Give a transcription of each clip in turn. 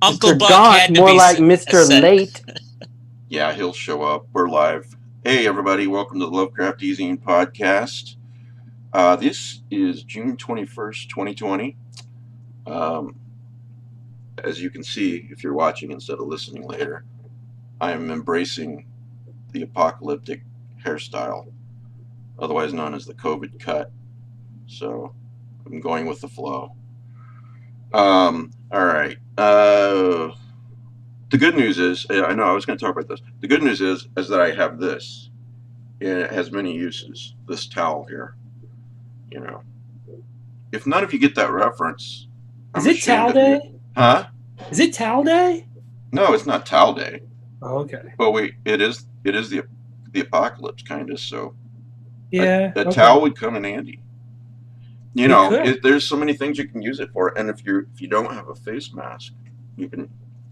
Uncle Mr. Buck Gaunt, had to more be like Mr. set. Late. Yeah, he'll show up. We're live. Hey, everybody. Welcome to the Lovecraft eZine podcast. This is June 21st, 2020. As you can see, if you're watching instead of listening later, I am embracing the apocalyptic hairstyle, otherwise known as the COVID cut. So I'm going with the flow. All right. The good news is, I know I was going to talk about this. The good news is that I have this. It has many uses. This towel here. You know, if none of you get that reference, Is it towel day? Huh? Is it towel day? No, it's not towel day. Oh, okay. But wait, it is the apocalypse kind of. So yeah, a towel would come in handy. You know, there's so many things you can use it for, and if you don't have a face mask, you can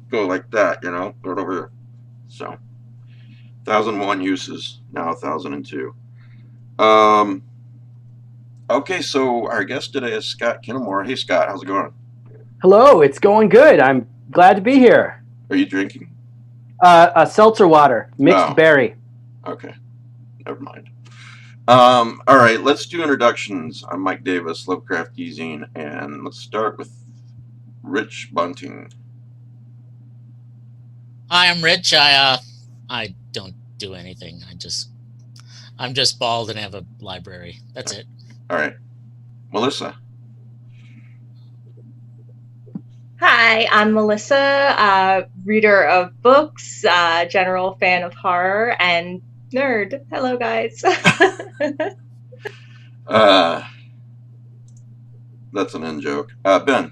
go like that. You know, put it over there. So 1,001 uses, now 1,002. Okay, so our guest today is Scott Kenemore. Hey, Scott, how's it going? Hello, it's going good. I'm glad to be here. Are you drinking? A seltzer water, mixed berry. Okay, never mind. All right, let's do introductions. I'm Mike Davis, Lovecraft eZine, and let's start with Rich Bunting. Hi, I'm Rich. I don't do anything. I'm just bald and have a library. That's it. All right, Melissa. Hi, I'm Melissa, reader of books, general fan of horror, and nerd. Hello, guys. That's an in-joke. Ben.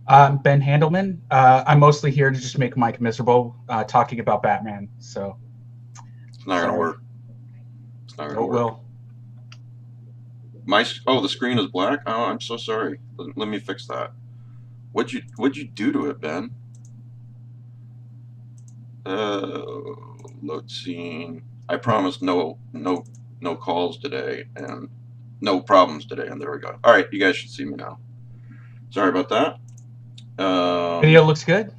I'm Ben Handelman. I'm mostly here to just make Mike miserable, talking about Batman. So it's not gonna work. It's not gonna work. Will. The screen is black. Oh, I'm so sorry. Let me fix that. What'd you do to it, Ben? Load scene. I promised no calls today and no problems today, and there we go. All right, you guys should see me now. Sorry about that. Video looks good.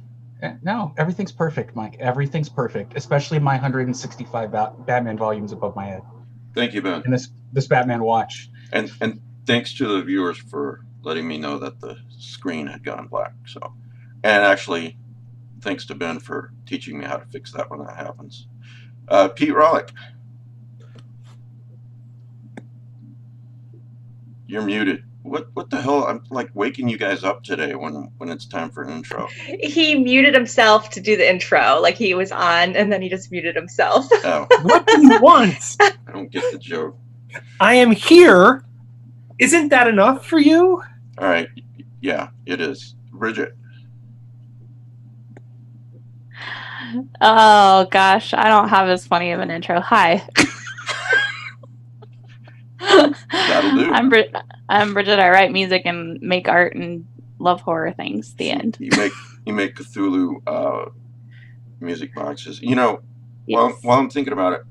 No, everything's perfect, Mike. Everything's perfect, especially my 165 Batman volumes above my head. Thank you, Ben. And this Batman watch. And thanks to the viewers for letting me know that the screen had gone black. So, and actually, thanks to Ben for teaching me how to fix that when that happens. Pete Rollick. You're muted. What the hell? I'm like waking you guys up today when it's time for an intro. He muted himself to do the intro. Like he was on and then he just muted himself. Oh. What do you want? I don't get the joke. I am here. Isn't that enough for you? All right. Yeah, it is. Bridget. Oh, gosh. I don't have as funny of an intro. Hi. That'll do. I'm Bridget. I write music and make art and love horror things. The end. You make Cthulhu music boxes. You know, Yes. while I'm thinking about it,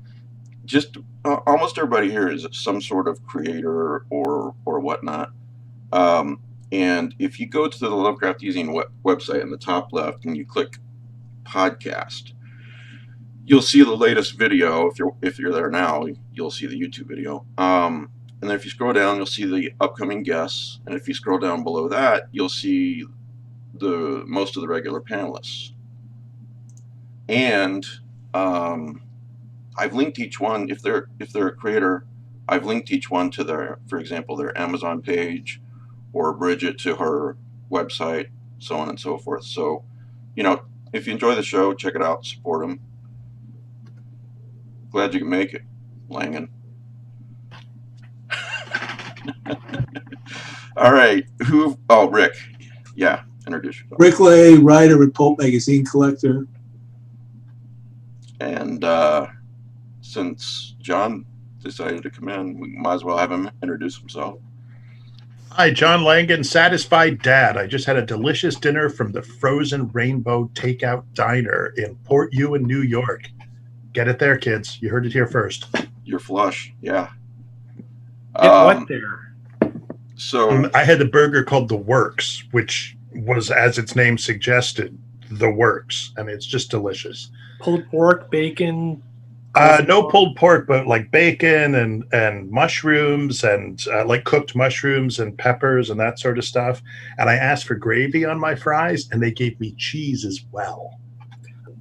just almost everybody here is some sort of creator or whatnot. And if you go to the Lovecraft eZine website in the top left and you click podcast, you'll see the latest video. If you're there now, you'll see the YouTube video. And then if you scroll down, you'll see the upcoming guests. And if you scroll down below that, you'll see most of the regular panelists. And I've linked each one. If they're a creator, I've linked each one to their, for example, their Amazon page, or Bridget to her website, so on and so forth. So, you know, if you enjoy the show, check it out, support them. Glad you can make it, Langan. All right. Rick. Yeah, introduce yourself. Rick Lay, writer and pulp magazine collector. And since John decided to come in, we might as well have him introduce himself. Hi, John Langan, satisfied dad. I just had a delicious dinner from the Frozen Rainbow Takeout Diner in Port Ewan, New York. Get it there, kids. You heard it here first. You're flush, yeah. Get what there? So I had the burger called The Works, which was, as its name suggested, the works, and it's just delicious. Pulled pork, bacon. No pulled pork, but like bacon and mushrooms and like cooked mushrooms and peppers and that sort of stuff. And I asked for gravy on my fries, and they gave me cheese as well.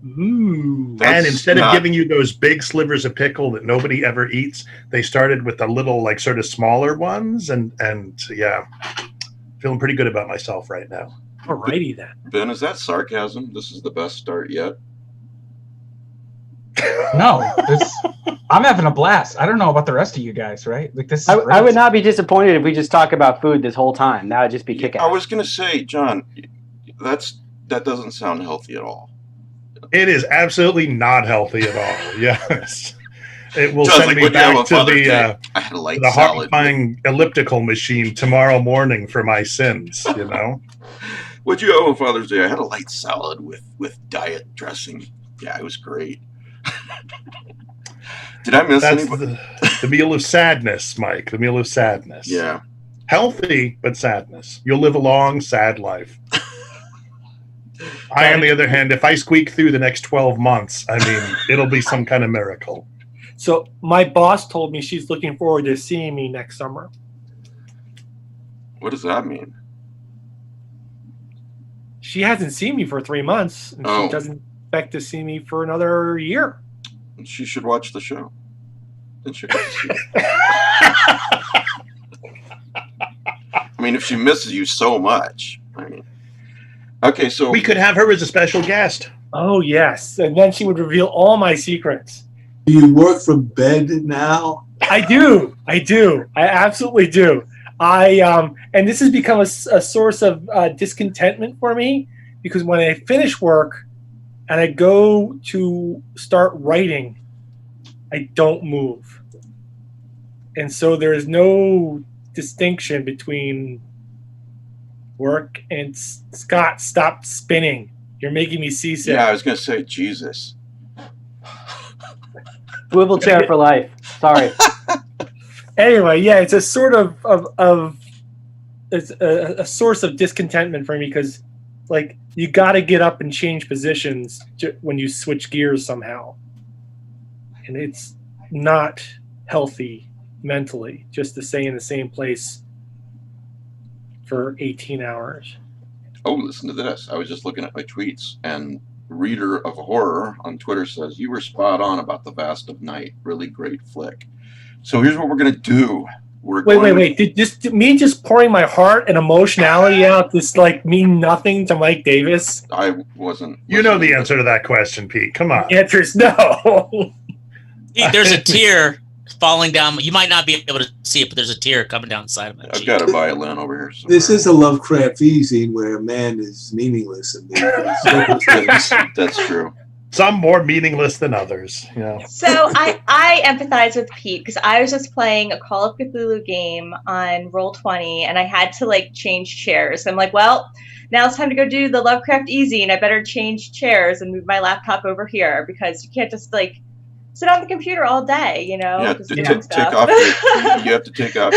Ooh. And instead of giving you those big slivers of pickle that nobody ever eats, they started with the little, like, sort of smaller ones. And yeah, feeling pretty good about myself right now. Alrighty then. Ben, is that sarcasm? This is the best start yet. No, I'm having a blast. I don't know about the rest of you guys, right? Like, this is I would not be disappointed if we just talk about food this whole time. That would just be kick-ass. I was going to say, John, that doesn't sound healthy at all. It is absolutely not healthy at all. Yes. It will John's send like, me "What do you have back on to Father's Day?" the I had a light salad. horrifying elliptical machine tomorrow morning for my sins, you know? What'd you have on Father's Day? I had a light salad with diet dressing. Yeah, it was great. Did I miss anybody? The meal of sadness, Mike. The meal of sadness. Yeah. Healthy, but sadness. You'll live a long, sad life. I, on the other hand, if I squeak through the next 12 months, I mean, it'll be some kind of miracle. So my boss told me she's looking forward to seeing me next summer. What does that mean? She hasn't seen me for 3 months, and she doesn't expect to see me for another year. She should watch the show. Then she'll get to see it. I mean, if she misses you so much, I mean. Okay, so we could have her as a special guest. Oh yes, and then she would reveal all my secrets. Do you work from bed now? I do. I absolutely do. And this has become a source of discontentment for me, because when I finish work and I go to start writing, I don't move. And so there is no distinction between work and Scott, stop spinning. You're making me seasick. Yeah, I was going to say, Jesus. Swivel chair for life. Sorry. Anyway, yeah, it's a sort of it's a source of discontentment for me, because, like, you got to get up and change positions when you switch gears somehow, and it's not healthy mentally just to stay in the same place for 18 hours. Oh, listen to this. I was just looking at my tweets, and Reader of Horror on Twitter says, "You were spot on about The Vast of Night. Really great flick." So here's what we're going to do. Wait. Did me just pouring my heart and emotionality out this, like, mean nothing to Mike Davis? I wasn't. You know the answer to that question, Pete. Come on. The answer is no. There's a tear falling down. You might not be able to see it, but there's a tear coming down the side of my cheek. I've got a violin over here somewhere. This is a Lovecraft eZine where a man is meaningless in the That's true. Some more meaningless than others. Yeah. So I empathize with Pete, because I was just playing a Call of Cthulhu game on Roll20, and I had to, like, change chairs. I'm like, well, now it's time to go do the Lovecraft eZine. I better change chairs and move my laptop over here, because you can't just, like, sit on the computer all day, you know? Yeah, just take doing stuff. off you have to take off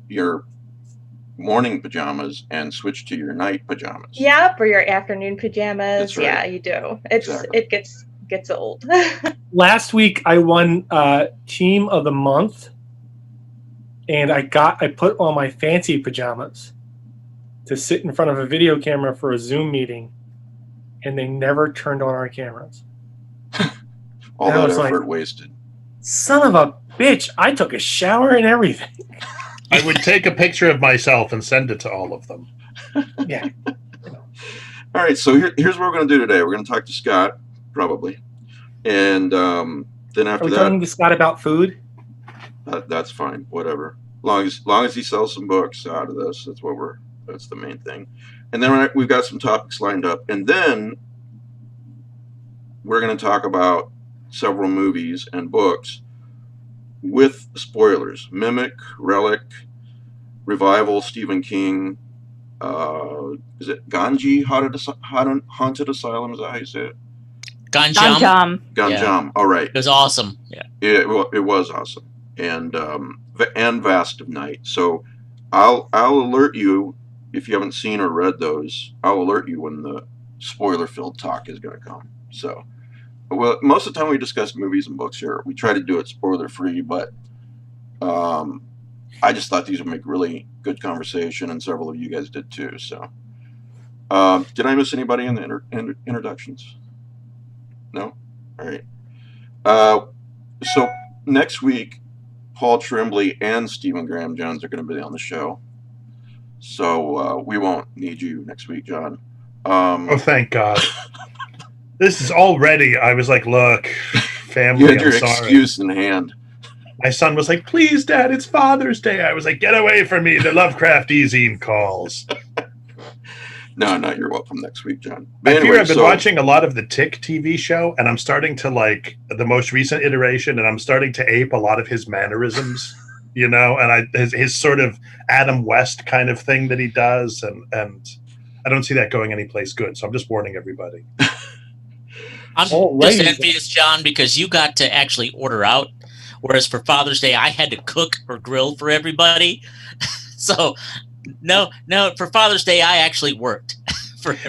your morning pajamas and switch to your night pajamas. Yep, or your afternoon pajamas. That's right. Yeah, you do. Exactly. It gets old. Last week I won Team of the Month, and I put on my fancy pajamas to sit in front of a video camera for a Zoom meeting, and they never turned on our cameras. All and that effort like, wasted. Son of a bitch! I took a shower and everything. I would take a picture of myself and send it to all of them. Yeah. All right, so here's what we're going to do today. We're going to talk to Scott, probably, and then after Are we that, talking to Scott about food? That's fine. Whatever, long as he sells some books out of this, that's the main thing. And then we've got some topics lined up, and then we're going to talk about several movies and books with spoilers. Mimic, Relic, Revival, Stephen King. Is it Ganji Haunted Asylum? Is that how you say it? Ganjam. Ganjam. All right. It was awesome. Yeah. It was awesome. And Vast of Night. So I'll alert you if you haven't seen or read those, I'll alert you when the spoiler-filled talk is going to come. So, well, most of the time we discuss movies and books here, we try to do it spoiler-free, but I just thought these would make really good conversation, and several of you guys did too. So, did I miss anybody in the introductions? No? All right. So next week, Paul Tremblay and Stephen Graham Jones are going to be on the show. So we won't need you next week, John. Oh, thank God. This is already, I was like, look, family, you had your I'm sorry. excuse in hand. My son was like, please, Dad, it's Father's Day. I was like, get away from me. The Lovecraft eZine calls. No, you're welcome next week, John. I fear I've been watching a lot of the Tick TV show, and I'm starting to like the most recent iteration, and I'm starting to ape a lot of his mannerisms, you know, and his sort of Adam West kind of thing that he does, and I don't see that going anyplace good. So I'm just warning everybody. I'm just envious, John, because you got to actually order out, whereas for Father's Day I had to cook or grill for everybody. So. No. For Father's Day, I actually worked.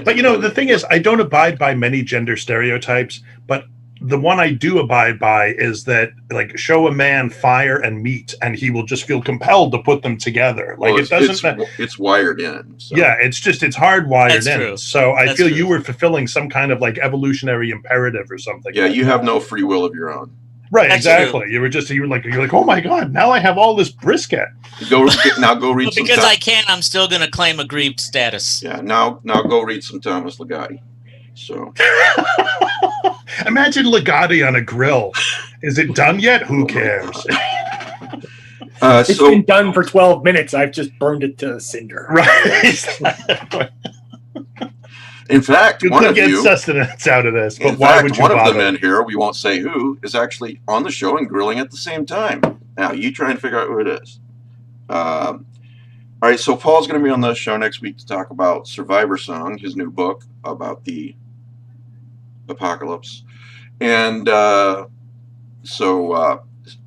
But you know, the thing is, I don't abide by many gender stereotypes. But the one I do abide by is that, like, show a man fire and meat, and he will just feel compelled to put them together. Like, it doesn't. It's wired in. So. Yeah, it's hardwired That's in. True. So I That's feel true. You were fulfilling some kind of like evolutionary imperative or something. Yeah, you have no free will of your own. Right, That's exactly. true. You're like, oh my God, now I have all this brisket. Go read some. Because I can, I'm still going to claim aggrieved status. Yeah, now go read some Thomas Ligotti. So imagine Ligotti on a grill. Is it done yet? Who cares? It's been done for 12 minutes. I've just burned it to cinder. Right. In fact, you could get sustenance out of this, but why would you one bother? of the men here, we won't say who, is actually on the show and grilling at the same time. Now, you try and figure out who it is. All right, so Paul's going to be on the show next week to talk about Survivor Song, his new book about the apocalypse. And so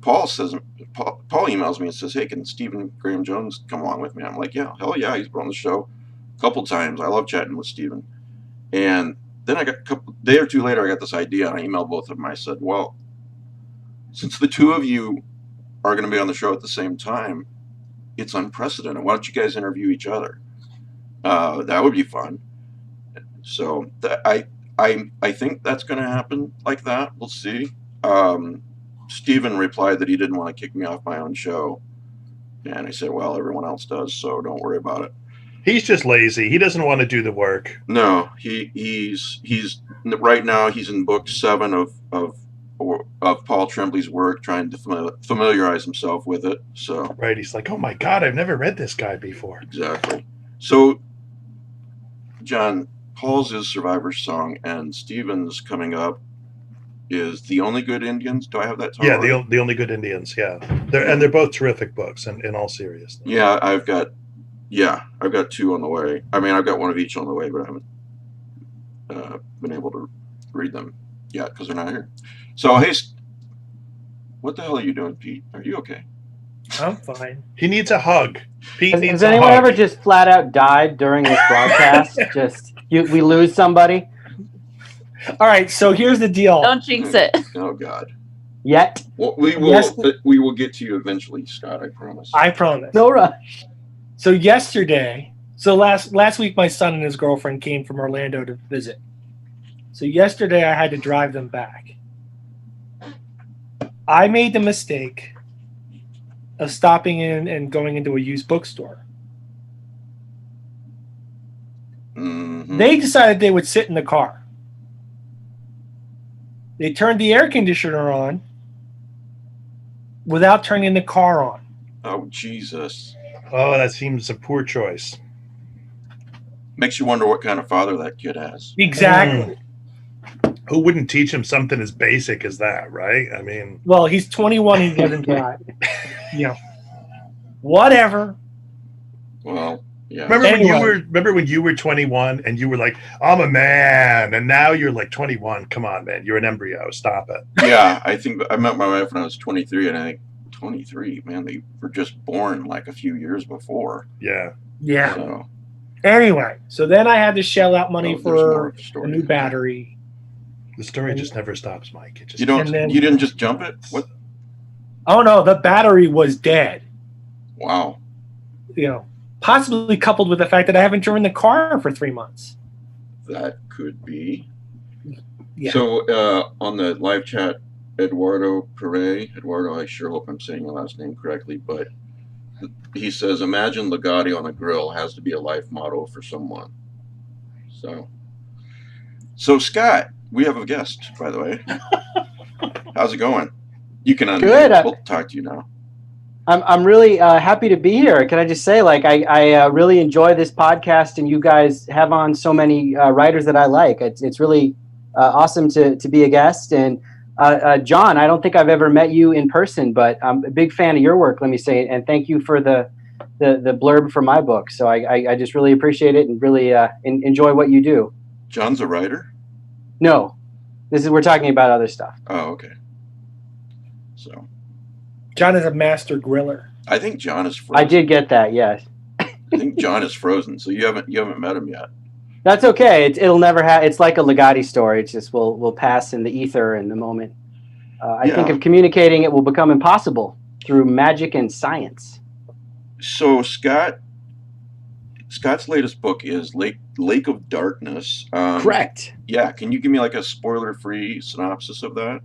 Paul emails me and says, hey, can Stephen Graham Jones come along with me? I'm like, yeah, hell yeah, he's been on the show a couple times. I love chatting with Stephen. And then I got a day or two later, I got this idea, and I emailed both of them. I said, well, since the two of you are going to be on the show at the same time, it's unprecedented. Why don't you guys interview each other? That would be fun. So I think that's going to happen like that. We'll see. Stephen replied that he didn't want to kick me off my own show. And I said, well, everyone else does, so don't worry about it. He's just lazy. He doesn't want to do the work. No, he's right now he's in book 7 of Paul Tremblay's work, trying to familiarize himself with it. So right, he's like, oh my God, I've never read this guy before. Exactly. So, John, Paul's is Survivor Song, and Stephen's coming up is The Only Good Indians. Do I have that title? Yeah, the Only Good Indians. Yeah, they're both terrific books, in all seriousness. Yeah, I've got 2 on the way. I mean, I've got one of each on the way, but I haven't been able to read them yet because they're not here. So, hey, what the hell are you doing, Pete? Are you okay? I'm fine. He needs a hug. Pete needs Has a anyone hug. ever just flat out died during this broadcast? We lose somebody? All right, so here's the deal. Don't jinx it. Oh, God. Yet? Well, we will get to you eventually, Scott, I promise. I promise. No rush. So last week, my son and his girlfriend came from Orlando to visit. So yesterday, I had to drive them back. I made the mistake of stopping in and going into a used bookstore. Mm-hmm. They decided they would sit in the car. They turned the air conditioner on without turning the car on. Oh, Jesus. Oh, that seems a poor choice. Makes you wonder what kind of father that kid has. Exactly. Who wouldn't teach him something as basic as that, right? I mean, well, he's 21. He doesn't drive. Whatever. Well, yeah. Remember when you were 21 and you were like, I'm a man, and now you're like 21. Come on, man, you're an embryo. Stop it. Yeah, I think I met my wife when I was 23, and I think 23, man, they were just born like a few years before. Yeah. Yeah. So, Anyway, so then I had to shell out money Oh, there's more for a story. new battery. The story just never stops, Mike. It just You didn't just jump it? What? Oh no, the battery was dead. Wow. Possibly coupled with the fact that I haven't driven the car for 3 months. That could be. Yeah. So on the live chat, Eduardo, I sure hope I'm saying your last name correctly, but he says, imagine Legati on a grill has to be a life motto for someone. So Scott, we have a guest, by the way. How's it going? You can unmute. Good. We'll talk to you now. I'm really happy to be here. Can I just say, I really enjoy this podcast, and you guys have on so many writers that I like. It's really awesome to be a guest. And John, I don't think I've ever met you in person, but I'm a big fan of your work, let me say, and thank you for the blurb for my book. So I just really appreciate it and really enjoy what you do. John's a writer? No, we're talking about other stuff. Oh, okay. So John is a master griller. I think John is frozen. I did get that, yes. I think John is frozen, so you haven't met him yet. That's okay. It'll never have. It's like a Legati story. It's just we'll pass in the ether in the moment. I think of communicating it will become impossible through magic and science. So Scott's latest book is Lake of Darkness. Correct. Yeah. Can you give me like a spoiler-free synopsis of that?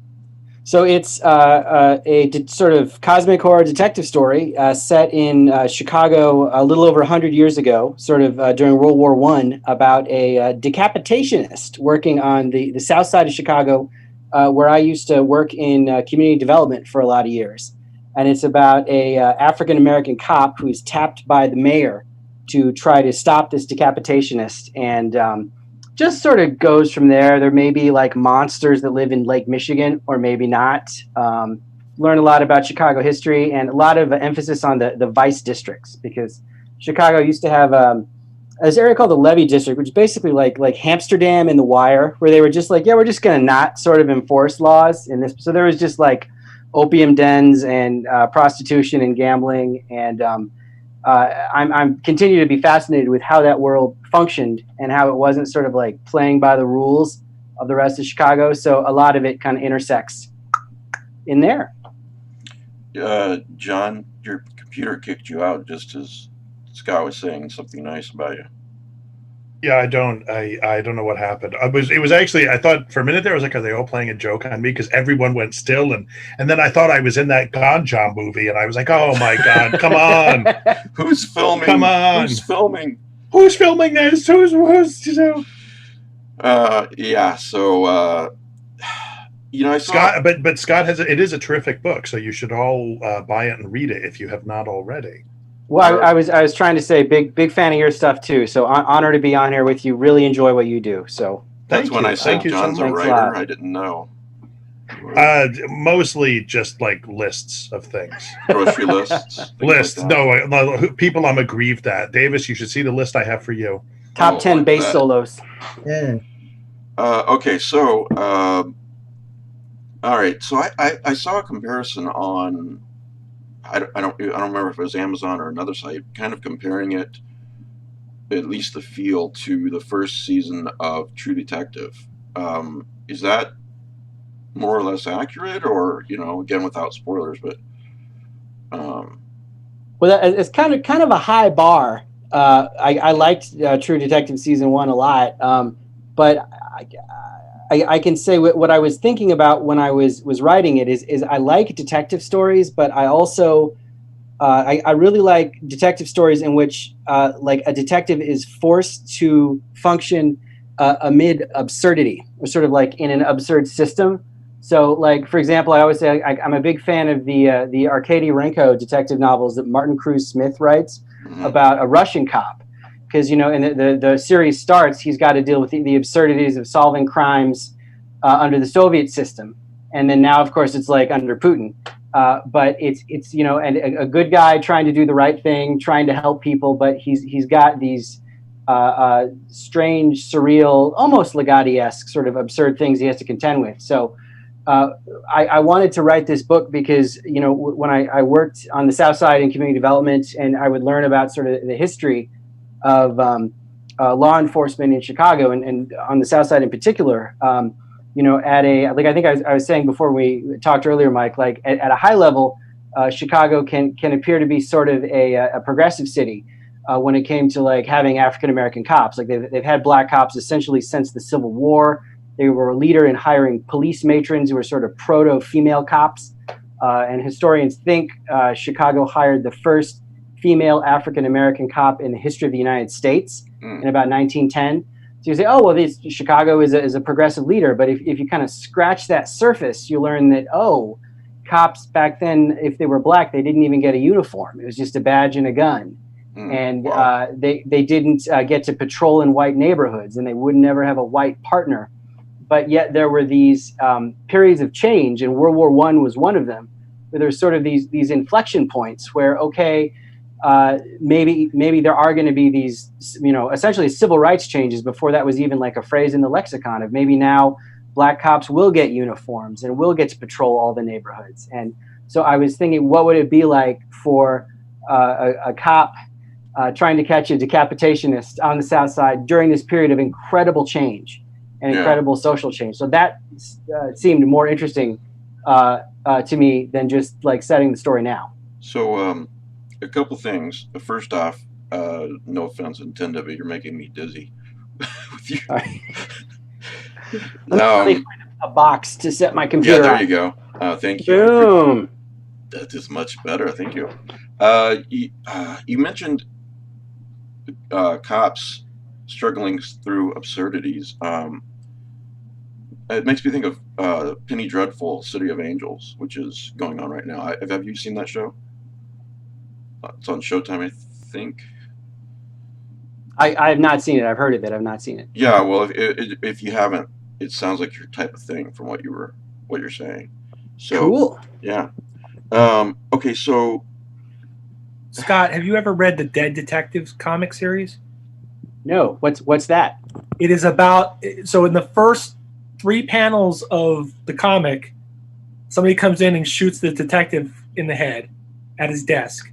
So it's a sort of cosmic horror detective story set in Chicago a little over 100 years ago, sort of during World War I, about a decapitationist working on the south side of Chicago, where I used to work in community development for a lot of years. And it's about a African-American cop who's tapped by the mayor to try to stop this decapitationist, and just sort of goes from there. There may be like monsters that live in Lake Michigan, or maybe not. Learn a lot about Chicago history and a lot of emphasis on the vice districts, because Chicago used to have this area called the Levee District, which is basically like Amsterdam in The Wire, where they were just like, yeah, we're just going to not sort of enforce laws in this. So there was just like opium dens and prostitution and gambling, and I'm continue to be fascinated with how that world functioned and how it wasn't sort of like playing by the rules of the rest of Chicago. So a lot of it kind of intersects in there. John, your computer kicked you out just as Scott was saying something nice about you. Yeah, I don't know what happened. It was actually, I thought for a minute there, I was like, are they all playing a joke on me? Because everyone went still, and then I thought I was in that Ganja movie, and I was like, oh my God, come on. Who's filming? Come on. Who's filming? Who's filming this? Who's yeah, so I saw Scott, but Scott it is a terrific book, so you should all buy it and read it if you have not already. Well, I was trying to say big fan of your stuff too. So honor to be on here with you. Really enjoy what you do. So that's when I said John's a writer. I didn't know. Mostly just like lists of things. Grocery lists. Lists. Like no, people I'm aggrieved at. Davis, you should see the list I have for you. Top 10 like bass solos. Okay, so all right. So I saw a comparison on. I don't remember if it was Amazon or another site, kind of comparing it, at least the feel, to the first season of True Detective. Is that more or less accurate, or again without spoilers? But well, it's kind of a high bar. I liked True Detective season 1 a lot, but I can say what I was thinking about when I was writing it is I like detective stories, but I also I really like detective stories in which like a detective is forced to function amid absurdity, or sort of like in an absurd system. So, like for example, I always say I'm a big fan of the Arkady Renko detective novels that Martin Cruz Smith writes about a Russian cop. Because, in the series starts, he's got to deal with the absurdities of solving crimes under the Soviet system. And then now, of course, it's like under Putin. But it's and a good guy trying to do the right thing, trying to help people. But he's got these strange, surreal, almost Legati-esque sort of absurd things he has to contend with. So I wanted to write this book because, when I worked on the South Side in community development, and I would learn about sort of the history of law enforcement in Chicago and on the South Side in particular. At a like I think I was saying before we talked earlier, Mike. Like at a high level, Chicago can appear to be sort of a progressive city when it came to like having African American cops. Like they've had black cops essentially since the Civil War. They were a leader in hiring police matrons who were sort of proto-female cops. And historians think Chicago hired the first female African American cop in the history of the United States in about 1910. So you say, oh, well, Chicago is a progressive leader. But if you kind of scratch that surface, you learn that, cops back then, if they were black, they didn't even get a uniform. It was just a badge and a gun. And they didn't get to patrol in white neighborhoods, and they would never have a white partner. But yet there were these periods of change, and World War I was one of them, where there's sort of these inflection points where, maybe there are going to be these, essentially civil rights changes before that was even like a phrase in the lexicon of maybe now black cops will get uniforms and will get to patrol all the neighborhoods. And so I was thinking, what would it be like for a cop trying to catch a decapitationist on the South Side during this period of incredible change and incredible social change? So that seemed more interesting to me than just like setting the story now. So a couple things. First off, no offense intended, but you're making me dizzy. With you. Let me find a box to set my computer. Yeah, there on. you go. Thank you. Boom. That is much better. Thank you. You mentioned cops struggling through absurdities. It makes me think of Penny Dreadful, City of Angels, which is going on right now. Have you seen that show? It's on Showtime, I think. I have not seen it. I've heard of it. I've not seen it. Yeah, well, if you haven't, it sounds like your type of thing from what you're saying. So cool. Yeah. Okay, so Scott, have you ever read the Dead Detectives comic series? No. What's that? It is about, so in the first 3 panels of the comic, somebody comes in and shoots the detective in the head at his desk,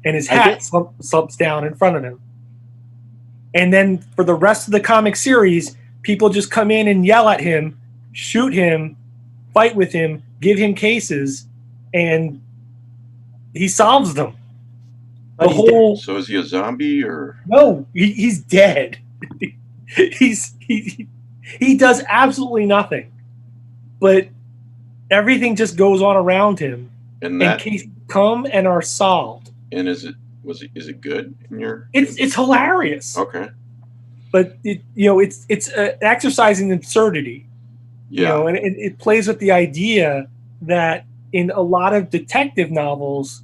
and his hat slumps down in front of him. And then for the rest of the comic series, people just come in and yell at him, shoot him, fight with him, give him cases, and he solves them. So is he a zombie or? No, he's dead. He does absolutely nothing, but everything just goes on around him. And cases come and are solved. And is it good in your? It's hilarious. Okay. But it's exercise in absurdity. Yeah. And it plays with the idea that in a lot of detective novels,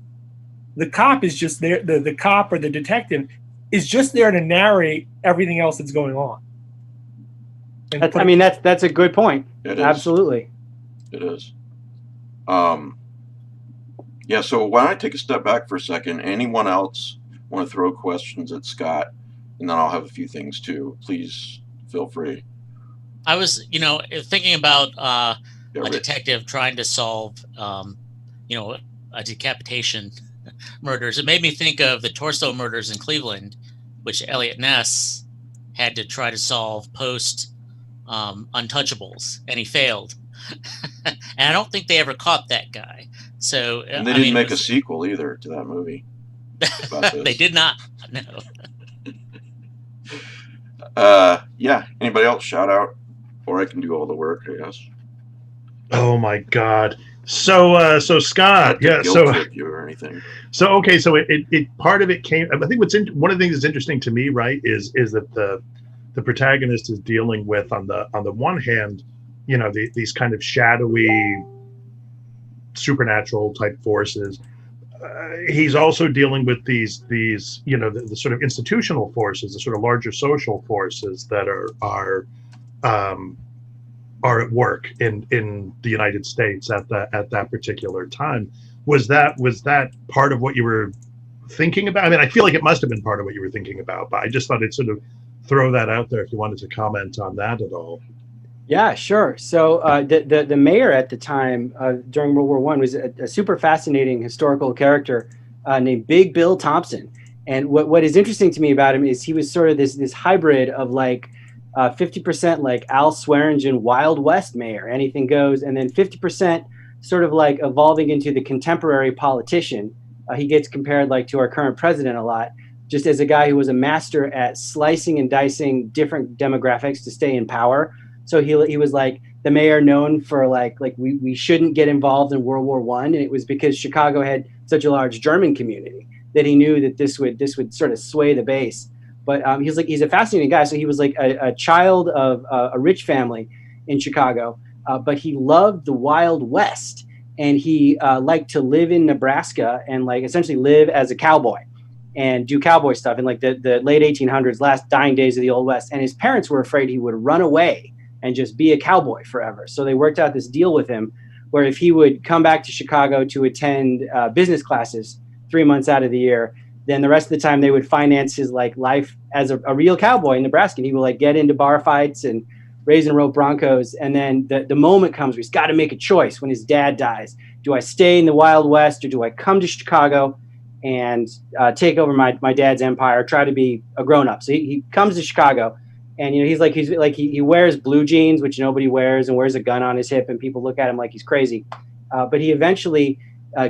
the cop is just there. The cop or the detective is just there to narrate everything else that's going on. That's a good point. It is. Absolutely. It is. Yeah, so why don't I take a step back for a second? Anyone else want to throw questions at Scott? And then I'll have a few things too. Please feel free. I was, thinking about a detective trying to solve, a decapitation murders. It made me think of the Torso murders in Cleveland, which Elliot Ness had to try to solve post Untouchables, and he failed. And I don't think they ever caught that guy. So and they didn't make a sequel either to that movie. They did not. No. Yeah. Anybody else shout out, or I can do all the work, I guess. Oh my God. So Scott, yeah. So you or anything. So okay. So it part of it came. I think one of the things that's interesting to me, right, is that the protagonist is dealing with on the one hand, these kind of shadowy supernatural type forces. He's also dealing with these the sort of institutional forces, the sort of larger social forces that are at work in the United States at that particular time. Was that part of what you were thinking about? I mean, I feel like it must have been part of what you were thinking about, but I just thought I'd sort of throw that out there if you wanted to comment on that at all. Yeah, sure. So the mayor at the time during World War I was a super fascinating historical character named Big Bill Thompson. And what is interesting to me about him is he was sort of this hybrid of like 50% like Al Swearingen Wild West mayor, anything goes, and then 50% sort of like evolving into the contemporary politician. He gets compared like to our current president a lot, just as a guy who was a master at slicing and dicing different demographics to stay in power. So he was like the mayor known for like we shouldn't get involved in World War I, and it was because Chicago had such a large German community that he knew that this would sort of sway the base. But he's a fascinating guy. So he was like a child of a rich family in Chicago, but he loved the Wild West, and he liked to live in Nebraska and like essentially live as a cowboy and do cowboy stuff in like the late 1800s, last dying days of the Old West. And his parents were afraid he would run away and just be a cowboy forever. So they worked out this deal with him where if he would come back to Chicago to attend business classes 3 months out of the year, then the rest of the time they would finance his like life as a real cowboy in Nebraska. And he would like get into bar fights and raise and rope broncos. And then the moment comes where he's got to make a choice when his dad dies. Do I stay in the Wild West or do I come to Chicago and take over my dad's empire, try to be a grown up? So he comes to Chicago, and he wears blue jeans, which nobody wears, and wears a gun on his hip, and people look at him like he's crazy. But he eventually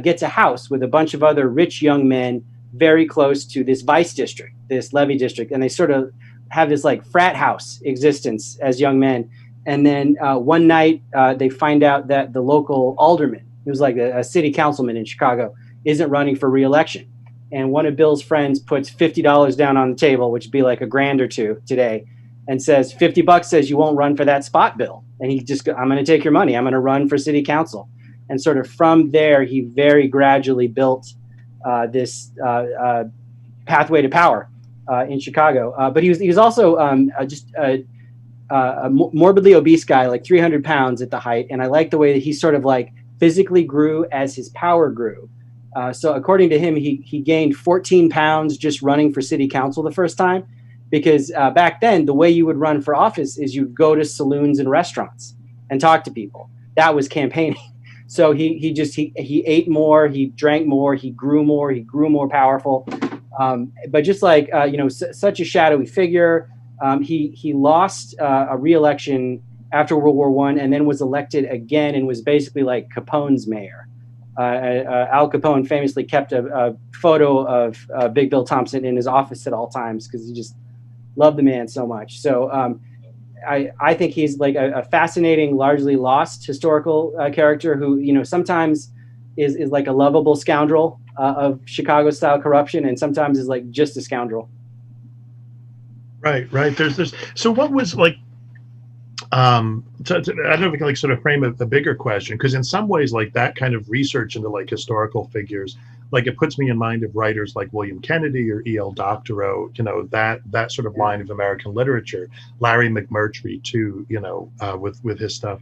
gets a house with a bunch of other rich young men very close to this vice district, this levee district, and they sort of have this like frat house existence as young men. And then one night they find out that the local alderman, who was like a city councilman in Chicago, isn't running for re-election. And one of Bill's friends puts $50 down on the table, which would be like $1,000 or $2 today, and says, $50 says you won't run for that spot, Bill. And he just, I'm going to take your money. I'm going to run for city council. And sort of from there, he very gradually built this pathway to power in Chicago. But he was also just a morbidly obese guy, like 300 pounds at the height. And I like the way that he sort of like physically grew as his power grew. So according to him, he gained 14 pounds just running for city council the first time, because back then the way you would run for office is you go to saloons and restaurants and talk to people. That was campaigning. So he ate more, he drank more, he grew more powerful. But just like such a shadowy figure, he lost a re-election after World War I, and then was elected again and was basically like Capone's mayor. Al Capone famously kept a photo of Big Bill Thompson in his office at all times because he just loved the man so much. So I think he's like a fascinating, largely lost historical character who, sometimes is like a lovable scoundrel of Chicago style corruption, and sometimes is like just a scoundrel. Right. There's so what was like, I don't know if we can like sort of frame a bigger question, because in some ways like that kind of research into like historical figures, like it puts me in mind of writers like William Kennedy or E.L. Doctorow, that sort of line of American literature, Larry McMurtry too, with his stuff.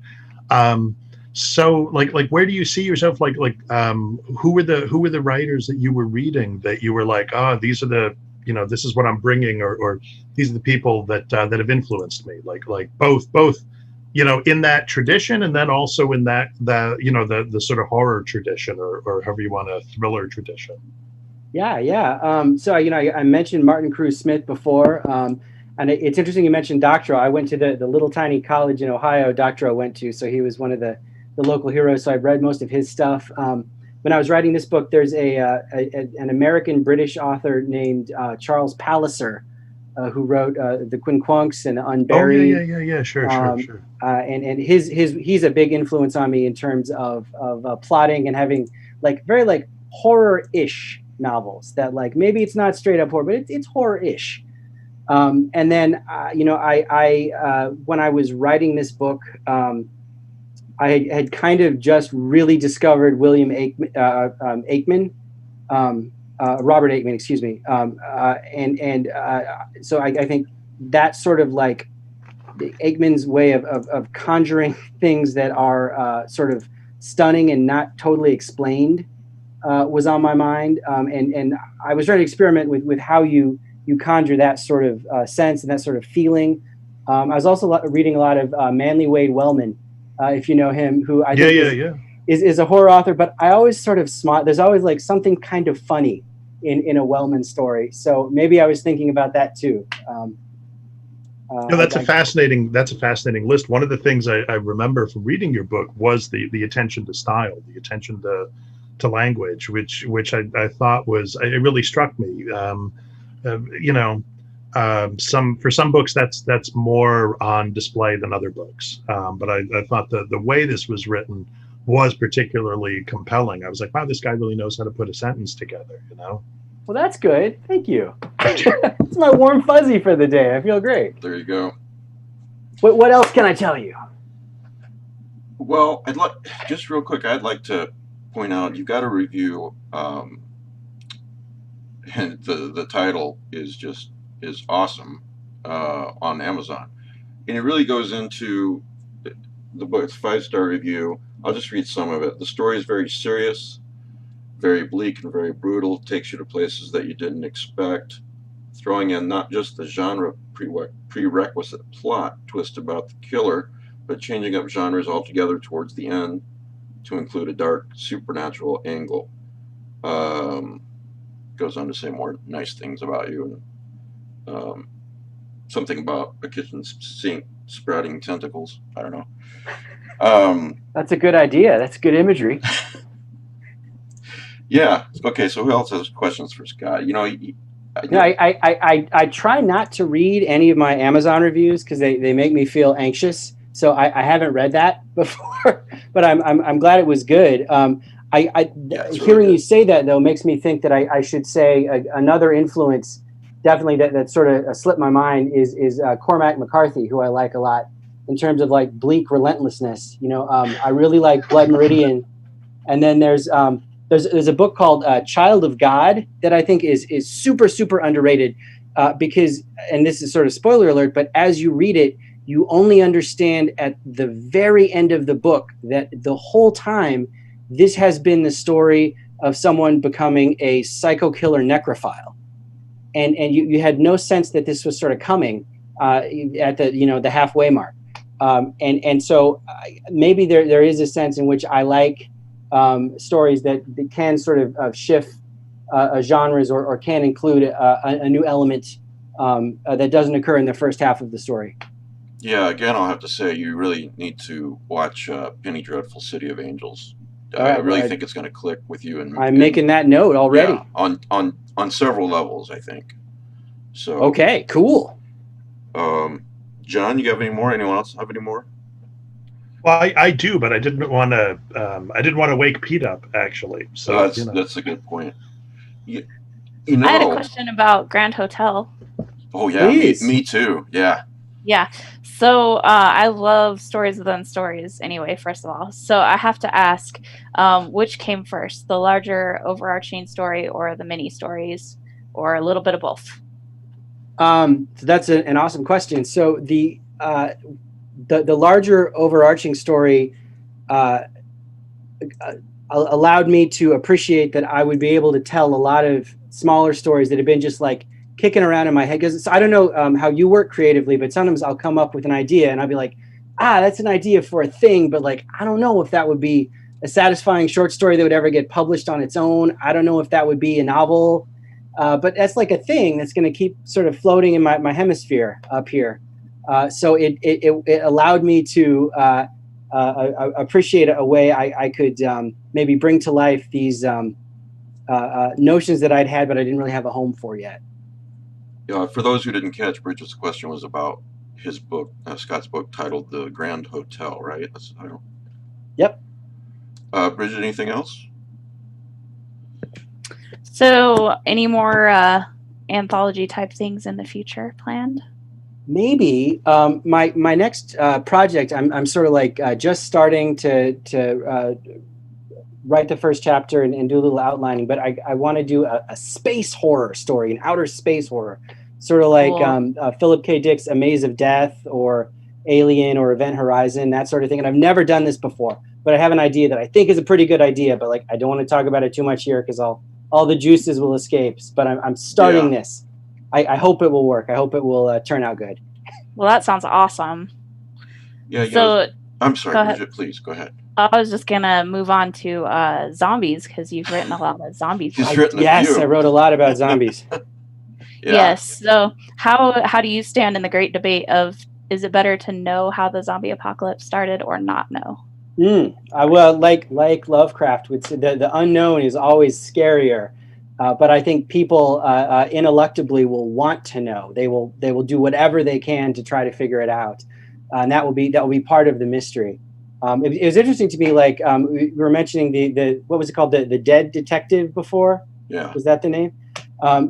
So like where do you see yourself? Like who were the writers that you were reading that you were like, these are the, this is what I'm bringing, or these are the people that have influenced me, like both, in that tradition, and then also in the sort of horror tradition, or however you want, a thriller tradition. Yeah. So I mentioned Martin Cruz Smith before, and it's interesting you mentioned Doctorow. I went to the little tiny college in Ohio Doctorow went to, so he was one of the local heroes. So I've read most of his stuff. When I was writing this book, there's an American-British author named Charles Palliser, who wrote The Quinquunks and Unburied. Oh, yeah, sure. And he's a big influence on me in terms of plotting and having like very like horror-ish novels that like maybe it's not straight up horror, but it's horror-ish. And then I when I was writing this book, I had kind of just really discovered William Aikman. Robert Aikman, excuse me. So I think that's sort of like Aikman's way of conjuring things that are sort of stunning and not totally explained was on my mind. And I was trying to experiment with how you conjure that sort of sense and that sort of feeling. I was also reading a lot of Manly Wade Wellman, if you know him, who I think is a horror author, but I always sort of smile. There's always like something kind of funny in a Wellman story. So maybe I was thinking about that too. That's a fascinating list. One of the things I remember from reading your book was the attention to style, the attention to language, which I thought was, it really struck me. For some books that's more on display than other books, but I thought the way this was written was particularly compelling. I was like, wow, this guy really knows how to put a sentence together, Well, that's good. Thank you. It's my warm fuzzy for the day. I feel great. There you go. What else can I tell you? Well, just real quick, I'd like to point out, you got a review, and the title is awesome, on Amazon, and it really goes into the book's 5-star review. I'll just read some of it. The story is very serious, very bleak and very brutal, takes you to places that you didn't expect, throwing in not just the genre prerequisite plot twist about the killer, but changing up genres altogether towards the end to include a dark supernatural angle. Goes on to say more nice things about you, and something about a kitchen sink sprouting tentacles. I don't know. That's a good idea. That's good imagery. Yeah. Okay. So who else has questions for Scott? I try not to read any of my Amazon reviews because they make me feel anxious. So I haven't read that before, but I'm glad it was good. Hearing you say that though makes me think that I should say another influence definitely that sort of slipped my mind is Cormac McCarthy, who I like a lot in terms of like bleak relentlessness. I really like Blood Meridian, and then there's a book called Child of God that I think is super, super underrated because, and this is sort of spoiler alert, but as you read it, you only understand at the very end of the book that the whole time this has been the story of someone becoming a psycho killer necrophile. And you had no sense that this was sort of coming at the halfway mark. And so maybe there is a sense in which I like stories that can sort of shift genres or can include a new element that doesn't occur in the first half of the story. Yeah, again, I'll have to say you really need to watch Penny Dreadful City of Angels. I really think it's going to click with you. I'm making that note already. Yeah, on several levels, I think. So okay, cool. John, you have any more? Anyone else have any more? Well, I do, but I didn't want to wake Pete up, actually. So that's a good point. I had a question about Grand Hotel. Oh yeah, me too. Yeah. Yeah. So I love stories within stories anyway, first of all. So I have to ask, which came first, the larger overarching story or the mini stories, or a little bit of both? So that's an awesome question. So the larger overarching story allowed me to appreciate that I would be able to tell a lot of smaller stories that have been just like kicking around in my head. Because I don't know how you work creatively, but sometimes I'll come up with an idea and I'll be like, that's an idea for a thing, but like, I don't know if that would be a satisfying short story that would ever get published on its own. I don't know if that would be a novel, but that's like a thing that's going to keep sort of floating in my hemisphere up here. So it allowed me to appreciate a way I could maybe bring to life these notions that I'd had, but I didn't really have a home for yet. Yeah, for those who didn't catch, Bridget's question was about his book, Scott's book, titled "The Grand Hotel." Right? That's the title. Yep. Bridget, anything else? So, any more anthology type things in the future planned? Maybe my next project. I'm sort of like just starting to write the first chapter and do a little outlining. But I want to do a space horror story, an outer space horror, sort of like cool. Philip K. Dick's A Maze of Death or Alien or Event Horizon, that sort of thing. And I've never done this before, but I have an idea that I think is a pretty good idea. But like I don't want to talk about it too much here because all the juices will escape. But I'm starting this. I hope it will work. I hope it will turn out good. Well, that sounds awesome. Yeah. So I'm sorry, Bridget. Please go ahead. I was just gonna move on to zombies because you've written a lot of zombies. Yes, I wrote a lot about zombies. Yes. So how do you stand in the great debate of is it better to know how the zombie apocalypse started or not know? Well, like Lovecraft would say, the unknown is always scarier. But I think people ineluctably will want to know. They will do whatever they can to try to figure it out, and that will be part of the mystery. It was interesting to me. Like we were mentioning the what was it called, the Dead Detective before? Yeah. Was that the name?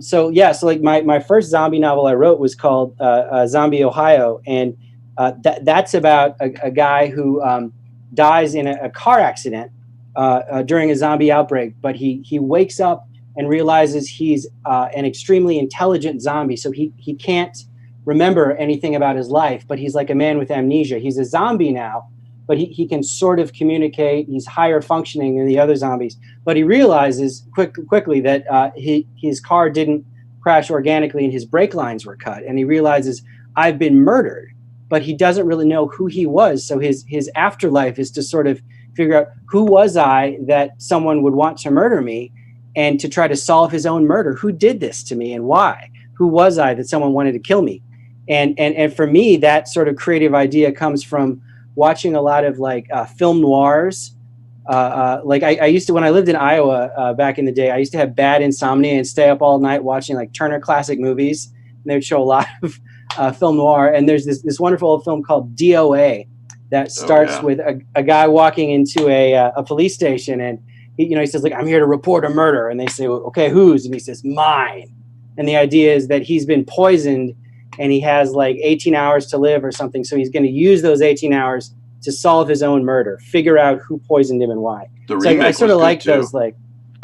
So like my first zombie novel I wrote was called Zombie Ohio, and that's about a guy who dies in a car accident during a zombie outbreak, but he wakes up and realizes he's an extremely intelligent zombie, so he can't remember anything about his life, but he's like a man with amnesia. He's a zombie now, but he can sort of communicate. He's higher functioning than the other zombies, but he realizes quickly that his car didn't crash organically and his brake lines were cut, and he realizes, I've been murdered, but he doesn't really know who he was. So his afterlife is to sort of figure out, who was I that someone would want to murder me, and to try to solve his own murder. Who did this to me and why? Who was I that someone wanted to kill me? And for me, that sort of creative idea comes from watching a lot of like film noirs. Like I used to, when I lived in Iowa back in the day, I used to have bad insomnia and stay up all night watching like Turner Classic Movies. And they'd show a lot of film noir. And there's this wonderful old film called DOA that starts with a guy walking into a police station, and he says, like, I'm here to report a murder. And they say, well, okay, whose? And he says, mine. And the idea is that he's been poisoned and he has like 18 hours to live or something. So he's going to use those 18 hours to solve his own murder, figure out who poisoned him and why. So I sort of like those, like,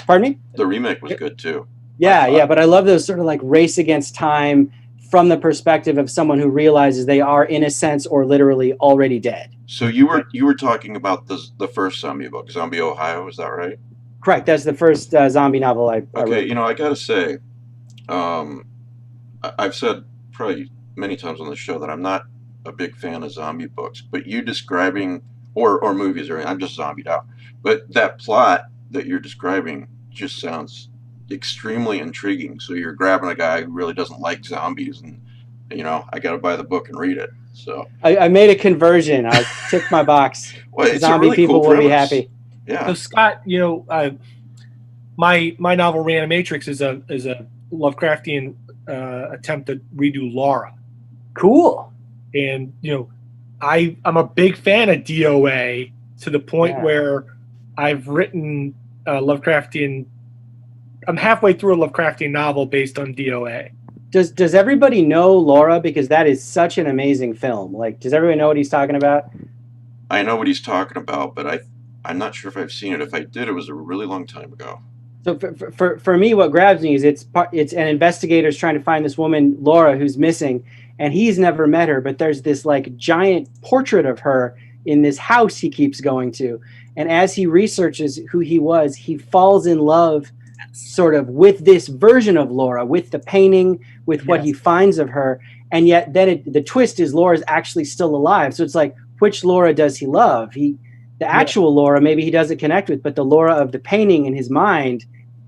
pardon me? The remake was good too. Yeah, but I love those sort of like race against time from the perspective of someone who realizes they are, in a sense, or literally already dead. So you were talking about the first zombie book, Zombie Ohio, is that right? Correct. That's the first zombie novel I wrote. Okay, I gotta say, I've said probably many times on the show that I'm not a big fan of zombie books, but you describing or movies, or I'm just zombied out. But that plot that you're describing just sounds extremely intriguing. So you're grabbing a guy who really doesn't like zombies, and I got to buy the book and read it. So I made a conversion. I ticked my box. Well, it's zombie a really people cool will be happy. Yeah. So Scott, my novel Reanimatrix is a Lovecraftian attempt to redo Laura. Cool. And I'm a big fan of DOA to the point where I've written Lovecraftian. I'm halfway through a Lovecraftian novel based on DOA. Does everybody know Laura? Because that is such an amazing film. Like, does everybody know what he's talking about? I know what he's talking about, but I'm not sure if I've seen it. If I did, it was a really long time ago. So for me, what grabs me is it's an investigator's trying to find this woman, Laura, who's missing, and he's never met her, but there's this like giant portrait of her in this house he keeps going to. And as he researches who he was, he falls in love sort of with this version of Laura, with the painting, with what he finds of her. And yet then the twist is Laura's actually still alive. So it's like, which Laura does he love? The actual Laura, maybe he doesn't connect with, but the Laura of the painting in his mind,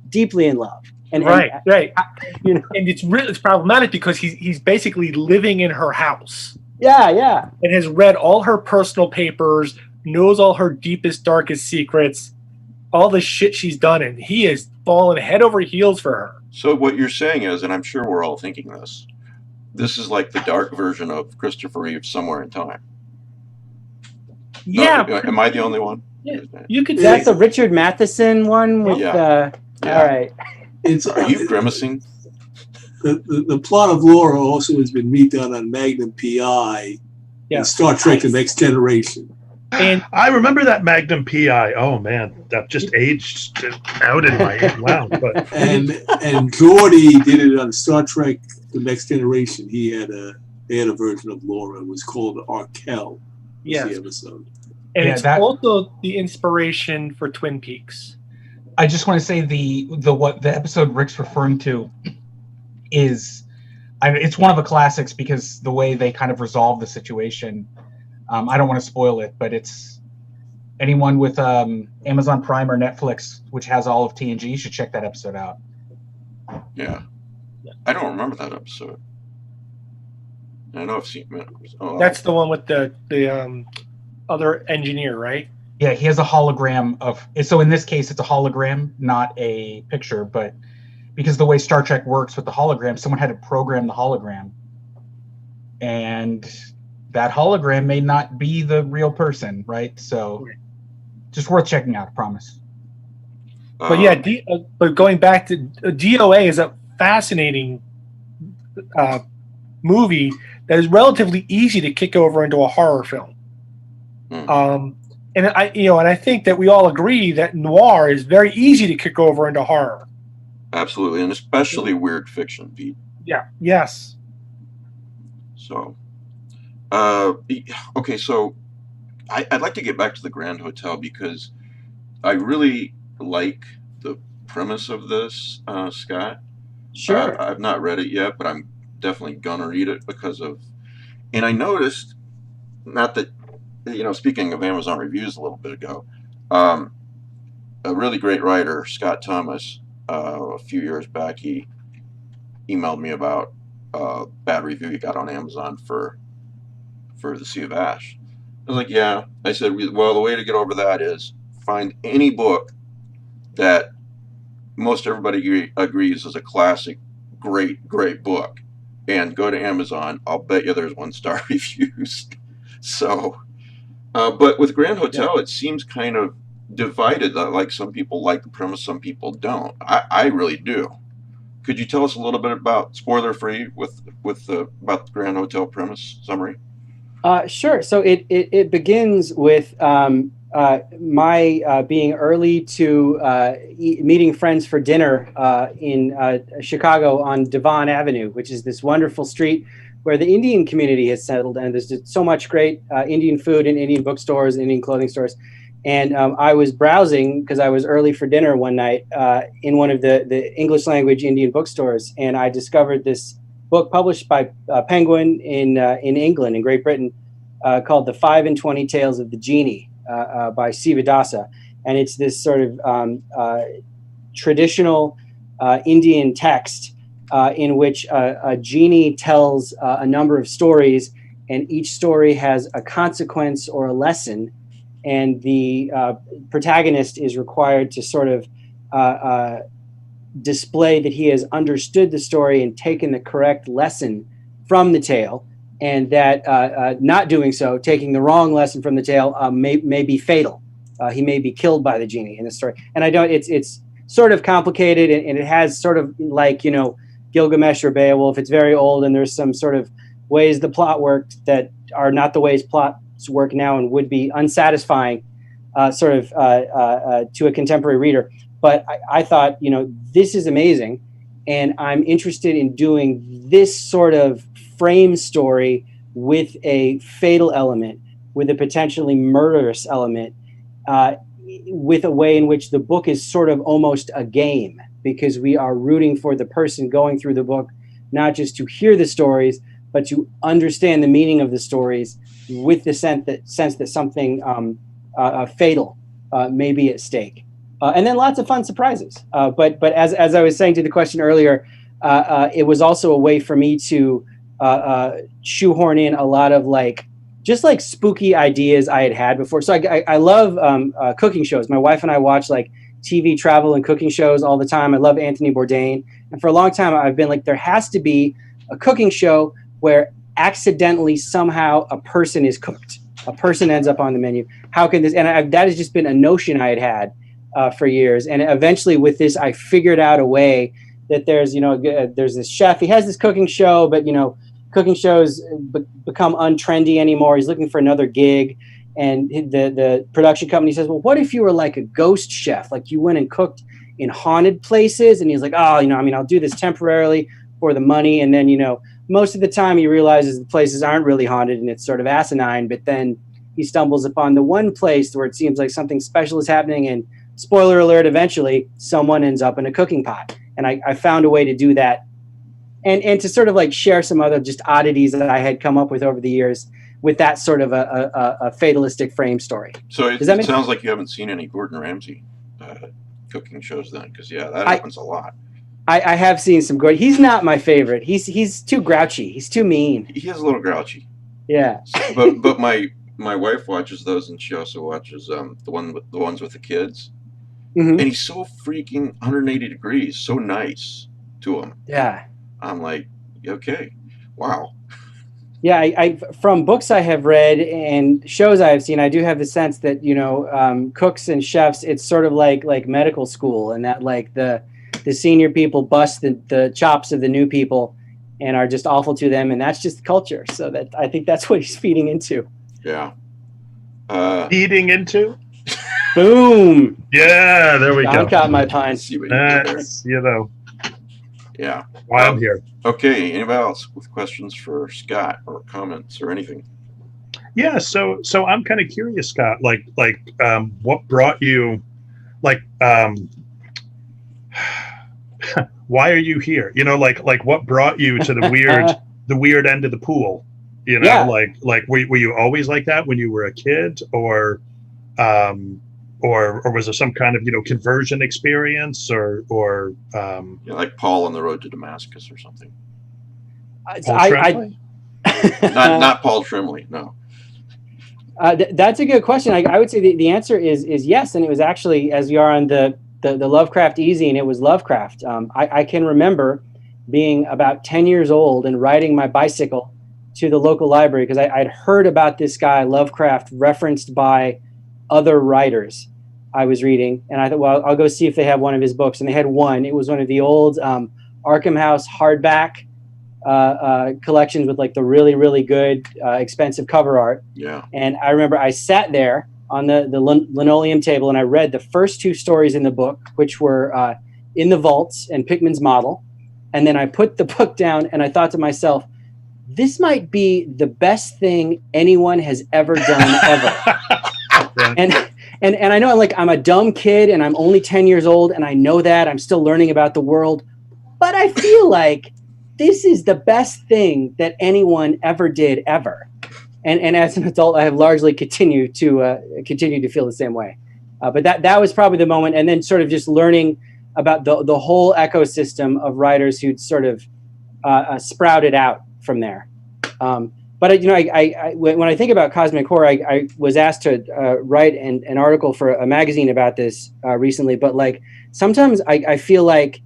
deeply in love. And right. And it's problematic because he's basically living in her house. Yeah. And has read all her personal papers, knows all her deepest, darkest secrets, all the shit she's done, and he has fallen head over heels for her. So what you're saying is, and I'm sure we're all thinking this is like the dark version of Christopher Reeve's Somewhere in Time. Yeah. No, am I the only one? Yeah. You could. That's a Richard Matheson one with. Yeah. All right. Are you grimacing? The plot of Laura also has been redone on Magnum PI and Star Trek: The Next Generation. And I remember that Magnum PI. Oh man, that just aged out in my mind. But and Geordie did it on Star Trek: The Next Generation. They had a version of Laura. It was called Arkell. Yes. The episode. And it's also the inspiration for Twin Peaks. I just want to say the episode Rick's referring to is it's one of the classics because the way they kind of resolve the situation. I don't want to spoil it, but it's anyone with Amazon Prime or Netflix, which has all of TNG, should check that episode out. Yeah. I don't remember that episode. I know I've seen it. That's the one with the other engineer, right? Yeah, he has a hologram of. So in this case, it's a hologram, not a picture. But because the way Star Trek works with the hologram, someone had to program the hologram, and that hologram may not be the real person, right? So, just worth checking out. I promise. But yeah, but going back to DOA is a fascinating movie that is relatively easy to kick over into a horror film. And I think that we all agree that noir is very easy to kick over into horror. Absolutely, and especially weird fiction, Pete. Yeah. Yes. So, okay, so I'd like to get back to the Grand Hotel because I really like the premise of this, Scott. Sure. I've not read it yet, but I'm definitely gonna read it because of. And I noticed, not that, speaking of Amazon reviews a little bit ago, a really great writer, Scott Thomas, a few years back, he emailed me about a bad review he got on Amazon for The Sea of Ash. I was like, yeah. I said, well, the way to get over that is find any book that most everybody agrees is a classic, great book, and go to Amazon. I'll bet you there's 1-star reviews. So, but with Grand Hotel, it seems kind of divided. Like some people like the premise, some people don't. I really do. Could you tell us a little bit about, spoiler free, about the Grand Hotel premise summary? Sure. So it begins with my being early to meeting friends for dinner in Chicago on Devon Avenue, which is this wonderful street where the Indian community has settled, and there's just so much great Indian food and Indian bookstores, Indian clothing stores. And I was browsing because I was early for dinner one night in one of the English language Indian bookstores, and I discovered this book published by Penguin in England, in Great Britain, called The 5 and 20 Tales of the Genie by Sivadasa. And it's this sort of traditional Indian text in which a genie tells a number of stories, and each story has a consequence or a lesson, and the protagonist is required to sort of display that he has understood the story and taken the correct lesson from the tale, and that not doing so, taking the wrong lesson from the tale, may be fatal. He may be killed by the genie in the story. And it's sort of complicated, and it has sort of like, Gilgamesh or Beowulf. It's very old, and there's some sort of ways the plot worked that are not the ways plots work now and would be unsatisfying to a contemporary reader. But I thought, this is amazing, and I'm interested in doing this sort of frame story with a fatal element, with a potentially murderous element, with a way in which the book is sort of almost a game, because we are rooting for the person going through the book, not just to hear the stories, but to understand the meaning of the stories with the sense that something fatal may be at stake. And then lots of fun surprises. But as I was saying to the question earlier, it was also a way for me to shoehorn in a lot of just spooky ideas I had before. So I love cooking shows. My wife and I watch TV travel and cooking shows all the time. I love Anthony Bourdain. And for a long time, I've been there has to be a cooking show where accidentally somehow a person is cooked. A person ends up on the menu. How can this? And that has just been a notion I had for years. And eventually with this, I figured out a way that there's this chef. He has this cooking show, but, cooking shows become untrendy anymore. He's looking for another gig. And the production company says, well, what if you were like a ghost chef? Like you went and cooked in haunted places? And he's like, I'll do this temporarily for the money. And then, most of the time he realizes the places aren't really haunted and it's sort of asinine. But then he stumbles upon the one place where it seems like something special is happening. And spoiler alert, eventually someone ends up in a cooking pot. And I found a way to do that. And to sort of share some other just oddities that I had come up with over the years. with that sort of a fatalistic frame story. So it Does that make sounds like you haven't seen any Gordon Ramsay cooking shows then, because that happens a lot. I have seen some good. He's not my favorite. He's too grouchy. He's too mean. He is a little grouchy. Yeah. But my wife watches those, and she also watches the ones with the kids. Mm-hmm. And he's so freaking 180 degrees, so nice to him. Yeah. I'm like, okay, wow. Yeah, I from books I have read and shows I have seen, I do have the sense that cooks and chefs, it's sort of like medical school, and that like the senior people bust the chops of the new people and are just awful to them, and that's just the culture. So that I think that's what he's feeding into. Yeah. Feeding into? Boom. Yeah, there we go. I got my pine. That's, Yeah. Why I'm here. Okay. Anybody else with questions for Scott or comments or anything? Yeah. So I'm kind of curious, Scott. Like, what brought you? Like, why are you here? Like what brought you to the weird end of the pool? Yeah. Like were you always like that when you were a kid, or was there some kind of conversion experience, or like Paul on the road to Damascus or something? Not Paul Trimley, no. That's a good question. I would say the answer is yes, and it was actually, as we are on the Lovecraft eZine, it was Lovecraft. I can remember being about 10 years old and riding my bicycle to the local library because I'd heard about this guy Lovecraft referenced by other writers I was reading, and I thought, well, I'll go see if they have one of his books, and they had one. It was one of the old Arkham House hardback collections with like the really, really good expensive cover art. Yeah. And I remember I sat there on the linoleum table and I read the first two stories in the book, which were In the Vaults and Pickman's Model. And then I put the book down and I thought to myself, this might be the best thing anyone has ever done ever. And I know I'm a dumb kid and I'm only 10 years old and I know that I'm still learning about the world, but I feel like this is the best thing that anyone ever did ever. And as an adult, I have largely continued to feel the same way. But that was probably the moment. And then sort of just learning about the whole ecosystem of writers who'd sort of sprouted out from there. But I when I think about cosmic horror, I was asked to write an article for a magazine about this recently. But like sometimes I feel like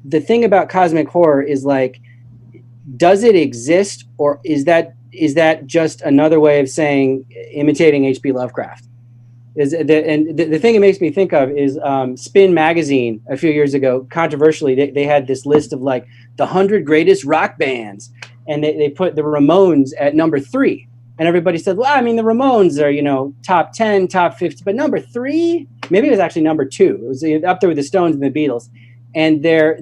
the thing about cosmic horror is like, does it exist, or is that just another way of saying imitating H.P. Lovecraft? The thing it makes me think of is Spin magazine a few years ago, controversially, they had this list of like the 100 greatest rock bands, and they put the Ramones at number 3, and everybody said, well, I mean, the Ramones are top 10, top 50, but number 3, maybe it was actually number 2. It was up there with the Stones and the Beatles, and their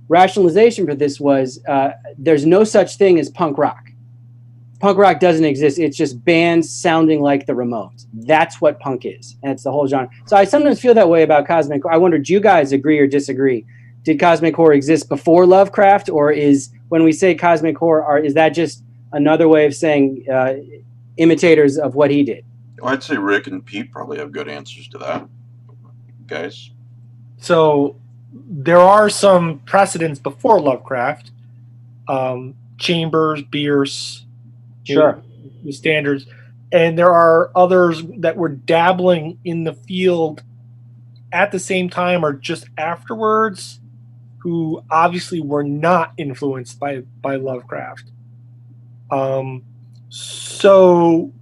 rationalization for this was there's no such thing as punk rock. Punk rock doesn't exist. It's just bands sounding like the Ramones. That's what punk is, and it's the whole genre. So I sometimes feel that way about cosmic horror. I wonder, do you guys agree or disagree? Did cosmic horror exist before Lovecraft, or is when we say cosmic horror, is that just another way of saying imitators of what he did? I'd say Rick and Pete probably have good answers to that, guys. So there are some precedents before Lovecraft. Chambers, Bierce, sure, the standards, and there are others that were dabbling in the field at the same time or just afterwards, who obviously were not influenced by Lovecraft. So,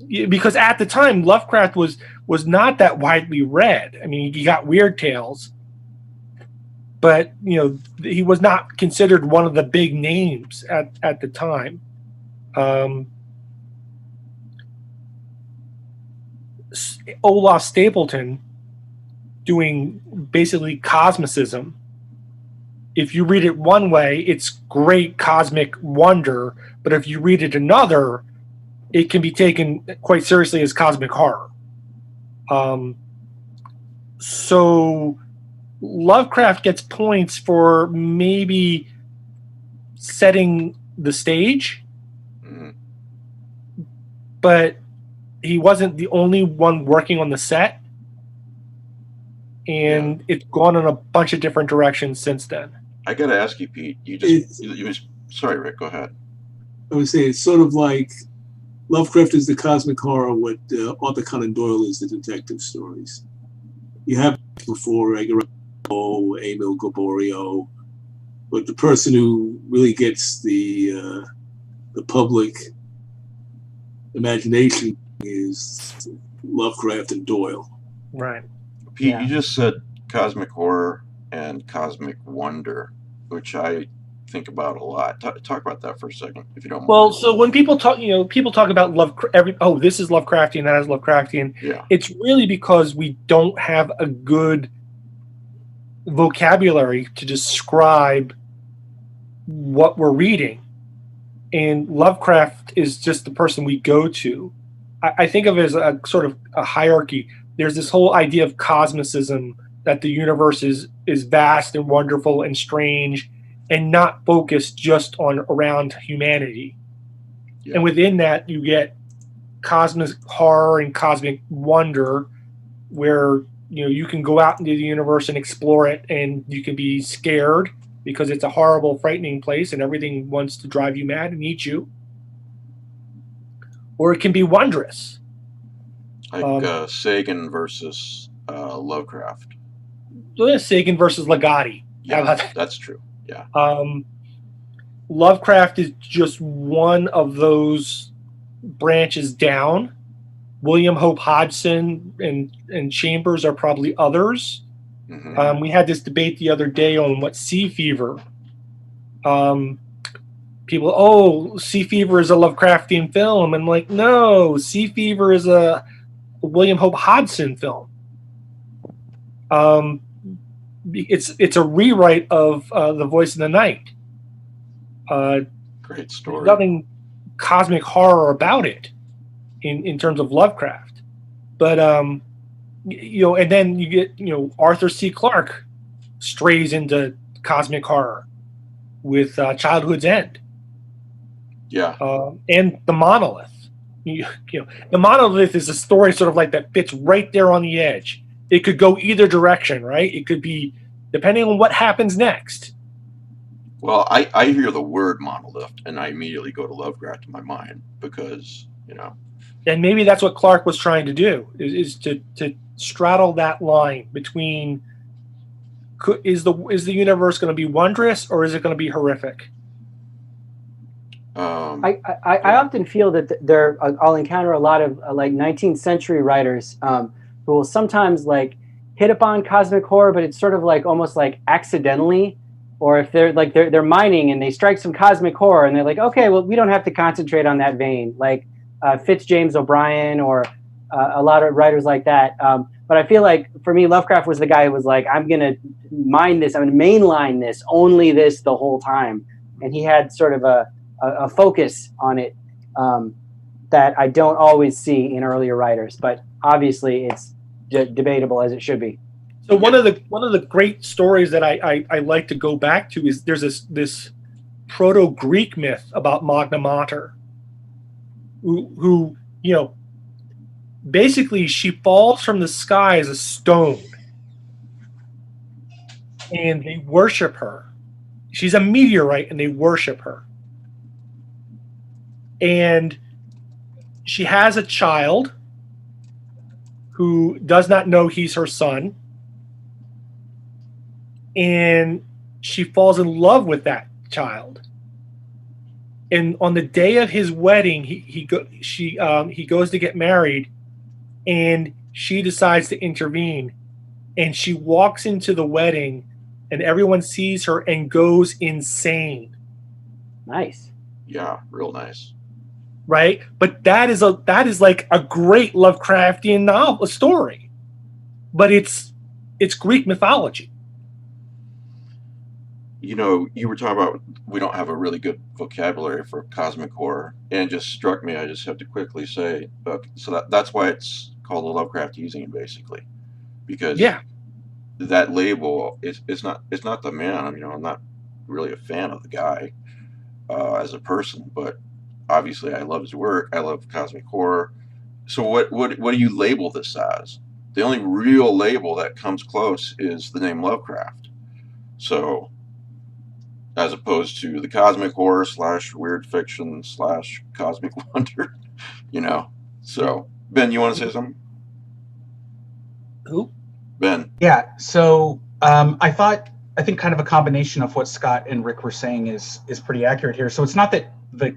because at the time Lovecraft was not that widely read. I mean, you got Weird Tales, but he was not considered one of the big names at the time. Olaf Stapleton doing basically cosmicism. If you read it one way, it's great cosmic wonder, but if you read it another, it can be taken quite seriously as cosmic horror. So Lovecraft gets points for maybe setting the stage. but he wasn't the only one working on the set. And it's gone in a bunch of different directions since then. I got to ask you, Pete. Sorry, Rick. Go ahead. I would say it's sort of like Lovecraft is the cosmic horror, what Arthur Conan Doyle is the detective stories. You have before Edgar Allan Poe, Emil Gaboriau, but the person who really gets the public imagination is Lovecraft and Doyle. Right. Pete, you just said cosmic horror and cosmic wonder, which I think about a lot. Talk about that for a second, if you don't mind. Well, so when people talk, people talk about this is Lovecraftian, that is Lovecraftian. Yeah. It's really because we don't have a good vocabulary to describe what we're reading. And Lovecraft is just the person we go to. I think of it as a sort of a hierarchy. There's this whole idea of cosmicism, that the universe is vast and wonderful and strange and not focused just around humanity. Yeah. And within that, you get cosmic horror and cosmic wonder, where you can go out into the universe and explore it, and you can be scared because it's a horrible, frightening place and everything wants to drive you mad and eat you. Or it can be wondrous. Like Sagan versus Lovecraft. Sagan versus Ligotti. Yeah, that's true. Yeah. Lovecraft is just one of those branches down. William Hope Hodgson and Chambers are probably others. Mm-hmm. We had this debate the other day on what Sea Fever. People, Sea Fever is a Lovecraftian film. And like, no, Sea Fever is a William Hope Hodgson film. It's a rewrite of The Voice in the Night. Great story. Nothing cosmic horror about it in terms of Lovecraft, but and then you get Arthur C. Clarke strays into cosmic horror with Childhood's End. Yeah. And The Monolith. The Monolith is a story sort of like that fits right there on the edge. It could go either direction, right? It could be depending on what happens next. Well, I hear the word monolith and I immediately go to Lovecraft in my mind because, And maybe that's what Clarke was trying to do, is to straddle that line between is the universe going to be wondrous or is it going to be horrific? I often feel that I'll encounter a lot of like 19th century writers who will sometimes like hit upon cosmic horror, but it's sort of like almost like accidentally, or if they're mining and they strike some cosmic horror and they're like, okay, well, we don't have to concentrate on that vein, like James O'Brien or a lot of writers like that. But I feel like for me, Lovecraft was the guy who was like, I'm going to mine this, I'm going to mainline this, only this the whole time. And he had sort of a focus on it that I don't always see in earlier writers, but obviously it's debatable, as it should be. So one of the great stories that I like to go back to is there's this proto-Greek myth about Magna Mater, who basically she falls from the sky as a stone, and they worship her. She's a meteorite, and they worship her. And she has a child who does not know he's her son. And she falls in love with that child. And on the day of his wedding, he goes to get married, and she decides to intervene. And she walks into the wedding, and everyone sees her and goes insane. Nice. Yeah, real nice. Right? But that is like a great Lovecraftian novel story. But it's Greek mythology. You were talking about we don't have a really good vocabulary for cosmic horror, and it just struck me. I just have to quickly say, so that's why it's called the Lovecraft eZine, basically, because that label it's not the man. I'm not really a fan of the guy as a person, but obviously I love his work. I love cosmic horror. So what do you label this as? The only real label that comes close is the name Lovecraft. So, as opposed to the cosmic horror / weird fiction / cosmic wonder, you know. So, Ben, you want to say something? Who? Ben. Yeah. So I think kind of a combination of what Scott and Rick were saying is pretty accurate here. So it's not that the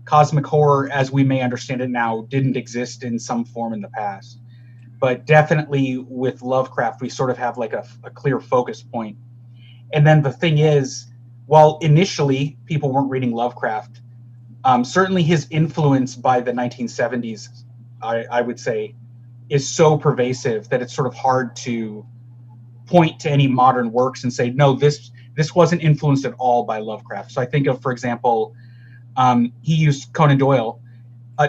cosmic horror as we may understand it now didn't exist in some form in the past, but definitely with Lovecraft we sort of have like a clear focus point. And then the thing is, while initially people weren't reading Lovecraft, certainly his influence by the 1970s, I would say, is so pervasive that it's sort of hard to point to any modern works and say, no, this wasn't influenced at all by Lovecraft. So I think of, for example, he used Conan Doyle.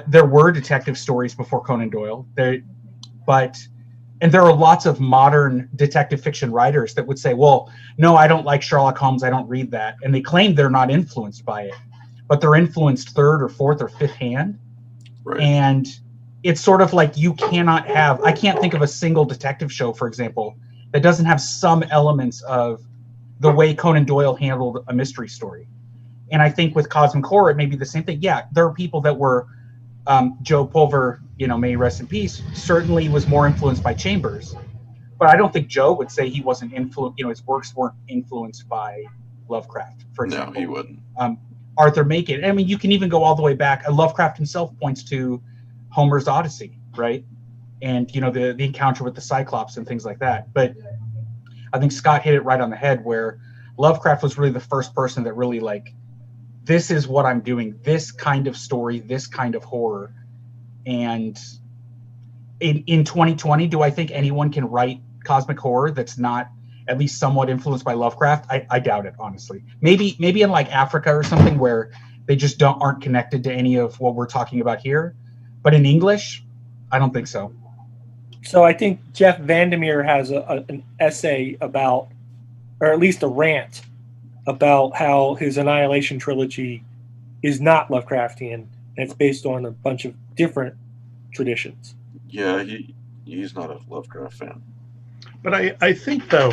There were detective stories before Conan Doyle, and there are lots of modern detective fiction writers that would say, well, no, I don't like Sherlock Holmes, I don't read that. And they claim they're not influenced by it, but they're influenced third or fourth or fifth hand. Right. And it's sort of like I can't think of a single detective show, for example, that doesn't have some elements of the way Conan Doyle handled a mystery story. And I think with cosmic horror, it may be the same thing. Yeah, there are people that were, Joe Pulver, may he rest in peace, certainly was more influenced by Chambers. But I don't think Joe would say he wasn't influenced, his works weren't influenced by Lovecraft, for example. No, he wouldn't. Arthur Machen. I mean, you can even go all the way back. Lovecraft himself points to Homer's Odyssey, right? And, the encounter with the Cyclops and things like that. But I think Scott hit it right on the head where Lovecraft was really the first person that really this is what I'm doing, this kind of story, this kind of horror. And in 2020, do I think anyone can write cosmic horror that's not at least somewhat influenced by Lovecraft? I doubt it, honestly. Maybe in Africa or something where they just aren't connected to any of what we're talking about here. But in English, I don't think so. So I think Jeff Vandermeer has an essay about, or at least a rant about how his Annihilation trilogy is not Lovecraftian, and it's based on a bunch of different traditions. Yeah, he's not a Lovecraft fan. But I think, though,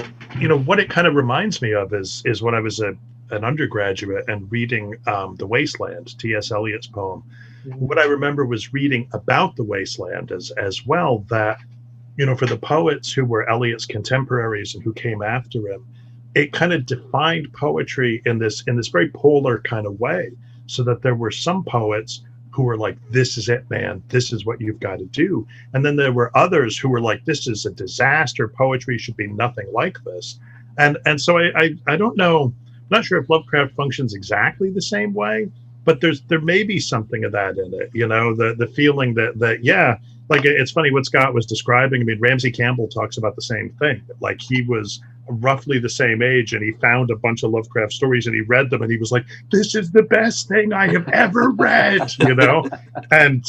what it kind of reminds me of is when I was an undergraduate and reading The Wasteland, T.S. Eliot's poem. Mm-hmm. What I remember was reading about the Wasteland as well, that, for the poets who were Eliot's contemporaries and who came after him, it kind of defined poetry in this very polar kind of way, so that there were some poets who were like, this is it, man, this is what you've got to do. And then there were others who were like, this is a disaster, poetry should be nothing like this. And so I don't know, I'm not sure if Lovecraft functions exactly the same way, but there may be something of that in it, the feeling that yeah, like it's funny what Scott was describing. I mean, Ramsey Campbell talks about the same thing. Like he was roughly the same age and he found a bunch of Lovecraft stories and he read them and he was like, this is the best thing I have ever read, and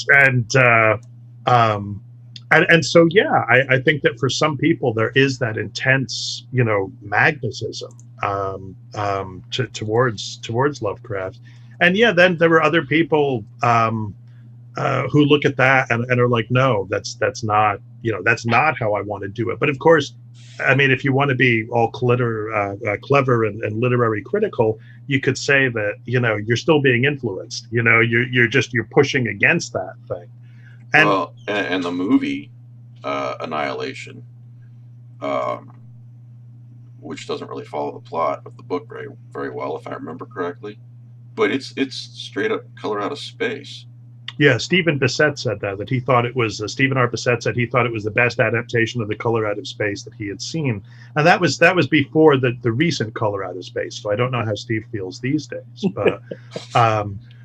so, yeah, I think that for some people there is that intense, magnetism towards Lovecraft. And yeah, then there were other people who look at that and are like, no, that's not, that's not how I want to do it. But of course, I mean, if you want to be all clever and literary critical, you could say that, you're still being influenced, you're pushing against that thing. And the movie Annihilation, which doesn't really follow the plot of the book very, very well, if I remember correctly, but it's straight up color out of space. Yeah, Stephen Bissett said that he thought it was Stephen R. Bissett said he thought it was the best adaptation of The Color Out of Space that he had seen, and that was before the recent Color Out of Space. So I don't know how Steve feels these days, but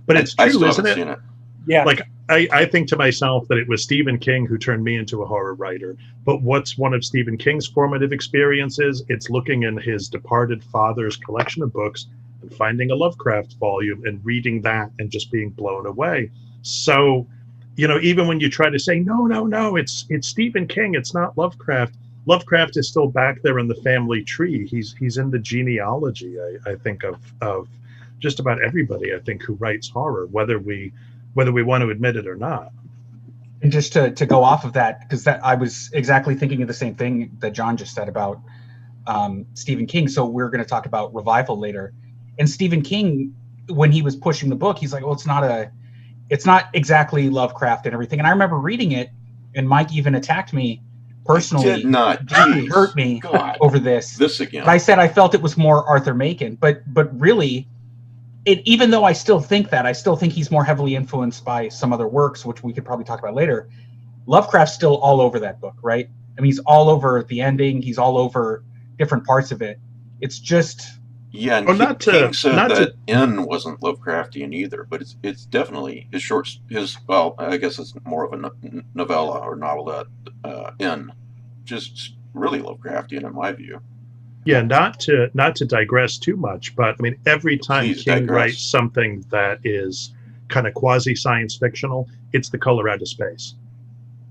it's true, isn't it? Seen it? Yeah. Like I think to myself that it was Stephen King who turned me into a horror writer. But what's one of Stephen King's formative experiences? It's looking in his departed father's collection of books and finding a Lovecraft volume and reading that and just being blown away. So, even when you try to say, no, it's Stephen King, it's not Lovecraft. Lovecraft is still back there in the family tree. He's in the genealogy, I think, of just about everybody, I think, who writes horror, whether we want to admit it or not. And just to go off of that, because I was exactly thinking of the same thing that John just said about Stephen King. So we're going to talk about revival later. And Stephen King, when he was pushing the book, he's like, well, it's not exactly Lovecraft and everything. And I remember reading it, and Mike even attacked me personally. Did not. Deeply hurt me over this. This again. But I said I felt it was more Arthur Machen. But really, even though I still think that, I still think he's more heavily influenced by some other works, which we could probably talk about later. Lovecraft's still all over that book, right? I mean, he's all over the ending. He's all over different parts of it. It's just... Yeah, and King said that N wasn't Lovecraftian either, but it's definitely well, I guess it's more of a novella or novelette, N, just really Lovecraftian in my view. Yeah, not to digress too much, but I mean, every time King writes something that is kind of quasi science fictional, it's the color out of space.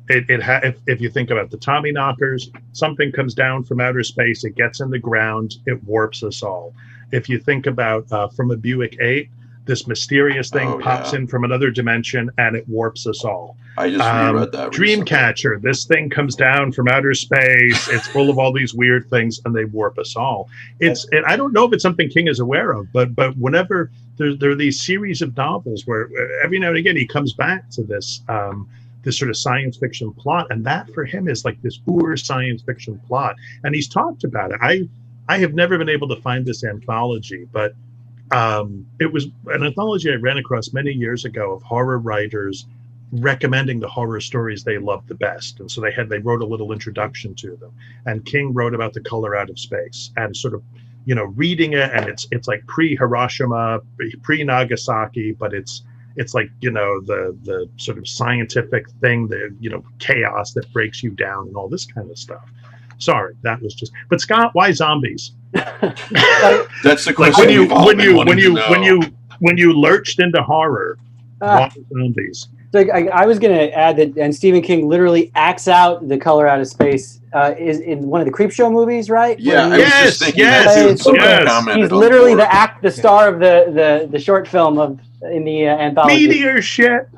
If you think about the Tommyknockers, something comes down from outer space, it gets in the ground, it warps us all. If you think about From a Buick 8, this mysterious thing pops in from another dimension and it warps us all. I just reread that recently. Dreamcatcher, this thing comes down from outer space, it's full of all these weird things and they warp us all. And I don't know if it's something King is aware of, but whenever there are these series of novels where every now and again he comes back to this sort of science fiction plot, and that for him is like this science fiction plot, and he's talked about it. I have never been able to find this anthology, but it was an anthology I ran across many years ago of horror writers recommending the horror stories they loved the best, and so they wrote a little introduction to them, and King wrote about The Color Out of Space, and sort of reading it, and it's like pre-Hiroshima, pre-Nagasaki, but it's like, the sort of scientific thing, the, chaos that breaks you down and all this kind of stuff. Sorry, that was just. But Scott, why zombies? That's the question. Like when you lurched into horror, why zombies? So I was going to add that, and Stephen King literally acts out The Color Out of Space is in one of the Creepshow movies, right? Yeah, yes. He's literally the star of the short film in the anthology. Meteor shit.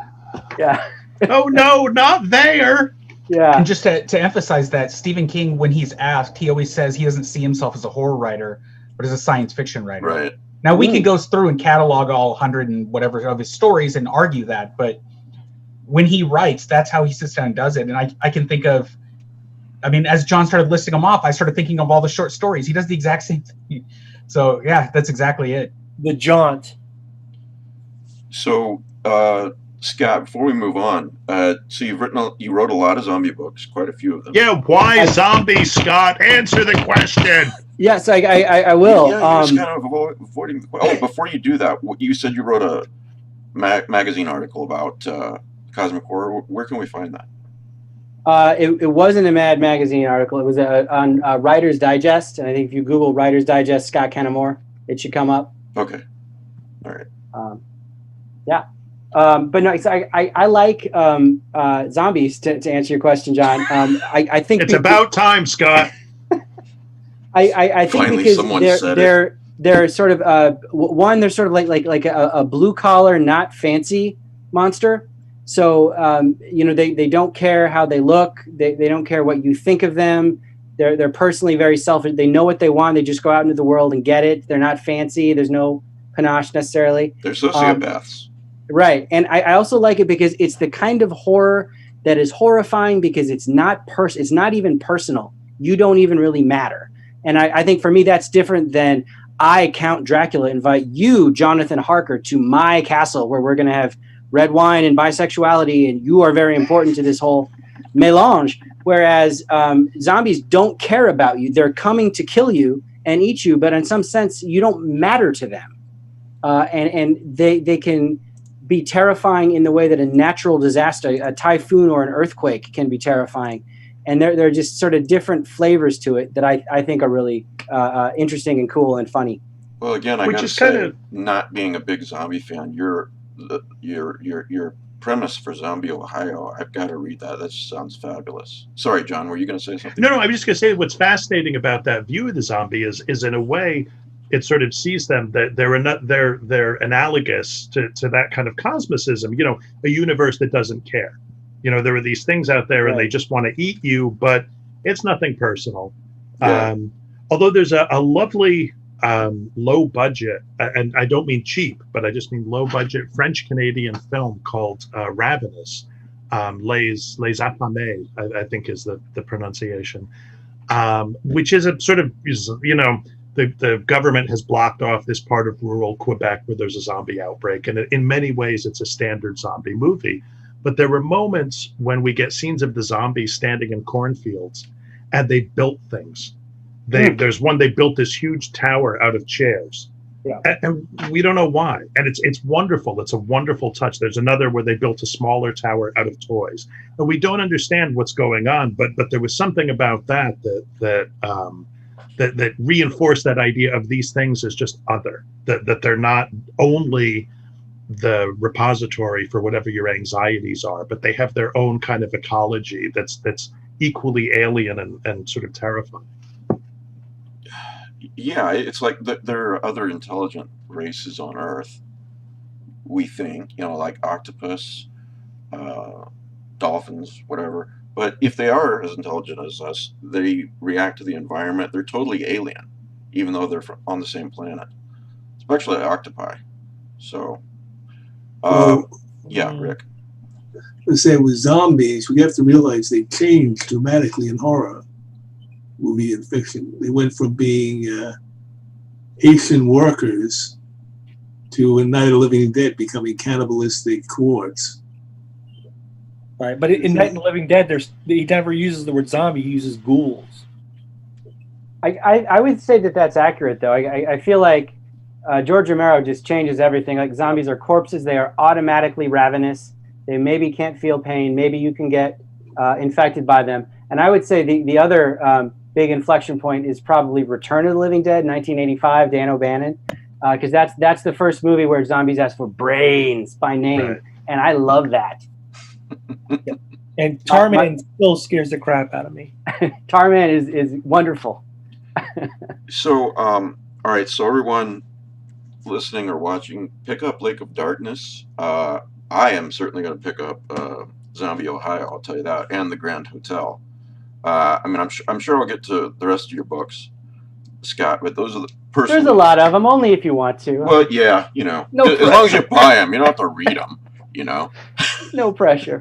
Yeah. Oh no, not there. Yeah. And just to emphasize that, Stephen King, when he's asked, he always says he doesn't see himself as a horror writer, but as a science fiction writer. Right. Now we could go through and catalog all 100 and whatever of his stories and argue that, but when he writes, that's how he sits down and does it. And I can think of, I mean, as John started listing them off, I started thinking of all the short stories. He does the exact same thing. So yeah, that's exactly it. The jaunt. So, Scott, before we move on, so you wrote a lot of zombie books, quite a few of them. Yeah, why zombies, Scott? Answer the question. Yes, I will. Yeah, you're just kind of avoiding. Before you do that, you said you wrote a magazine article about cosmic horror. Where can we find that? It wasn't a Mad Magazine article. It was on Writer's Digest, and I think if you Google Writer's Digest Scott Kenemore, it should come up. Okay. All right. Yeah. But no, I like zombies. To answer your question, John, I think it's about time, Scott. I think finally because they're sort of one, they're sort of like a blue collar, not fancy monster. So they don't care how they look. They don't care what you think of them. They're personally very selfish. They know what they want. They just go out into the world and get it. They're not fancy. There's no panache necessarily. They're sociopaths. Right. And I also like it because it's the kind of horror that is horrifying because it's not even personal. You don't even really matter. And I think for me, that's different than I, Count Dracula, invite you, Jonathan Harker, to my castle where we're going to have red wine and bisexuality, and you are very important to this whole melange. Whereas zombies don't care about you. They're coming to kill you and eat you, but in some sense, you don't matter to them. And they can be terrifying in the way that a natural disaster, a typhoon or an earthquake, can be terrifying. And there are just sort of different flavors to it that I think are really interesting and cool and funny. Well, again, I got to say, not being a big zombie fan, your premise for Zombie Ohio, I've got to read that. That sounds fabulous. Sorry, John, were you going to say something? No, I'm just going to say what's fascinating about that view of the zombie is in a way, it sort of sees them that they're analogous to that kind of cosmicism. You know, a universe that doesn't care. You know, there are these things out there, and they just want to eat you, but it's nothing personal. Yeah. Although there's a lovely low budget, and I don't mean cheap, but I just mean low budget French Canadian film called Ravenous, Les Affamés, I think is the pronunciation, which is a sort of, you know, the government has blocked off this part of rural Quebec where there's a zombie outbreak, and in many ways it's a standard zombie movie. But there were moments when we get scenes of the zombies standing in cornfields, and they built things. There's one, they built this huge tower out of chairs. Yeah. And we don't know why. And it's wonderful. It's a wonderful touch. There's another where they built a smaller tower out of toys. And we don't understand what's going on, but there was something about that reinforced that idea of these things as just other, that they're not only the repository for whatever your anxieties are, but they have their own kind of ecology that's equally alien and sort of terrifying. Yeah, it's like there are other intelligent races on Earth, we think, you know, like octopus, dolphins, whatever. But if they are as intelligent as us, they react to the environment. They're totally alien, even though they're on the same planet, especially octopi. So, yeah, Rick. Let's say with zombies, we have to realize they changed dramatically in horror movie and fiction. They went from being Haitian workers to in Night of the Living Dead becoming cannibalistic cohorts. Right, but in Night of the Living Dead, he never uses the word zombie. He uses ghouls. I would say that's accurate, though. I feel like George Romero just changes everything. Like, zombies are corpses. They are automatically ravenous. They maybe can't feel pain. Maybe you can get infected by them. And I would say the other big inflection point is probably Return of the Living Dead, 1985, Dan O'Bannon, because that's the first movie where zombies ask for brains by name, right. And I love that. And Tarman still scares the crap out of me. Tarman is wonderful. So, all right, so everyone listening or watching, pick up Lake of Darkness. I am certainly going to pick up Zombie Ohio, I'll tell you that, and The Grand Hotel. I mean, I'm sure I'll get to the rest of your books, Scott, but those are the personally. There's a lot of them, only if you want to. Well, yeah, you know, no as long as you buy them, you don't have to read them, you know. No pressure.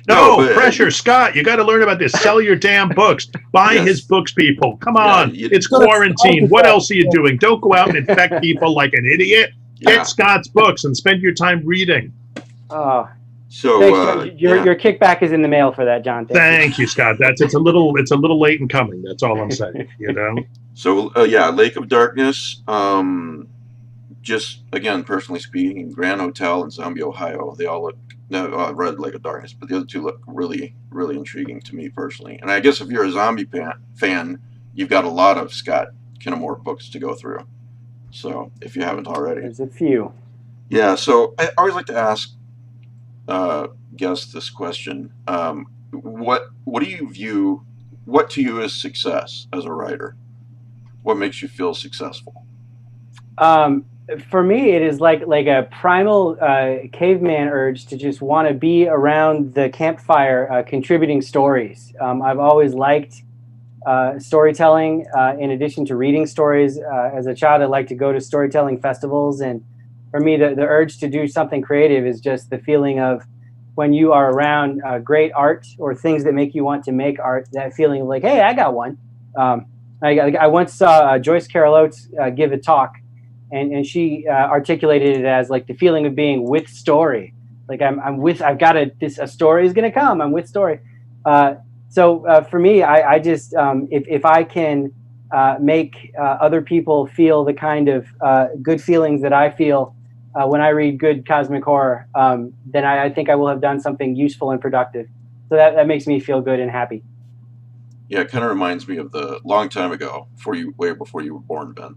No pressure, Scott. You got to learn about this. Sell your damn books. Buy his books, people. Come on. It's quarantine. What else are you doing? Don't go out and infect people like an idiot. Get Scott's books and spend your time reading. Oh. So thanks, your kickback is in the mail for that, John. Thank you, Scott. It's a little late in coming. That's all I'm saying. You know. So Lake of Darkness. Just again, personally speaking, Grand Hotel and Zombie Ohio, they all look. No, I read Lake of Darkness, but the other two look really, really intriguing to me personally. And I guess if you're a zombie fan, you've got a lot of Scott Kenemore books to go through. So if you haven't already, there's a few. Yeah. So I always like to ask guests this question: what do you view? What to you is success as a writer? What makes you feel successful? For me, it is like a primal caveman urge to just want to be around the campfire, contributing stories. I've always liked storytelling. In addition to reading stories, as a child, I liked to go to storytelling festivals. And for me, the urge to do something creative is just the feeling of when you are around great art or things that make you want to make art. That feeling of like, hey, I got one. I once saw Joyce Carol Oates give a talk. And she articulated it as like the feeling of being with story. Like I've got a story is going to come. I'm with story. So for me, I just, if I can make other people feel the kind of good feelings that I feel when I read good cosmic horror, then I think I will have done something useful and productive. So that makes me feel good and happy. Yeah, it kind of reminds me of the long time ago, way before you were born, Ben.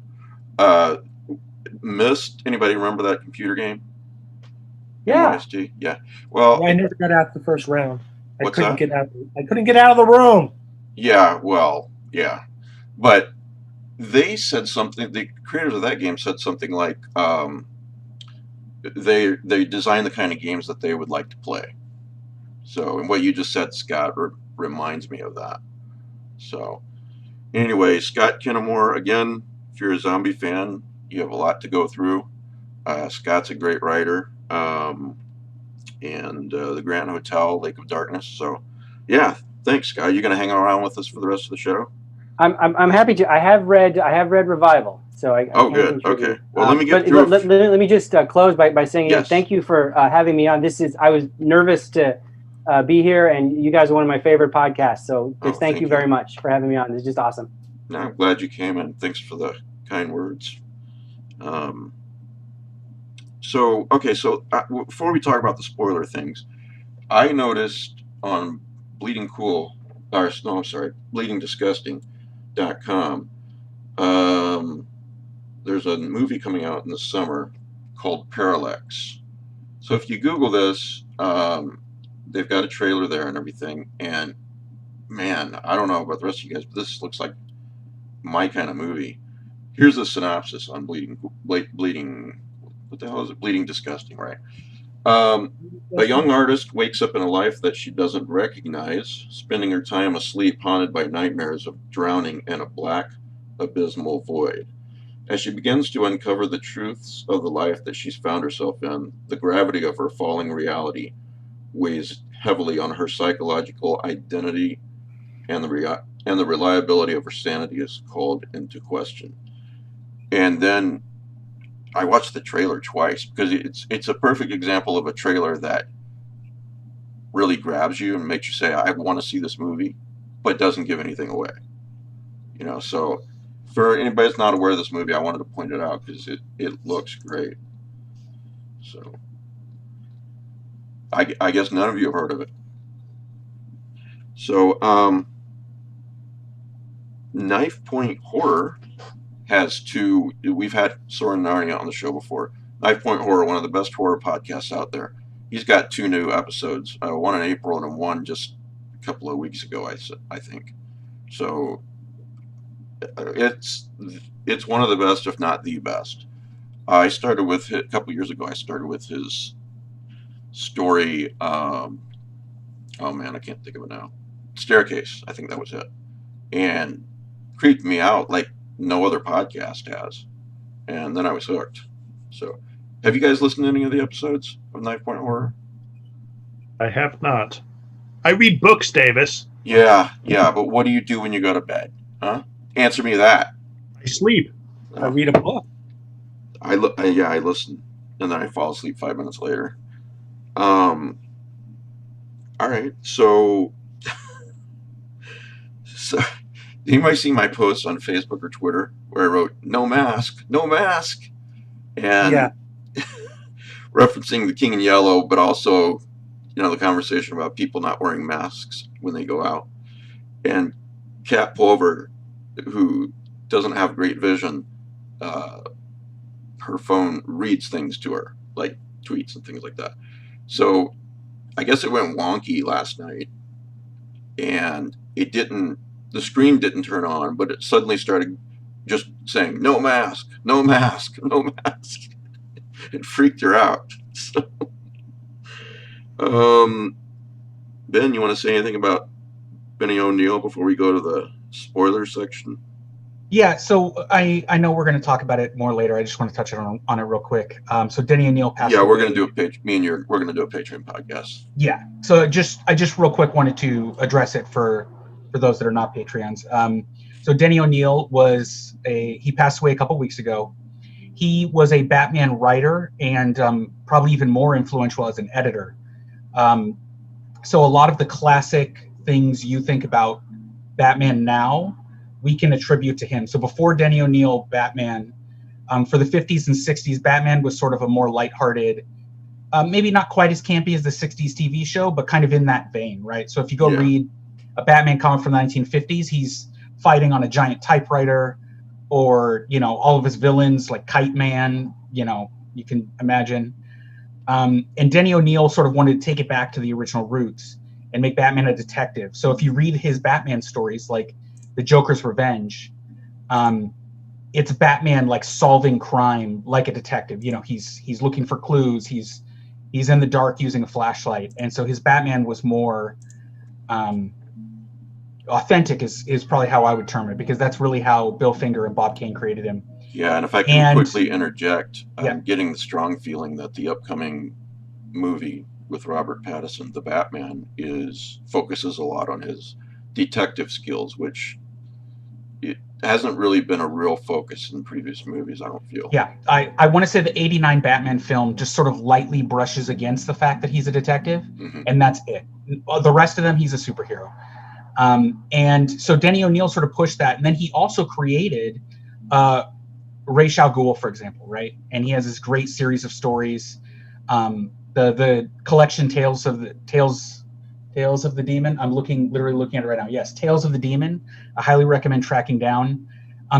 Myst. Anybody remember that computer game? Yeah. MYST? Yeah. Well, I never got out the first round. I couldn't that? get out. I couldn't get out of the room. Yeah. Well. Yeah. But they said something. The creators of that game said something like they design the kind of games that they would like to play. So, and what you just said, Scott, reminds me of that. So, anyway, Scott Kenemore, again, if you're a zombie fan, you have a lot to go through. Scott's a great writer. And the Grand Hotel, Lake of Darkness. So, yeah, thanks, Scott. You going to hang around with us for the rest of the show? I'm happy to. I have read Revival, so I oh, can good. contribute. Okay. Well, let me get through. Let me just close by saying yes. Thank you for having me on. I was nervous to be here, and you guys are one of my favorite podcasts. So just thank you very much for having me on. It's just awesome. No, I'm glad you came, and thanks for the kind words. So before we talk about the spoiler things, I noticed on BleedingDisgusting.com, there's a movie coming out in the summer called Parallax. So if you Google this, they've got a trailer there and everything, and man, I don't know about the rest of you guys, but this looks like my kind of movie. Here's the synopsis on Bleeding. What the hell is it? Bleeding Disgusting, right? A young artist wakes up in a life that she doesn't recognize, spending her time asleep, haunted by nightmares of drowning in a black, abysmal void. As she begins to uncover the truths of the life that she's found herself in, the gravity of her falling reality weighs heavily on her psychological identity, and the reliability of her sanity is called into question. And then I watched the trailer twice because it's a perfect example of a trailer that really grabs you and makes you say, I want to see this movie, but doesn't give anything away. So for anybody that's not aware of this movie, I wanted to point it out because it looks great. So I guess none of you have heard of it. So Knife Point Horror has two. We've had Soren Narnia on the show before. Knife Point Horror, one of the best horror podcasts out there. He's got 2 new episodes, one in April and one just a couple of weeks ago, I think. So it's one of the best, if not the best. I started with a couple of years ago. I started with his story. Oh man, I can't think of it now. Staircase, I think that was it, and creeped me out like no other podcast has, and then I was hooked. So, have you guys listened to any of the episodes of Knife Point Horror? I have not. I read books, Davis. Yeah, but what do you do when you go to bed? Huh? Answer me that. I sleep. I read a book. I listen, and then I fall asleep 5 minutes later. All right, so anybody see my posts on Facebook or Twitter where I wrote no mask, and referencing The King in Yellow, but also the conversation about people not wearing masks when they go out. And Kat Pulver, who doesn't have great vision, her phone reads things to her, like tweets and things like that. So I guess it went wonky last night, and the screen didn't turn on, but it suddenly started just saying, no mask. It freaked her out. So, Ben, you want to say anything about Benny O'Neill before we go to the spoiler section? Yeah, so I know we're going to talk about it more later. I just want to touch on it real quick. So Denny O'Neill passed away. We're going to do we're going to do a Patreon podcast. Yeah, so I just real quick wanted to address it for those that are not Patreons. So Denny O'Neill he passed away a couple weeks ago. He was a Batman writer and probably even more influential as an editor. So a lot of the classic things you think about Batman now, we can attribute to him. So before Denny O'Neill, Batman, for the 50s and 60s, Batman was sort of a more lighthearted, maybe not quite as campy as the 60s TV show, but kind of in that vein, right? So if you go read a Batman comic from the 1950s, he's fighting on a giant typewriter, or, all of his villains like Kite Man, you can imagine. And Denny O'Neill sort of wanted to take it back to the original roots and make Batman a detective. So if you read his Batman stories, like The Joker's Revenge, it's Batman like solving crime like a detective. You know, he's looking for clues. He's in the dark using a flashlight, and so his Batman was more authentic. Is probably how I would term it, because that's really how Bill Finger and Bob Kane created him. Yeah, and if I can quickly interject, I'm getting the strong feeling that the upcoming movie with Robert Pattinson, The Batman, focuses a lot on his detective skills, which it hasn't really been a real focus in previous movies, I don't feel. Yeah, I want to say the 89 Batman film just sort of lightly brushes against the fact that he's a detective, and that's it. The rest of them, he's a superhero. And so Denny O'Neil sort of pushed that, and then he also created Ra's al Ghul, for example, right? And he has this great series of stories. The collection Tales of the Demon. I'm literally looking at it right now. Yes, Tales of the Demon. I highly recommend tracking down.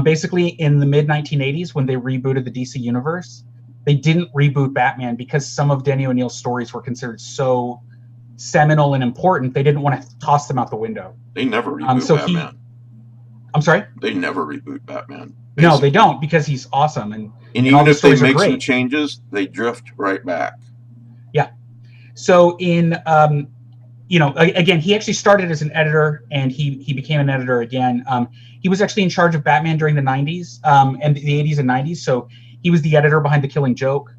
Basically, in the mid 1980s, when they rebooted the DC universe, they didn't reboot Batman because some of Denny O'Neil's stories were considered so seminal and important. They didn't want to toss them out the window. They never reboot Batman. I'm sorry? They never reboot Batman. Basically. No, they don't, because he's awesome. And even all the if they stories are make great. some changes, they drift right back. Yeah. So in, again, he actually started as an editor, and he became an editor again. He was actually in charge of Batman during the 90s and the 80s and 90s. So he was the editor behind The Killing Joke.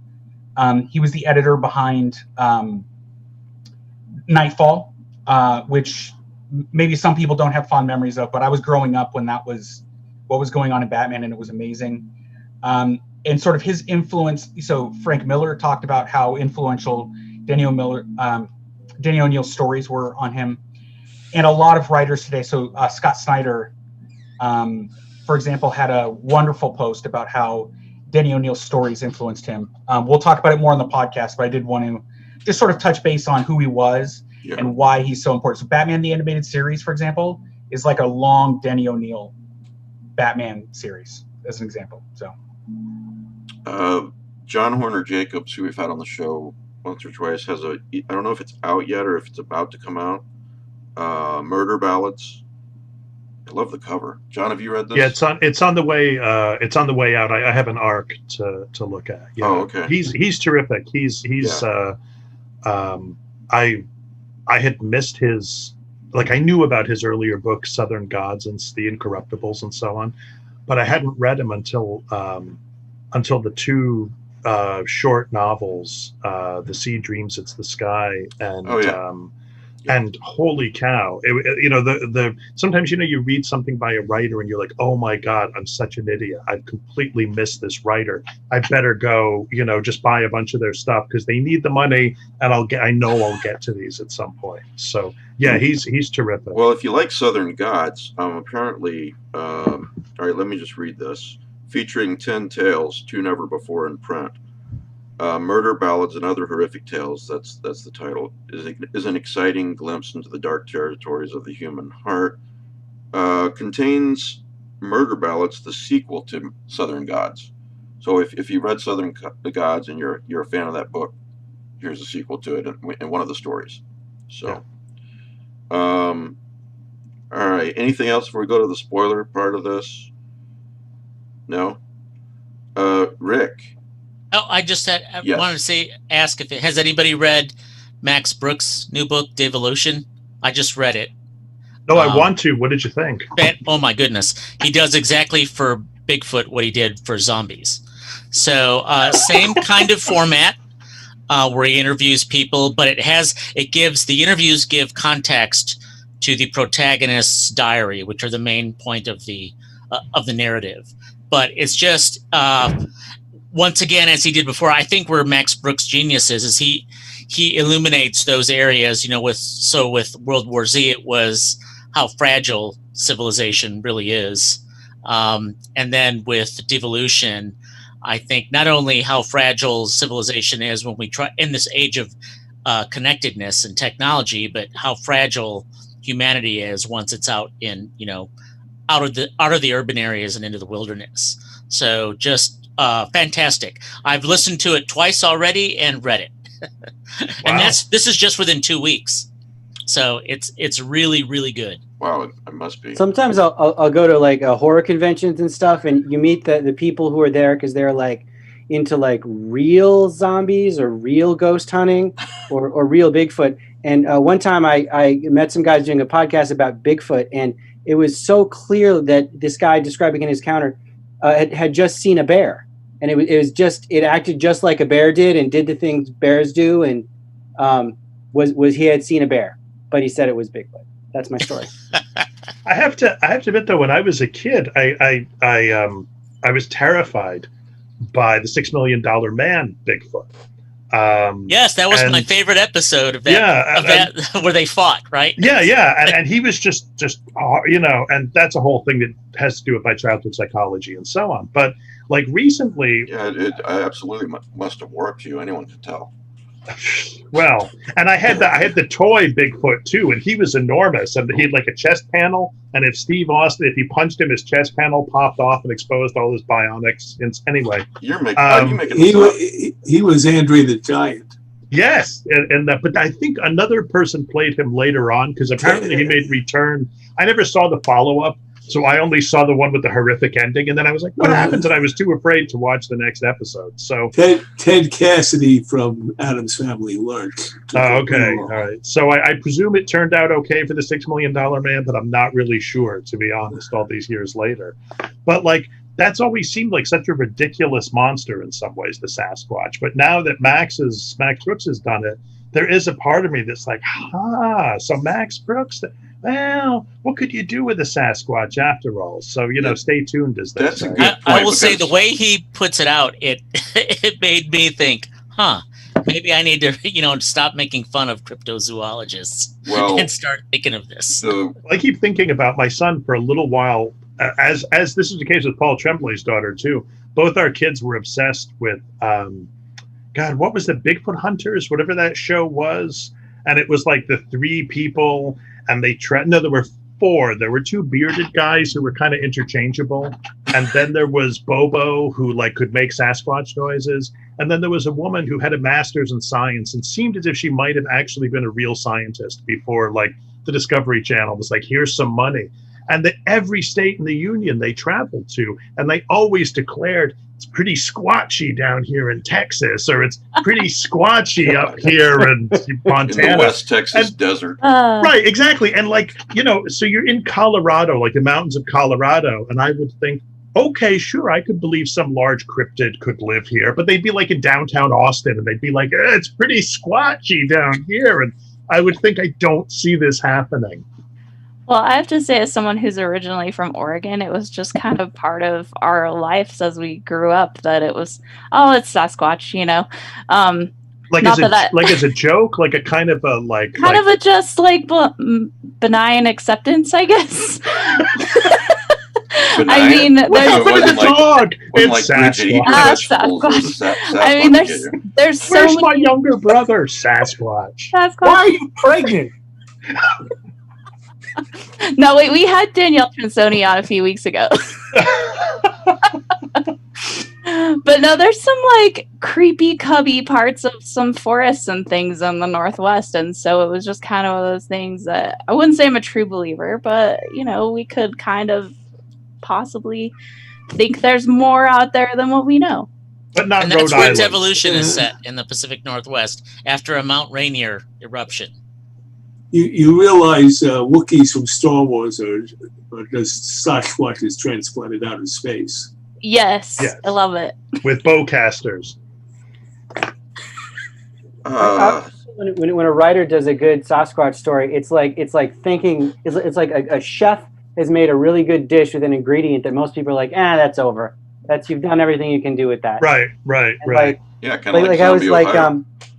He was the editor behind Nightfall, which maybe some people don't have fond memories of, but I was growing up when that was what was going on in Batman, and it was amazing. And sort of his influence. So Frank Miller talked about how influential Denny O'Neil's stories were on him, and a lot of writers today. So Scott Snyder, for example, had a wonderful post about how Denny O'Neil's stories influenced him. We'll talk about it more on the podcast, but I did want to just sort of touch base on who he was and why he's so important. So Batman the Animated Series, for example, is like a long Denny O'Neil Batman series, as an example. So John Horner Jacobs, who we've had on the show once or twice, has I don't know if it's out yet or if it's about to come out, Murder Ballads. I love the cover. John, have you read this? Yeah, it's on the way. It's on the way out. I have an arc to look at. Yeah. Oh, okay. He's terrific. I had missed his, like, I knew about his earlier book, Southern Gods and The Incorruptibles and so on, but I hadn't read him until the two short novels, The Sea Dreams It's the Sky, and and holy cow, sometimes you read something by a writer and you're like, oh my god, I'm such an idiot, I've completely missed this writer, I better go just buy a bunch of their stuff because they need the money, and I'll get to these at some point. So yeah, he's terrific. Well, if you like Southern Gods, apparently all right, let me just read this. Featuring 10 tales, 2 never before in print. Murder Ballads and Other Horrific Tales, that's the title, is an exciting glimpse into the dark territories of the human heart. Contains Murder Ballads, the sequel to Southern Gods. So if you read Southern Gods and you're a fan of that book, here's a sequel to it in one of the stories. So, all right. Anything else before we go to the spoiler part of this? No. Rick. Oh, I just wanted to ask if has anybody read Max Brooks' new book, Devolution? I just read it. No, I want to. What did you think? Oh my goodness, he does exactly for Bigfoot what he did for zombies. So same kind of format where he interviews people, but the interviews give context to the protagonist's diary, which are the main point of the narrative. But it's just once again, as he did before, I think where Max Brooks' genius is he illuminates those areas. With World War Z, it was how fragile civilization really is, and then with Devolution, I think not only how fragile civilization is when we try in this age of connectedness and technology, but how fragile humanity is once it's out in out of the urban areas and into the wilderness. So just fantastic. I've listened to it twice already and read it. And Wow. this is just within 2 weeks. So it's really, really good. Wow, it must be. Sometimes I'll go to like horror conventions and stuff, and you meet the people who are there because they're like into like real zombies or real ghost hunting or real Bigfoot. And one time I met some guys doing a podcast about Bigfoot, and it was so clear that this guy describing in his counter had just seen a bear, and it acted just like a bear did and did the things bears do, and he had seen a bear, but he said it was Bigfoot. That's my story. I have to admit though, when I was a kid, I was terrified by the $6 Million Man Bigfoot. Yes, that was my favorite episode of that, where they fought, right? Yeah, and he was just and that's a whole thing that has to do with my childhood psychology and so on. But like recently, it absolutely must have warped you. Anyone could tell. Well, and I had the toy Bigfoot too, and he was enormous, and he had like a chest panel, and if Steve Austin, if he punched him, his chest panel popped off and exposed all his bionics. Anyway, you're making he was Andre the Giant. Yes, but I think another person played him later on because apparently he made return. I never saw the follow-up, so I only saw the one with the horrific ending, and then I was like, what happens? And I was too afraid to watch the next episode. So Ted Cassidy from Addams Family learned. Okay, all right. So I presume it turned out okay for the $6 Million Man, but I'm not really sure, to be honest, all these years later. But like, that's always seemed like such a ridiculous monster in some ways, the Sasquatch. But now that Max Brooks has done it, there is a part of me that's like, so Max Brooks, well, what could you do with a Sasquatch after all? So, stay tuned as that's say. A good point. I will say the way he puts it out, it made me think, maybe I need to, stop making fun of cryptozoologists and start thinking of this. I keep thinking about my son for a little while, as this is the case with Paul Tremblay's daughter too. Both our kids were obsessed with, God, what was the Bigfoot Hunters, whatever that show was? And it was like the three people, and there were four. There were two bearded guys who were kind of interchangeable. And then there was Bobo, who like could make Sasquatch noises. And then there was a woman who had a master's in science and seemed as if she might have actually been a real scientist before like the Discovery Channel was like, here's some money. And every state in the union they traveled to, and they always declared, it's pretty squatchy down here in Texas, or it's pretty squatchy up here in Montana. In the West Texas desert. Right, exactly. And like, so you're in Colorado, like the mountains of Colorado, and I would think, okay, sure, I could believe some large cryptid could live here, but they'd be like in downtown Austin, and they'd be like, it's pretty squatchy down here. And I would think, I don't see this happening. Well, I have to say, as someone who's originally from Oregon, it was just kind of part of our lives as we grew up that it was, it's Sasquatch, Like as a joke, like a kind of a like of a just like benign acceptance, I guess. Benign? I mean, there's a dog. It's Sasquatch. I mean, there's so Where's my younger brother, Sasquatch? Why are you pregnant? No, wait, we had Danielle Transoni on a few weeks ago. But no, there's some like creepy cubby parts of some forests and things in the Northwest, and so it was just kind of one of those things that I wouldn't say I'm a true believer, but we could kind of possibly think there's more out there than what we know. But not and Rhode that's where Island. its evolution is set in the Pacific Northwest after a Mount Rainier eruption. You realize Wookiees from Star Wars are just Sasquatches transplanted out of space. Yes, I love it. With bowcasters. When a writer does a good Sasquatch story, it's like thinking it's like a chef has made a really good dish with an ingredient that most people are like, that's over. You've done everything you can do with that. Right. Like, yeah, kind of like I was like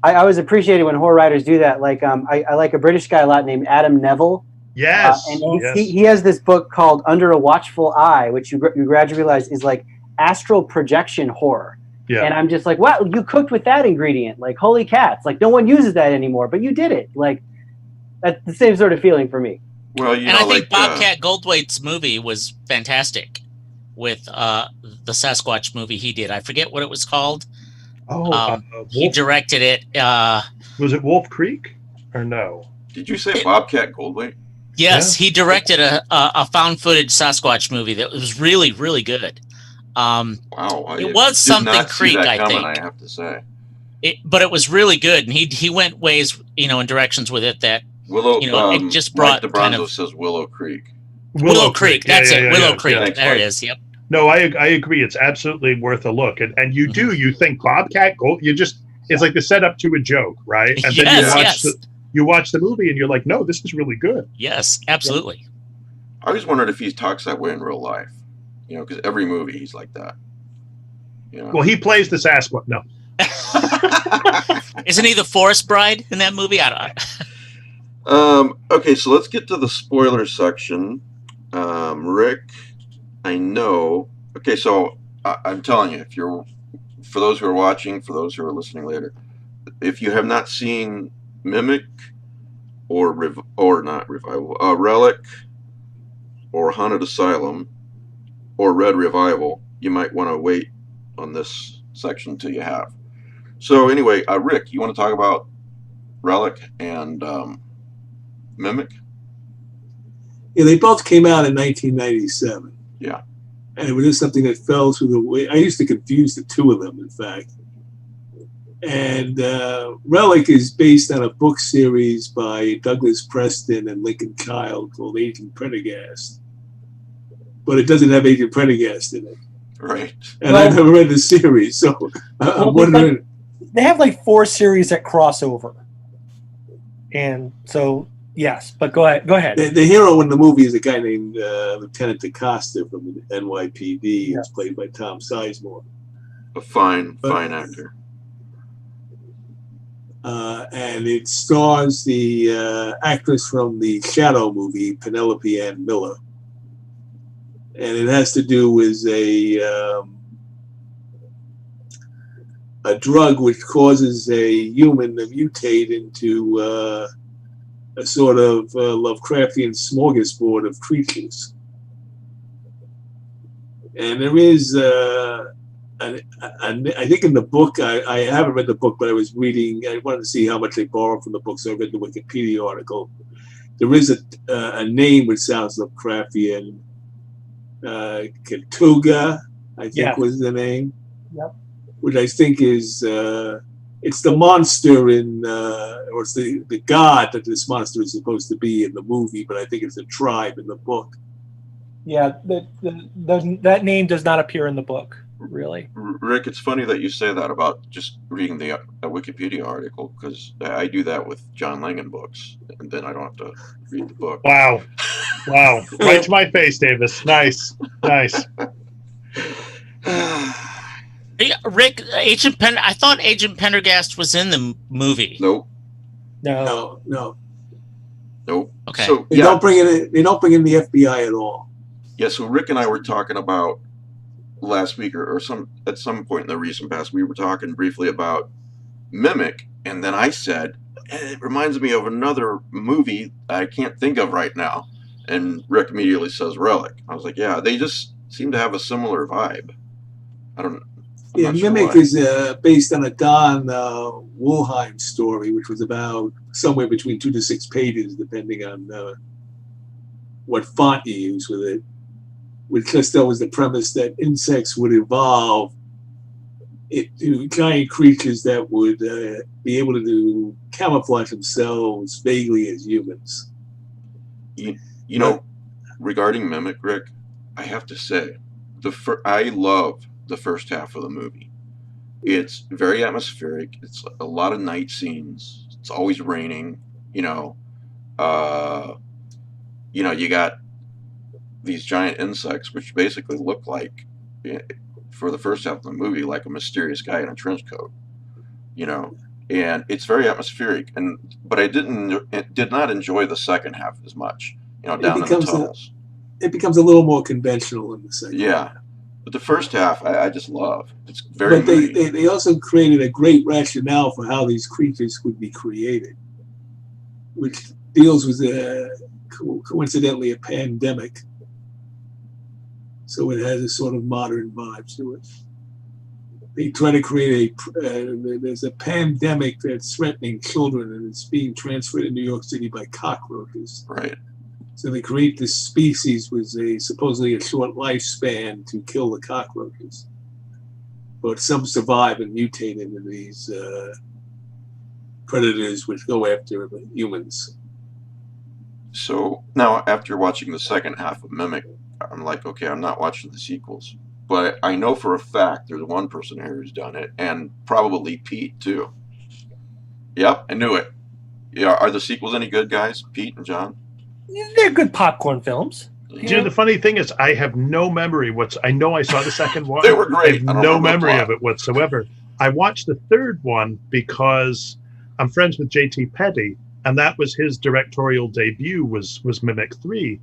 I always appreciated when horror writers do that. Like I like a British guy a lot named Adam Neville. Yes. And he has this book called Under a Watchful Eye, which you gradually realize is like astral projection horror. Yeah. And I'm just like, wow, you cooked with that ingredient. Like, holy cats. Like, no one uses that anymore, but you did it. Like, that's the same sort of feeling for me. Well, I think Bobcat Goldthwait's movie was fantastic with the Sasquatch movie he did. I forget what it was called. Oh, he directed it. Was it Wolf Creek or no? Did you say Bobcat Goldthwait? Yes, he directed a found footage Sasquatch movie that was really, really good. Wow, it was something Creek, I think. I have to say. But it was really good, and he went ways, in directions with it that Willow. It just brought Mike DeBronzo says Willow Creek. Willow Creek. That's it. Willow Creek. Thanks, there Mike. it is. Yep. No, I agree. It's absolutely worth a look, and you you think Bobcat Gold. It's like the setup to a joke, right? And then you watch the movie, and you're like, no, this is really good. Yes, absolutely. I always wondered if he talks that way in real life, because every movie he's like that. Well, he plays the Sasquatch. No. Isn't he the Forest Bride in that movie? I don't know. Okay, so let's get to the spoiler section. Rick, I know. Okay, so I'm telling you, for those who are watching, for those who are listening later, if you have not seen Mimic or not Revival, Relic or Haunted Asylum or Red Revival, you might want to wait on this section until you have. So anyway, Rick, you want to talk about Relic and Mimic? Yeah, they both came out in 1997. Yeah. And it was just something that fell through the way. I used to confuse the two of them, in fact. And Relic is based on a book series by Douglas Preston and Lincoln Child called Agent Prendergast. But it doesn't have Agent Prendergast in it. Right. And I've never read the series, so I'm wondering. They have like 4 series that cross over. And so, yes, but go ahead. The hero in the movie is a guy named Lieutenant DaCosta from the NYPD. Who's played by Tom Sizemore. A fine actor. And it stars the actress from the Shadow movie, Penelope Ann Miller. And it has to do with a drug which causes a human to mutate into a sort of Lovecraftian smorgasbord of creatures. And there is, I think in the book, I haven't read the book, but I was reading, I wanted to see how much they borrowed from the book, so I read the Wikipedia article. There is a name which sounds Lovecraftian. Katuga, I think was the name. Yep. Which I think is it's the monster in or it's the god that this monster is supposed to be in the movie, but I think it's a tribe in the book. Yeah, that name does not appear in the book, really. Rick, it's funny that you say that about just reading the Wikipedia article, because I do that with John Langan books, and then I don't have to read the book. Wow. Right to my face, Davis. Nice. Rick, I thought Agent Pendergast was in the movie. Nope. No. Nope. Okay. So they don't bring in the FBI at all. Yeah. So Rick and I were talking about last week, or at some point in the recent past, we were talking briefly about Mimic, and then I said it reminds me of another movie I can't think of right now, and Rick immediately says Relic. I was like, yeah, they just seem to have a similar vibe. I'm Mimic sure is based on a Don Woolheim story, which was about somewhere between 2 to 6 pages, depending on what font you use with it. Which just was the premise that insects would evolve into giant creatures that would be able to camouflage themselves vaguely as humans. You know, regarding Mimic, Rick, I have to say, I love the first half of the movie. It's very atmospheric. It's a lot of night scenes. It's always raining. You got these giant insects, which basically look like, for the first half of the movie, like a mysterious guy in a trench coat. And it's very atmospheric. But I did not enjoy the second half as much. Down in the tunnels. It becomes a little more conventional in the second. Yeah. But the first half, I just love. It's very. But they also created a great rationale for how these creatures would be created, which deals with coincidentally a pandemic. So it has a sort of modern vibe to it. they try to create there's a pandemic that's threatening children, and it's being transferred to New York City by cockroaches. Right. So they create this species with supposedly a short lifespan to kill the cockroaches. But some survive and mutate into these predators which go after humans. So now, after watching the second half of Mimic, I'm like, okay, I'm not watching the sequels. But I know for a fact there's one person here who's done it, and probably Pete, too. Yep, I knew it. Yeah, are the sequels any good, guys? Pete and John? They're good popcorn films. You know, the funny thing is, I have no memory. I know I saw the second one. They were great. I have no memory of it whatsoever. I watched the third one because I'm friends with J.T. Petty, and that was his directorial debut was Mimic 3.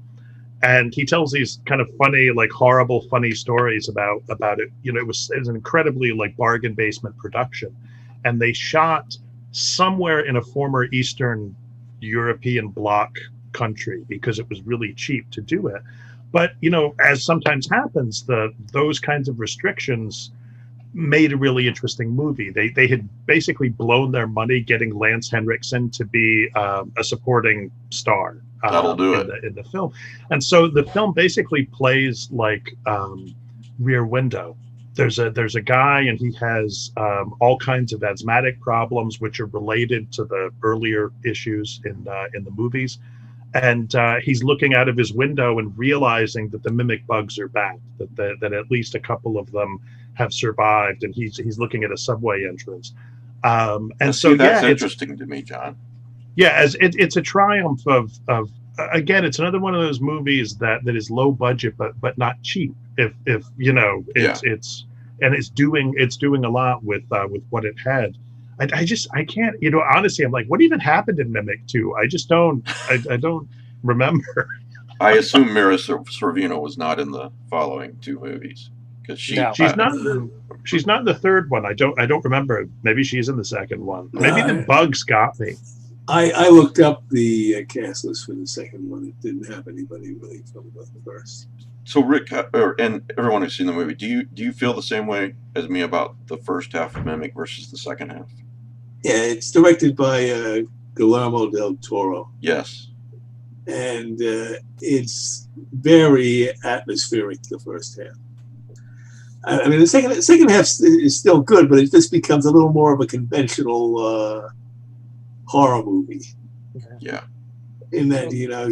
And he tells these kind of funny, like horrible, funny stories about it. You know, it was an incredibly like bargain basement production, and they shot somewhere in a former Eastern European bloc country because it was really cheap to do it. But you know, as sometimes happens, those kinds of restrictions made a really interesting movie. They had basically blown their money getting Lance Henriksen to be a supporting star. That'll do it in the film, and so the film basically plays like Rear Window. There's a guy, and he has all kinds of asthmatic problems, which are related to the earlier issues in the movies. And he's looking out of his window and realizing that the mimic bugs are back, that at least a couple of them have survived, and he's looking at a subway entrance. And so that's interesting to me, John. Yeah, as it's a triumph of again, it's another one of those movies that is low budget but not cheap. If you know, it's doing a lot with what it had. I can't, you know, honestly, I'm like, what even happened in Mimic 2? I just don't I don't remember. I assume Mira Sorvino was not in the following two movies because she's not in the third one. I don't remember. Maybe she's in the second one. Maybe the bugs got me. I looked up the cast list for the second one. It didn't have anybody really from the first. So Rick, and everyone who's seen the movie, do you feel the same way as me about the first half of Mimic versus the second half? Yeah, it's directed by Guillermo del Toro. Yes. And it's very atmospheric, the first half. I mean, the second half is still good, but it just becomes a little more of a conventional horror movie. Yeah. In that, you know,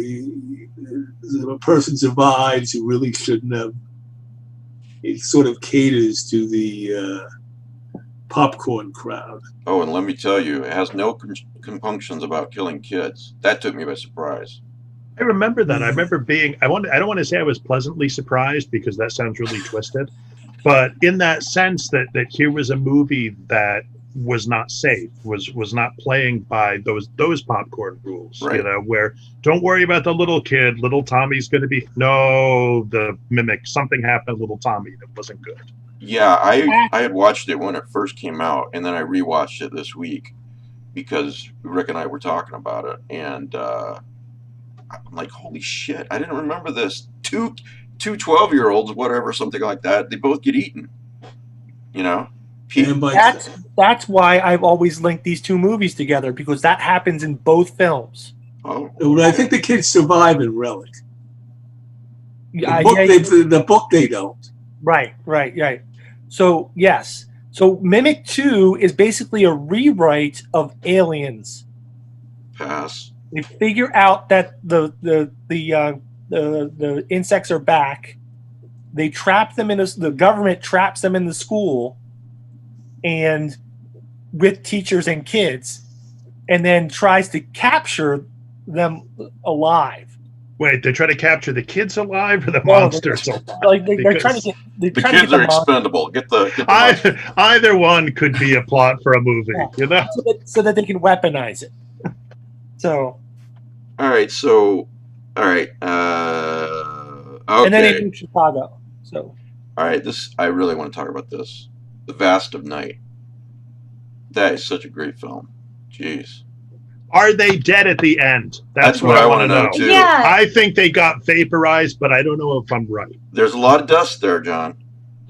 a person survives who really shouldn't have. It sort of caters to the popcorn crowd. Oh, and let me tell you, it has no compunctions about killing kids. That took me by surprise. I remember that. I remember being. I don't want to say I was pleasantly surprised because that sounds really twisted, but in that sense that here was a movie that was not safe, was not playing by those popcorn rules, right. You know, where don't worry about the little kid, little Tommy's going to be the mimic, something happened to little Tommy that wasn't good. Yeah, I had watched it when it first came out, and then I rewatched it this week because Rick and I were talking about it, and I'm like, holy shit, I didn't remember this. Two 12-year-olds, whatever, something like that, they both get eaten, you know. That's why I've always linked these two movies together, because that happens in both films. Oh, well, I think the kids survive in Relic. The book they don't. Right. So yes, so Mimic 2 is basically a rewrite of Aliens. Pass. They figure out that the insects are back. They trap them the government traps them in the school, and with teachers and kids, and then tries to capture them alive. Wait, they try to capture the kids alive or the monsters alive? Like they're trying to get the kids are expendable. Get the either one could be a plot for a movie, you know, so that they can weaponize it. So, all right. Okay. And then they do Chicago. So, all right. I really want to talk about this. The Vast of Night. That is such a great film. Jeez. Are they dead at the end? That's what I want to know too. Yeah. I think they got vaporized, but I don't know if I'm right. There's a lot of dust there, John.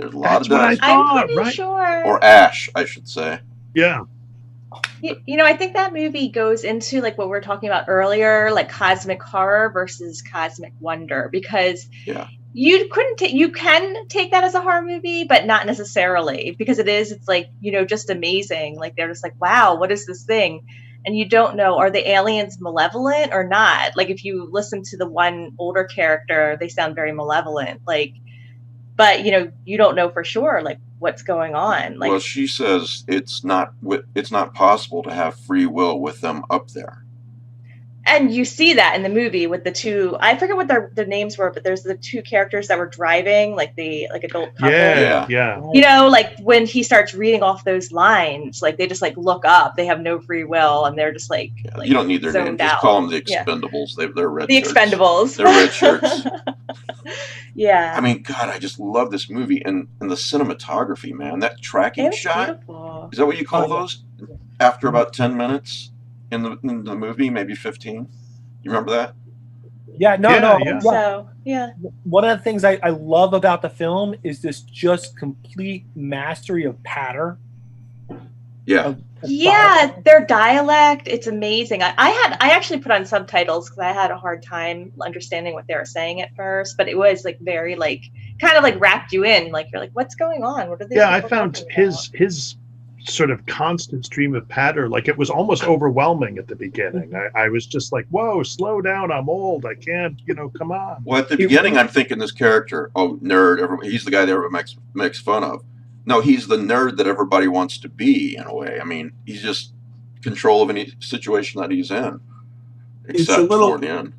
There's a lot of what I dust. thought, I'm pretty right? sure. Or ash, I should say. Yeah. You know, I think that movie goes into like what we were talking about earlier, like cosmic horror versus cosmic wonder, because Yeah. you can take that as a horror movie, but not necessarily, because it's like, you know, just amazing. Like they're just like, wow, what is this thing? And you don't know, are the aliens malevolent or not? Like if you listen to the one older character, they sound very malevolent. Like, but you know, you don't know for sure like what's going on. Like, Well, she says it's not possible to have free will with them up there. and you see that in the movie with the two, I forget what their names were, but there's the two characters that were driving, like the adult couple. Yeah. You know, like when he starts reading off those lines, like they just like look up, they have no free will, and they're just like, You don't need their name. zoned Just out. call them the Yeah. Expendables. They're red The shirts. Expendables. They're red shirts. Yeah. I mean, God, I just love this movie and the cinematography, man. That tracking It was shot. beautiful. Is that what you call those? After about 10 minutes in the movie, maybe 15. You remember that? Yeah, no. Yeah. So, yeah. One of the things I love about the film is this just complete mastery of pattern. Yeah. Yeah, their dialect, it's amazing. I actually put on subtitles because I had a hard time understanding what they were saying at first, but it was like very like kind of like wrapped you in. Like you're like, what's going on? What are they? Yeah, I found his sort of constant stream of patter, like it was almost overwhelming at the beginning. I was just like, whoa, slow down, I'm old, I can't, come on. Well, at the beginning, I'm thinking this character, nerd, he's the guy that everybody makes fun of. No, he's the nerd that everybody wants to be, in a way. I mean, he's just control of any situation that he's in, except for the end.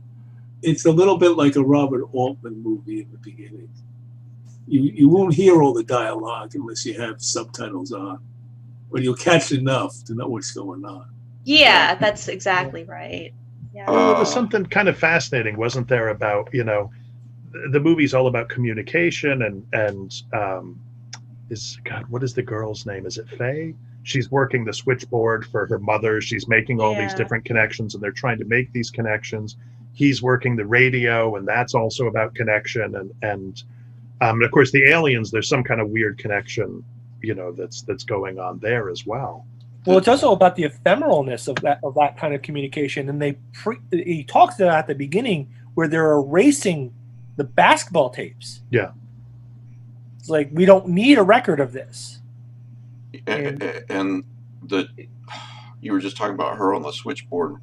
It's a little bit like a Robert Altman movie in the beginning. You won't hear all the dialogue unless you have subtitles on. But you'll catch enough to know what's going on. Yeah, that's exactly right. Yeah. Well, there's something kind of fascinating, wasn't there, about, the movie's all about communication and what is the girl's name? Is it Faye? She's working the switchboard for her mother. She's making all these different connections, and they're trying to make these connections. He's working the radio, and that's also about connection. And of course, the aliens, there's some kind of weird connection that's going on there as well. Well, it's also about the ephemeralness of that kind of communication, and he talks to that at the beginning where they're erasing the basketball tapes. Yeah, it's like we don't need a record of this. And you were just talking about her on the switchboard,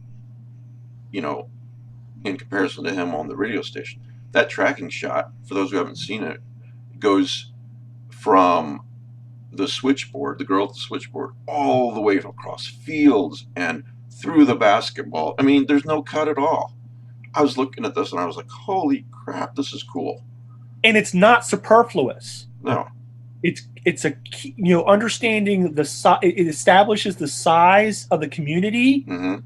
in comparison to him on the radio station. That tracking shot, for those who haven't seen it, goes from the switchboard, the girl at the switchboard, all the way across fields and through the basketball. I mean, there's no cut at all. I was looking at this and I was like, holy crap, this is cool. And it's not superfluous. No. It's a understanding it establishes the size of the community, and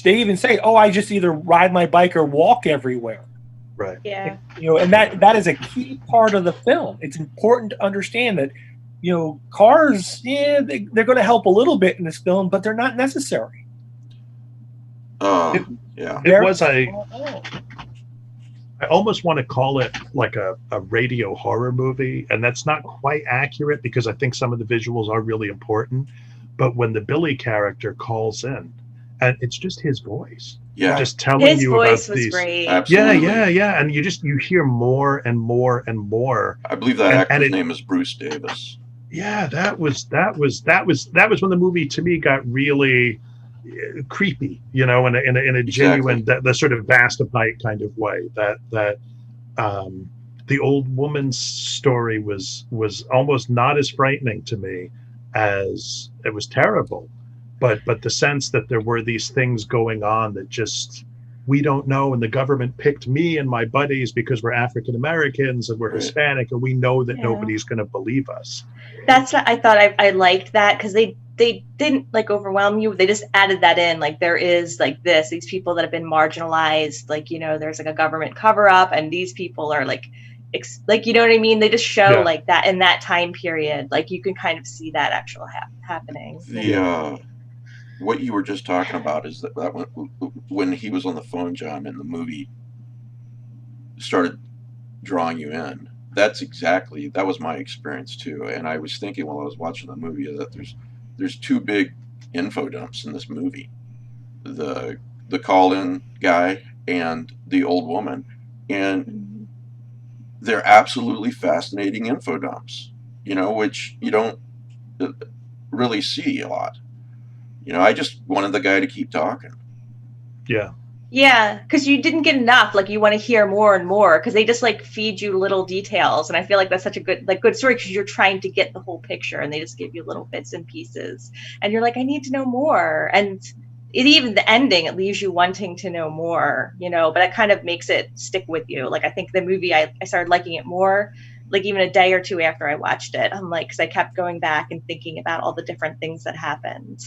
they even say, "Oh, I just either ride my bike or walk everywhere." Right. Yeah. And that is a key part of the film. It's important to understand that, cars, they're going to help a little bit in this film, but they're not necessary. Yeah. It was I almost want to call it like a radio horror movie, and that's not quite accurate because I think some of the visuals are really important. But when the Billy character calls in, and it's just his voice. Yeah. Just telling his you voice about was these. great. Absolutely. Yeah. And you hear more and more and more. I believe that actor's name is Bruce Davis. Yeah, that was when the movie to me got really creepy, in a genuine, the sort of vast of night kind of way. That the old woman's story was almost not as frightening to me as it was terrible. But the sense that there were these things going on that just we don't know, and the government picked me and my buddies because we're African Americans and we're Hispanic, and we know that nobody's going to believe us. That's what I thought. I liked that because they didn't like overwhelm you. They just added that in. Like there is like these people that have been marginalized. Like there's like a government cover up, and these people are like you know what I mean? They just show like that in that time period. Like you can kind of see that actual happening. What you were just talking about is that when he was on the phone, John, and the movie started drawing you in. That was my experience too. And I was thinking while I was watching the movie that there's two big info dumps in this movie. The call-in guy and the old woman. And they're absolutely fascinating info dumps, which you don't really see a lot. I just wanted the guy to keep talking. Yeah. Yeah, because you didn't get enough. Like, you want to hear more and more because they just like feed you little details, and I feel like that's such a good story because you're trying to get the whole picture, and they just give you little bits and pieces, and you're like, I need to know more. And even the ending, it leaves you wanting to know more, But it kind of makes it stick with you. Like, I think the movie, I started liking it more. Like, even a day or two after I watched it, I'm like, because I kept going back and thinking about all the different things that happened.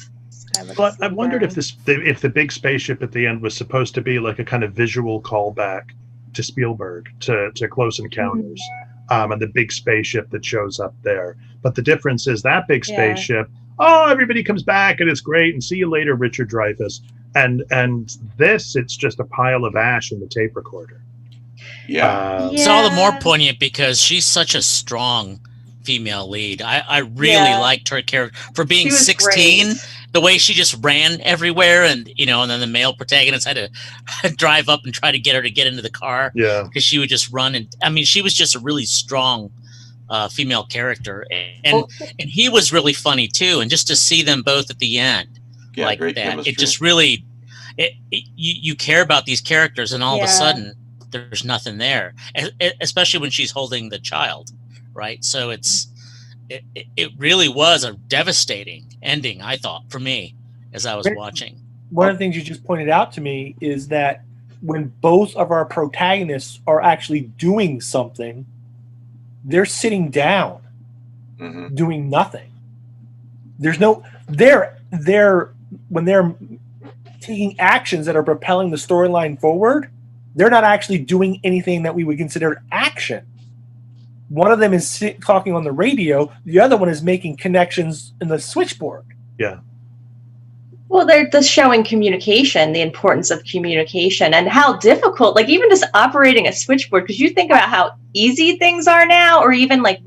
Well, I wondered if the big spaceship at the end was supposed to be like a kind of visual callback to Spielberg, to Close Encounters, and the big spaceship that shows up there. But the difference is that big spaceship, everybody comes back and it's great, and see you later, Richard Dreyfuss. And this, it's just a pile of ash in the tape recorder. Yeah. It's all the more poignant because she's such a strong female lead. I really liked her character for being 16. Great. The way she just ran everywhere, and and then the male protagonist had to drive up and try to get her to get into the car. Yeah, because she would just run, and I mean, she was just a really strong female character, and he was really funny too. And just to see them both at the end like that, chemistry. it just really you care about these characters, and all of a sudden there's nothing there, especially when she's holding the child, right? So it really was a devastating ending, I thought, for me as I was watching. One of the things you just pointed out to me is that when both of our protagonists are actually doing something, they're sitting down, doing nothing. There's no when they're taking actions that are propelling the storyline forward, they're not actually doing anything that we would consider action. One of them is talking on the radio. The other one is making connections in the switchboard. Yeah. Well, they're just showing communication, the importance of communication, and how difficult, like even just operating a switchboard, because you think about how easy things are now, or even like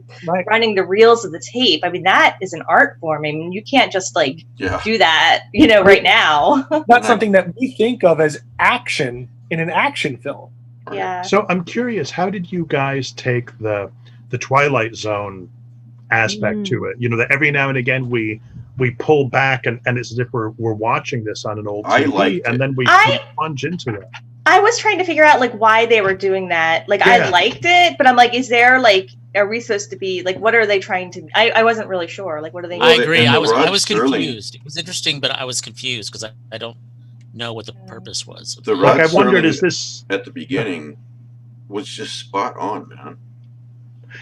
running the reels of the tape. I mean, that is an art form. I mean, you can't just do that, right now. Not something that we think of as action in an action film. Yeah. So I'm curious, how did you guys take the Twilight Zone aspect to it? That every now and again we pull back and it's as if we're watching this on an old TV, and then we plunge into it. I was trying to figure out why they were doing that. I liked it, but I'm like, is there are we supposed to be what are they trying to? I wasn't really sure. What are they? I agree. I was confused. It was interesting, but I was confused because I don't know what the purpose was. I wondered, is this at the beginning was just spot on, man.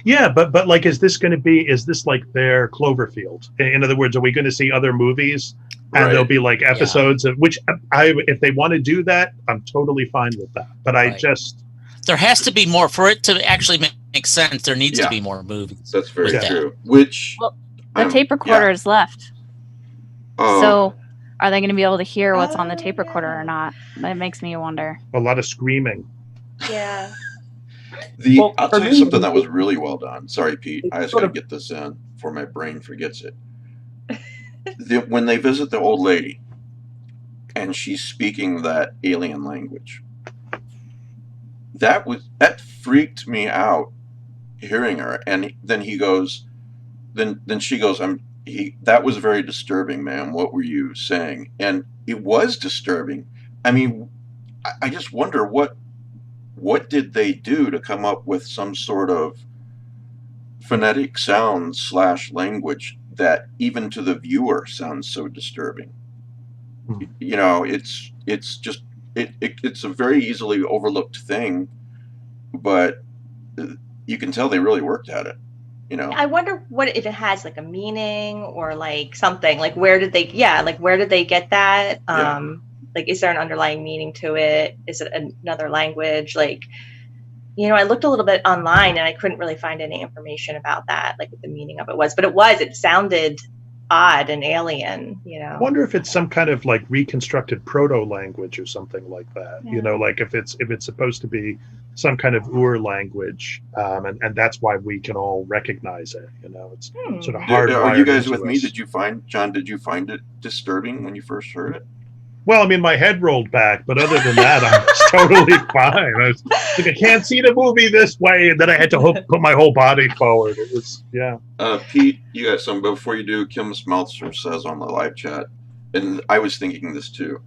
Yeah, but is this like their Cloverfield? In other words, are we going to see other movies and there'll be episodes of which if they want to do that, I'm totally fine with that. But there has to be more for it to actually make sense. There needs to be more movies. That's very true. Which the tape recorder is left. So are they going to be able to hear what's on the tape recorder or not? That makes me wonder. A lot of screaming. Yeah. I'll tell you something that was really well done. Sorry, Pete. I just got to get this in before my brain forgets it. When they visit the old lady and she's speaking that alien language, that freaked me out hearing her. And then he goes, then she goes, that was very disturbing, ma'am. What were you saying? And it was disturbing. I mean, I just wonder what did they do to come up with some sort of phonetic sound / language that even to the viewer sounds so disturbing? It's just it's a very easily overlooked thing, but you can tell they really worked at it. I wonder if it has a meaning or something. Where did they get that? Is there an underlying meaning to it? Is it another language? I looked a little bit online and I couldn't really find any information about that, what the meaning of it was. But it sounded odd and alien, I wonder if it's some kind of like reconstructed proto-language or something like that. Yeah. Like if it's supposed to be some kind of Ur language, and that's why we can all recognize it. It's sort of hardwired. Are you guys with into me? us. Did you find it disturbing when you first heard it? Well, I mean, my head rolled back, but other than that, I was totally fine. I was like, I can't see the movie this way, and then I had to put my whole body forward. It was, yeah. Pete, you got some before you do. Kim Smeltzer says on the live chat, and I was thinking this too.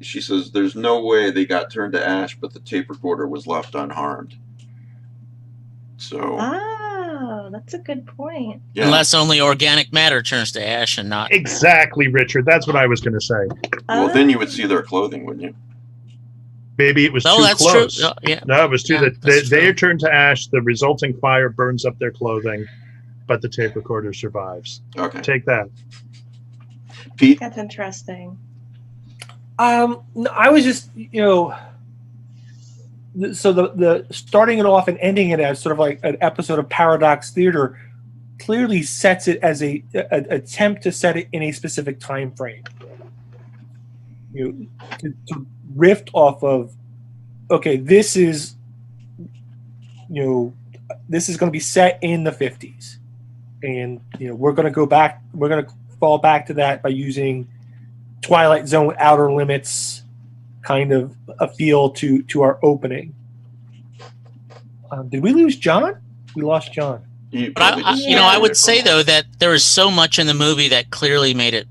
She says, "There's no way they got turned to ash, but the tape recorder was left unharmed." So. Oh, that's a good point. Yeah. Unless only organic matter turns to ash and not. Exactly, Richard. That's what I was going to say. Well, then you would see their clothing, wouldn't you? Maybe it was No, too that's close. true. Yeah. No, it was too. Yeah, they are turned to ash. The resulting fire burns up their clothing, but the tape recorder survives. Okay. Take that, Pete. That's interesting. No, I was just, so the starting it off and ending it as sort of like an episode of Paradox Theater clearly sets it as a attempt to set it in a specific time frame. To riff off of, okay, this is going to be set in the 50s, and we're going to go back. We're going to fall back to that by using Twilight Zone Outer Limits kind of a feel to our opening. Did we lose John? We lost John. But I would say though that there is so much in the movie that clearly made it.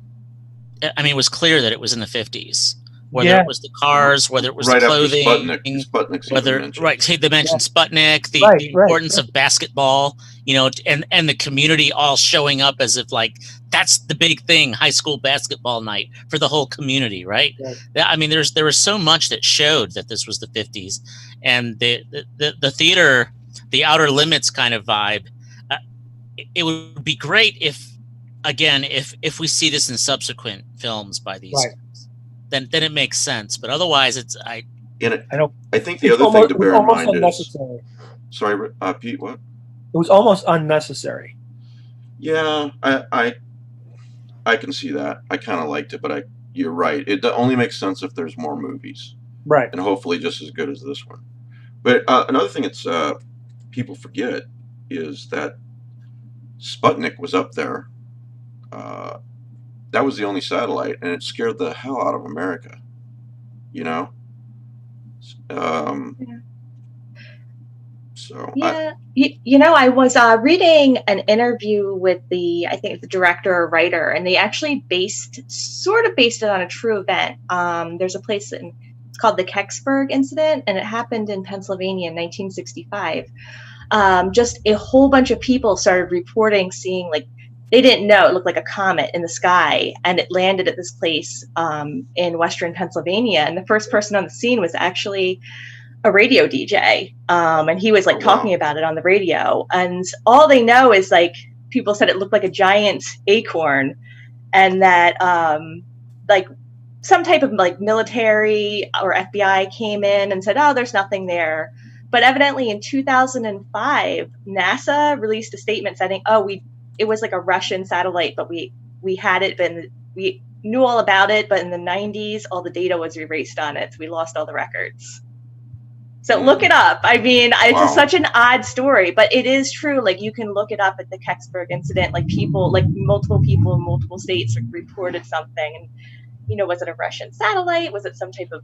I mean, it was clear that it was in the 50s. Whether it was the cars, whether it was the clothing, Sputnik's whether they mentioned Sputnik, the importance of basketball, and the community all showing up as if like that's the big thing, high school basketball night for the whole community, right? I mean, there was so much that showed that this was the 50s, and the theater, the Outer Limits kind of vibe. It would be great if we see this in subsequent films by these. Right. Then it makes sense, but otherwise, I think the other thing to bear in mind is. Sorry, Pete. What? It was almost unnecessary. Yeah, I can see that. I kind of liked it, but you're right. It only makes sense if there's more movies, right? And hopefully, just as good as this one. But another thing it's people forget is that Sputnik was up there. That was the only satellite, and it scared the hell out of America. So yeah, I was reading an interview with I think the director or writer, and they actually based it on a true event. There's a place it's called the Kecksburg incident, and it happened in Pennsylvania in 1965. Just a whole bunch of people started reporting seeing they didn't know it looked like a comet in the sky, and it landed at this place in Western Pennsylvania. And the first person on the scene was actually a radio DJ, and he was talking about it on the radio. And all they know is people said it looked like a giant acorn, and that some type of military or FBI came in and said, "Oh, there's nothing there." But evidently, in 2005, NASA released a statement saying, it was like a Russian satellite, but we had it, but we knew all about it. But in the 90s, all the data was erased on it. So we lost all the records. So look it up. I mean, it's such an odd story, but it is true. You can look it up at the Kecksburg incident. Multiple people in multiple states reported something. And, was it a Russian satellite? Was it some type of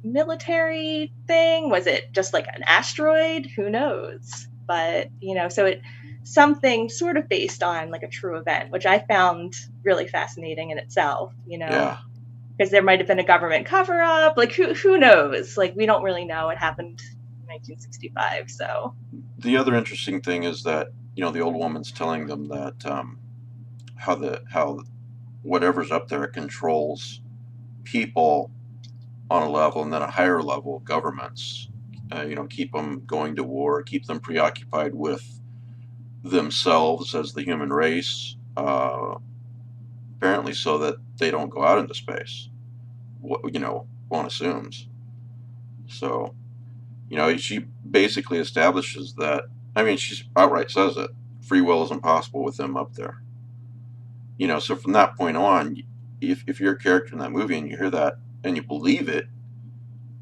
military thing? Was it just an asteroid? Who knows? But, so it... something sort of based on a true event, which I found really fascinating in itself, because there might have been a government cover up. Who knows? We don't really know what happened in 1965. So the other interesting thing is that, the old woman's telling them that, how whatever's up there controls people on a level, and then a higher level, governments, keep them going to war, keep them preoccupied with themselves as the human race, apparently so that they don't go out into space. One assumes. So, she basically establishes that. I mean, she outright says it. Free will is impossible with them up there. You know, so from that point on, if you're a character in that movie and you hear that and you believe it,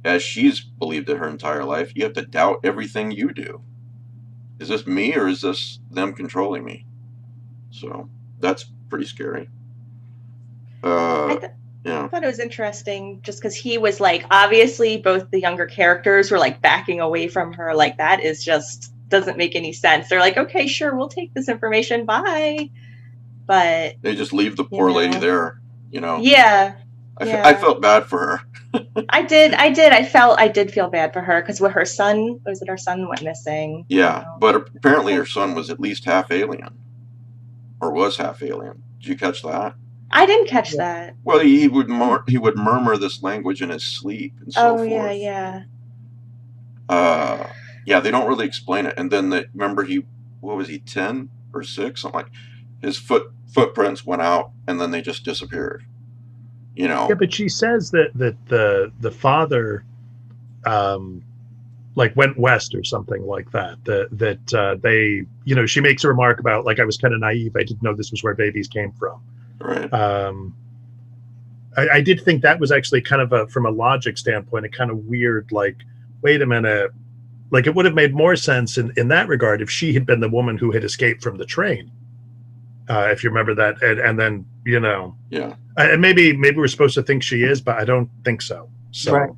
as she's believed it her entire life, you have to doubt everything you do. Is this me or is this them controlling me? So that's pretty scary. Yeah. I thought it was interesting just because he was like, obviously both the younger characters were like backing away from her. Like, that is just doesn't make any sense. They're like, okay, sure, we'll take this information. Bye. But they just leave the poor lady there, you know? Yeah. I felt bad for her. I did feel bad for her because her son went missing. Yeah, but apparently her son was at least half alien. Or was half alien. Did you catch that? I didn't catch that. Well, he would murmur this language in his sleep and so forth. Yeah. Yeah, they don't really explain it. And then remember what was he, 10 or 6? Something like his footprints went out and then they just disappeared. You know. Yeah, but she says that the father like went west or something like that. That they, you know, she makes a remark about, like, I was kind of naive. I didn't know this was where babies came from. Right. I did think that was actually kind of from a logic standpoint, a kind of weird, like, wait a minute, like it would have made more sense in that regard if she had been the woman who had escaped from the train. If you remember that, and then, you know, yeah, and maybe we're supposed to think she is, but I don't think so. So, right.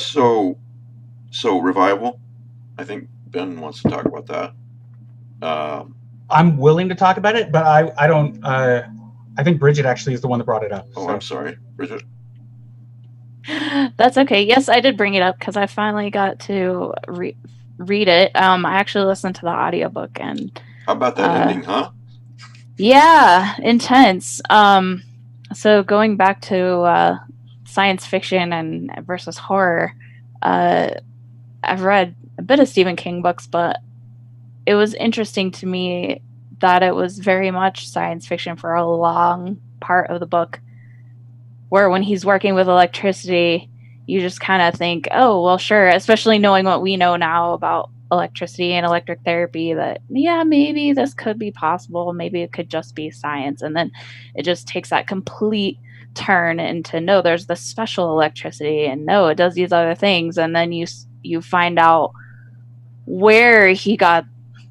So revival. I think Ben wants to talk about that. I'm willing to talk about it, but I don't. I think Bridget actually is the one that brought it up. Oh, so. I'm sorry, Bridget. That's okay. Yes, I did bring it up because I finally got to read it. I actually listened to the audiobook and. How about that ending, huh? Yeah, intense. So going back to science fiction and versus horror, I've read a bit of Stephen King books, but it was interesting to me that it was very much science fiction for a long part of the book, where when he's working with electricity, you just kind of think, oh, well, sure, especially knowing what we know now about electricity and electric therapy, that, yeah, maybe this could be possible. Maybe it could just be science. And then it just takes that complete turn into, no, there's this special electricity, and no, it does these other things. And then you find out where he got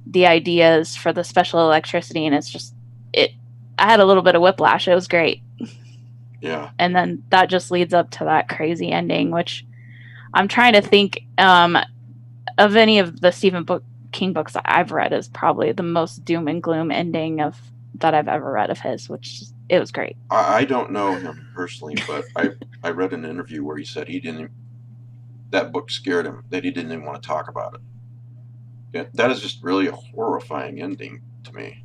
the ideas for the special electricity, and it's just, I had a little bit of whiplash. It was great. Yeah. And then that just leads up to that crazy ending, which I'm trying to think of any of the Stephen King books that I've read is probably the most doom and gloom ending that I've ever read of his, which it was great. I don't know him personally, but I read an interview where he said that book scared him, that he didn't even want to talk about it. Yeah, that is just really a horrifying ending to me.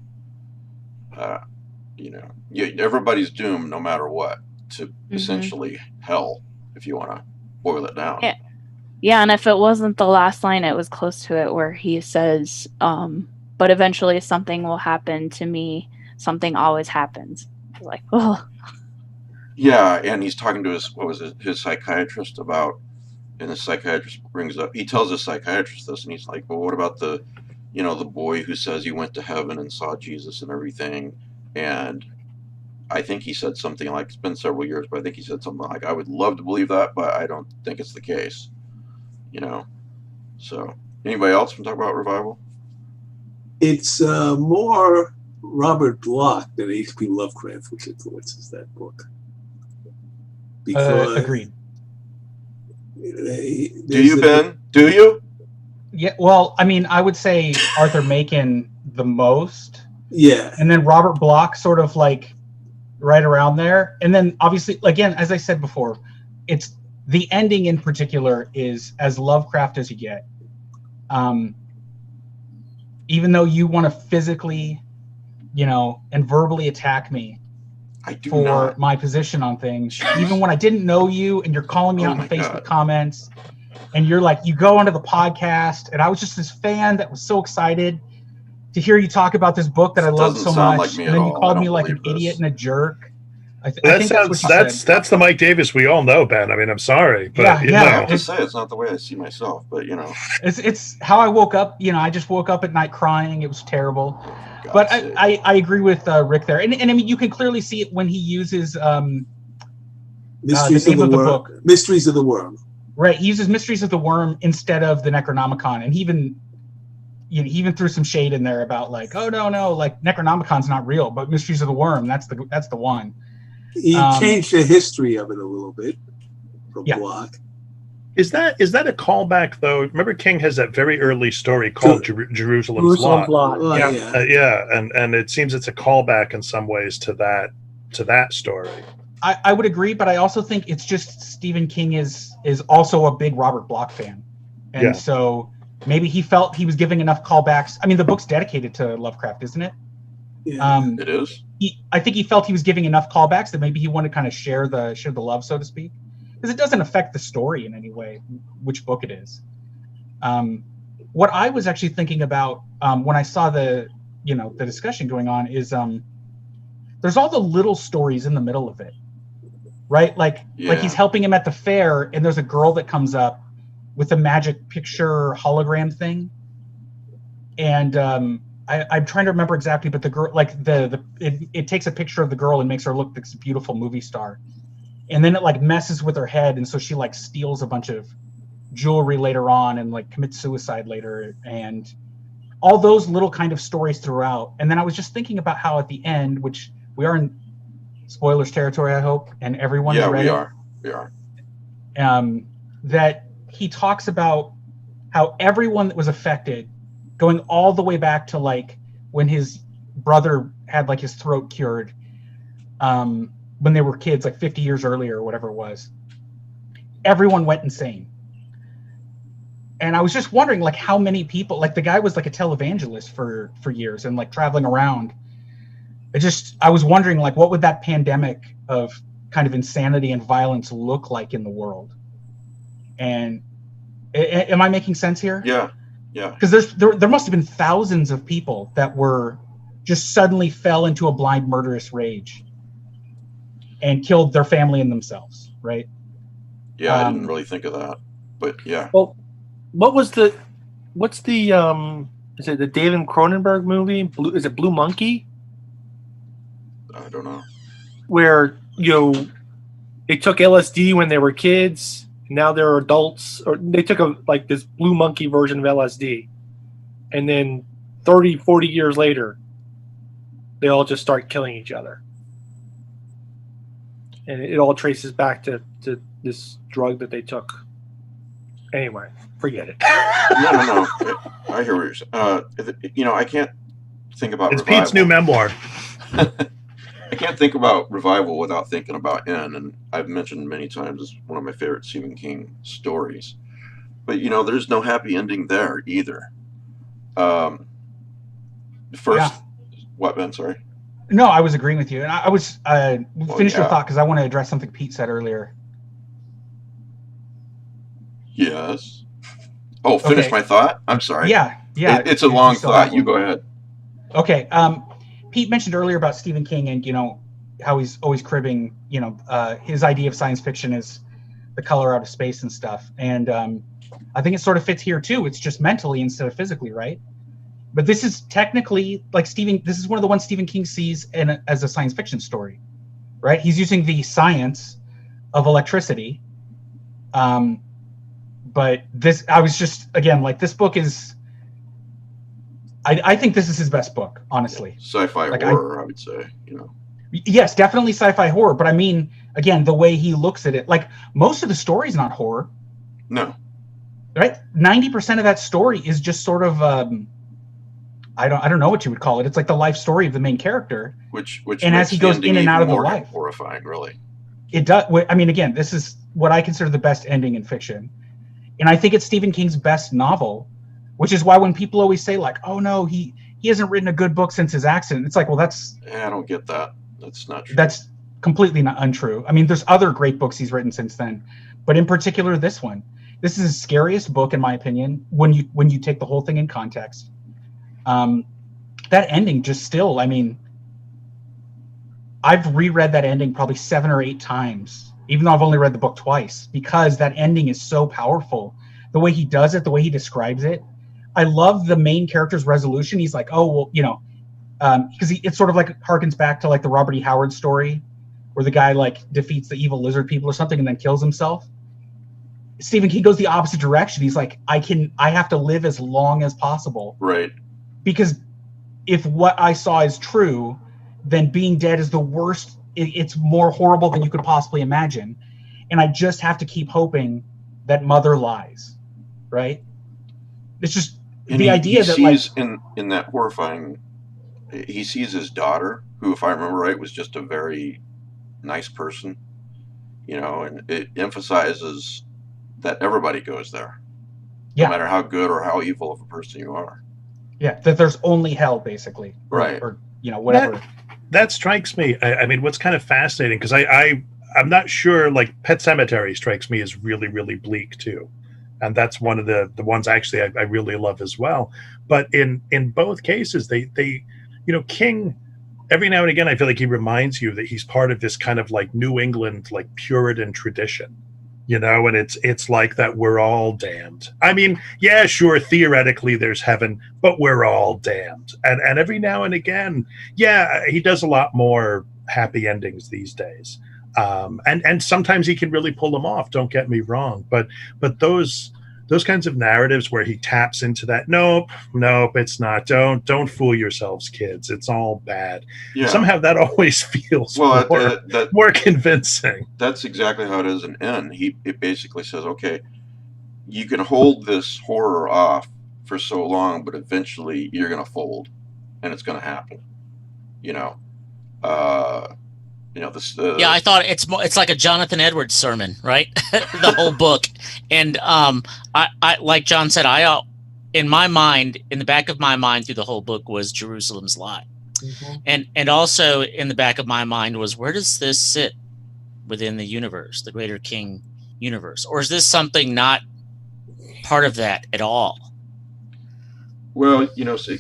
You know, everybody's doomed no matter what to essentially hell, if you want to boil it down. Yeah, and if it wasn't the last line, it was close to it, where he says, but eventually something will happen to me. Something always happens. Like, oh. Yeah, and he's talking to his psychiatrist about, and the psychiatrist he tells the psychiatrist this, and he's like, well, what about the boy who says he went to heaven and saw Jesus and everything? And I think he said something like, it's been several years, but I think he said something like, I would love to believe that, but I don't think it's the case. You know, so anybody else want to talk about revival? It's more Robert Bloch than H.P. Lovecraft, which influences that book. Because agreed. Do you, Ben? Do you? Yeah. Well, I mean, I would say Arthur Machen the most. Yeah. And then Robert Bloch sort of like right around there. And then obviously, again, as I said before, it's the ending in particular is as Lovecraft as you get. Even though you want to physically, and verbally attack me for my position on things, even when I didn't know you and you're calling me out in Facebook comments, and you're like, you go onto the podcast, and I was just this fan that was so excited to hear you talk about this book that I love so much, and then you called me like an idiot and a jerk. I think that's what she said. That's the Mike Davis we all know, Ben. I mean, I'm sorry, but I have to say it's not the way I see myself, but it's how I woke up. I just woke up at night crying. It was terrible. But I agree with Rick there, and I mean you can clearly see it when he uses Mysteries the name of the Worm. book. Mysteries of the Worm. Right, he uses Mysteries of the Worm instead of the Necronomicon, and he even threw some shade in there about like, oh no, like Necronomicon's not real, but Mysteries of the Worm, that's the one. He changed the history of it a little bit from Block. Is that a callback though? Remember, King has that very early story called Jerusalem's Lot. And it seems it's a callback in some ways to that story. I would agree, but I also think it's just Stephen King is also a big Robert Bloch fan, and so maybe he felt he was giving enough callbacks. I mean, the book's dedicated to Lovecraft, isn't it? Yeah, it is. I think he felt he was giving enough callbacks that maybe he wanted to kind of share the love, so to speak, because it doesn't affect the story in any way, which book it is. What I was actually thinking about when I saw the discussion going on is there's all the little stories in the middle of it, right? Like he's helping him at the fair, and there's a girl that comes up with a magic picture hologram thing, and I'm trying to remember exactly, but the girl, like it takes a picture of the girl and makes her look like this beautiful movie star, and then it like messes with her head, and so she like steals a bunch of jewelry later on and like commits suicide later, and all those little kind of stories throughout. And then I was just thinking about how at the end, which we are in spoilers territory, I hope, and everyone is ready. We are. That he talks about how everyone that was affected, going all the way back to like when his brother had like his throat cured, when they were kids, like 50 years earlier or whatever it was, everyone went insane. And I was just wondering, like, how many people, like the guy was like a televangelist for years and like traveling around. I was wondering, like, what would that pandemic of kind of insanity and violence look like in the world? And am I making sense here? Yeah. Because there must have been thousands of people that were just suddenly fell into a blind murderous rage and killed their family and themselves, right? Yeah, I didn't really think of that, but yeah. Well, what's the is it the David Cronenberg movie? Is it Blue Monkey? I don't know. Where they took LSD when they were kids. Now they're adults, or they took this Blue Monkey version of LSD, and then 30, 40 years later, they all just start killing each other. And it all traces back to this drug that they took. Anyway, forget it. No. I hear what you're saying. I can't think about It's revival. Pete's new memoir. I can't think about revival without thinking about N, and I've mentioned many times it's one of my favorite Stephen King stories. But there's no happy ending there either. What, Ben? Sorry. No, I was agreeing with you, and I was finish your thought because I want to address something Pete said earlier. Yes. Oh, finish my thought. I'm sorry. Yeah. It's a long thought. You go ahead. Okay. Pete mentioned earlier about Stephen King and how he's always cribbing his idea of science fiction is the color out of space and stuff, and I think it sort of fits here too. It's just mentally instead of physically, right? But this is technically like this is one of the ones Stephen King sees as a science fiction story, right? He's using the science of electricity, but this I was just again like this book is. I think this is his best book, honestly. Sci-fi horror, I would say. Yes, definitely sci-fi horror. But I mean, again, the way he looks at it, like most of the story is not horror. No. Right? 90% of that story is just sort of I don't know what you would call it. It's like the life story of the main character. Which and as he goes in and out of the life, horrifying, really. It does. I mean, again, this is what I consider the best ending in fiction, and I think it's Stephen King's best novel. Which is why when people always say like, "Oh no, he hasn't written a good book since his accident," it's like, well, I don't get that. That's not true. That's completely not untrue. I mean, there's other great books he's written since then, but in particular, this one. This is his scariest book, in my opinion. When you take the whole thing in context, that ending just still. I mean, I've reread that ending probably 7 or 8 times, even though I've only read the book twice, because that ending is so powerful. The way he does it, the way he describes it. I love the main character's resolution. He's like, oh, well, you know, because it's sort of like harkens back to like the Robert E. Howard story where the guy like defeats the evil lizard people or something and then kills himself. Stephen King goes the opposite direction. He's like, I have to live as long as possible. Right. Because if what I saw is true, then being dead is the worst. It's more horrible than you could possibly imagine. And I just have to keep hoping that Mother lies. Right? It's just and the idea that sees in that horrifying, he sees his daughter, who, if I remember right, was just a very nice person, you know, and it emphasizes that everybody goes there, no matter how good or how evil of a person you are. Yeah, that there's only hell, basically. Right. Or you know, whatever. That strikes me. I mean, what's kind of fascinating, because I'm not sure, like Pet Sematary strikes me as really, really bleak too. And that's one of the ones actually I really love as well. But in both cases, they you know, King, every now and again, I feel like he reminds you that he's part of this kind of like New England, like Puritan tradition, you know, and it's like that we're all damned. I mean, yeah, sure, theoretically there's heaven, but we're all damned. And every now and again, yeah, he does a lot more happy endings these days. And sometimes he can really pull them off, don't get me wrong, but those kinds of narratives where he taps into that, nope, it's not, don't fool yourselves, kids, it's all bad. Yeah. Somehow that always feels more convincing. That's exactly how it is in N. It basically says, okay, you can hold this horror off for so long, but eventually you're going to fold, and it's going to happen, you know. You know, this. Yeah, I thought it's like a Jonathan Edwards sermon, right? The whole book, and I like John said, in my mind, in the back of my mind, through the whole book was Jerusalem's Lie, and also in the back of my mind was, where does this sit within the universe, the Greater King universe, or is this something not part of that at all? Well, you know, see,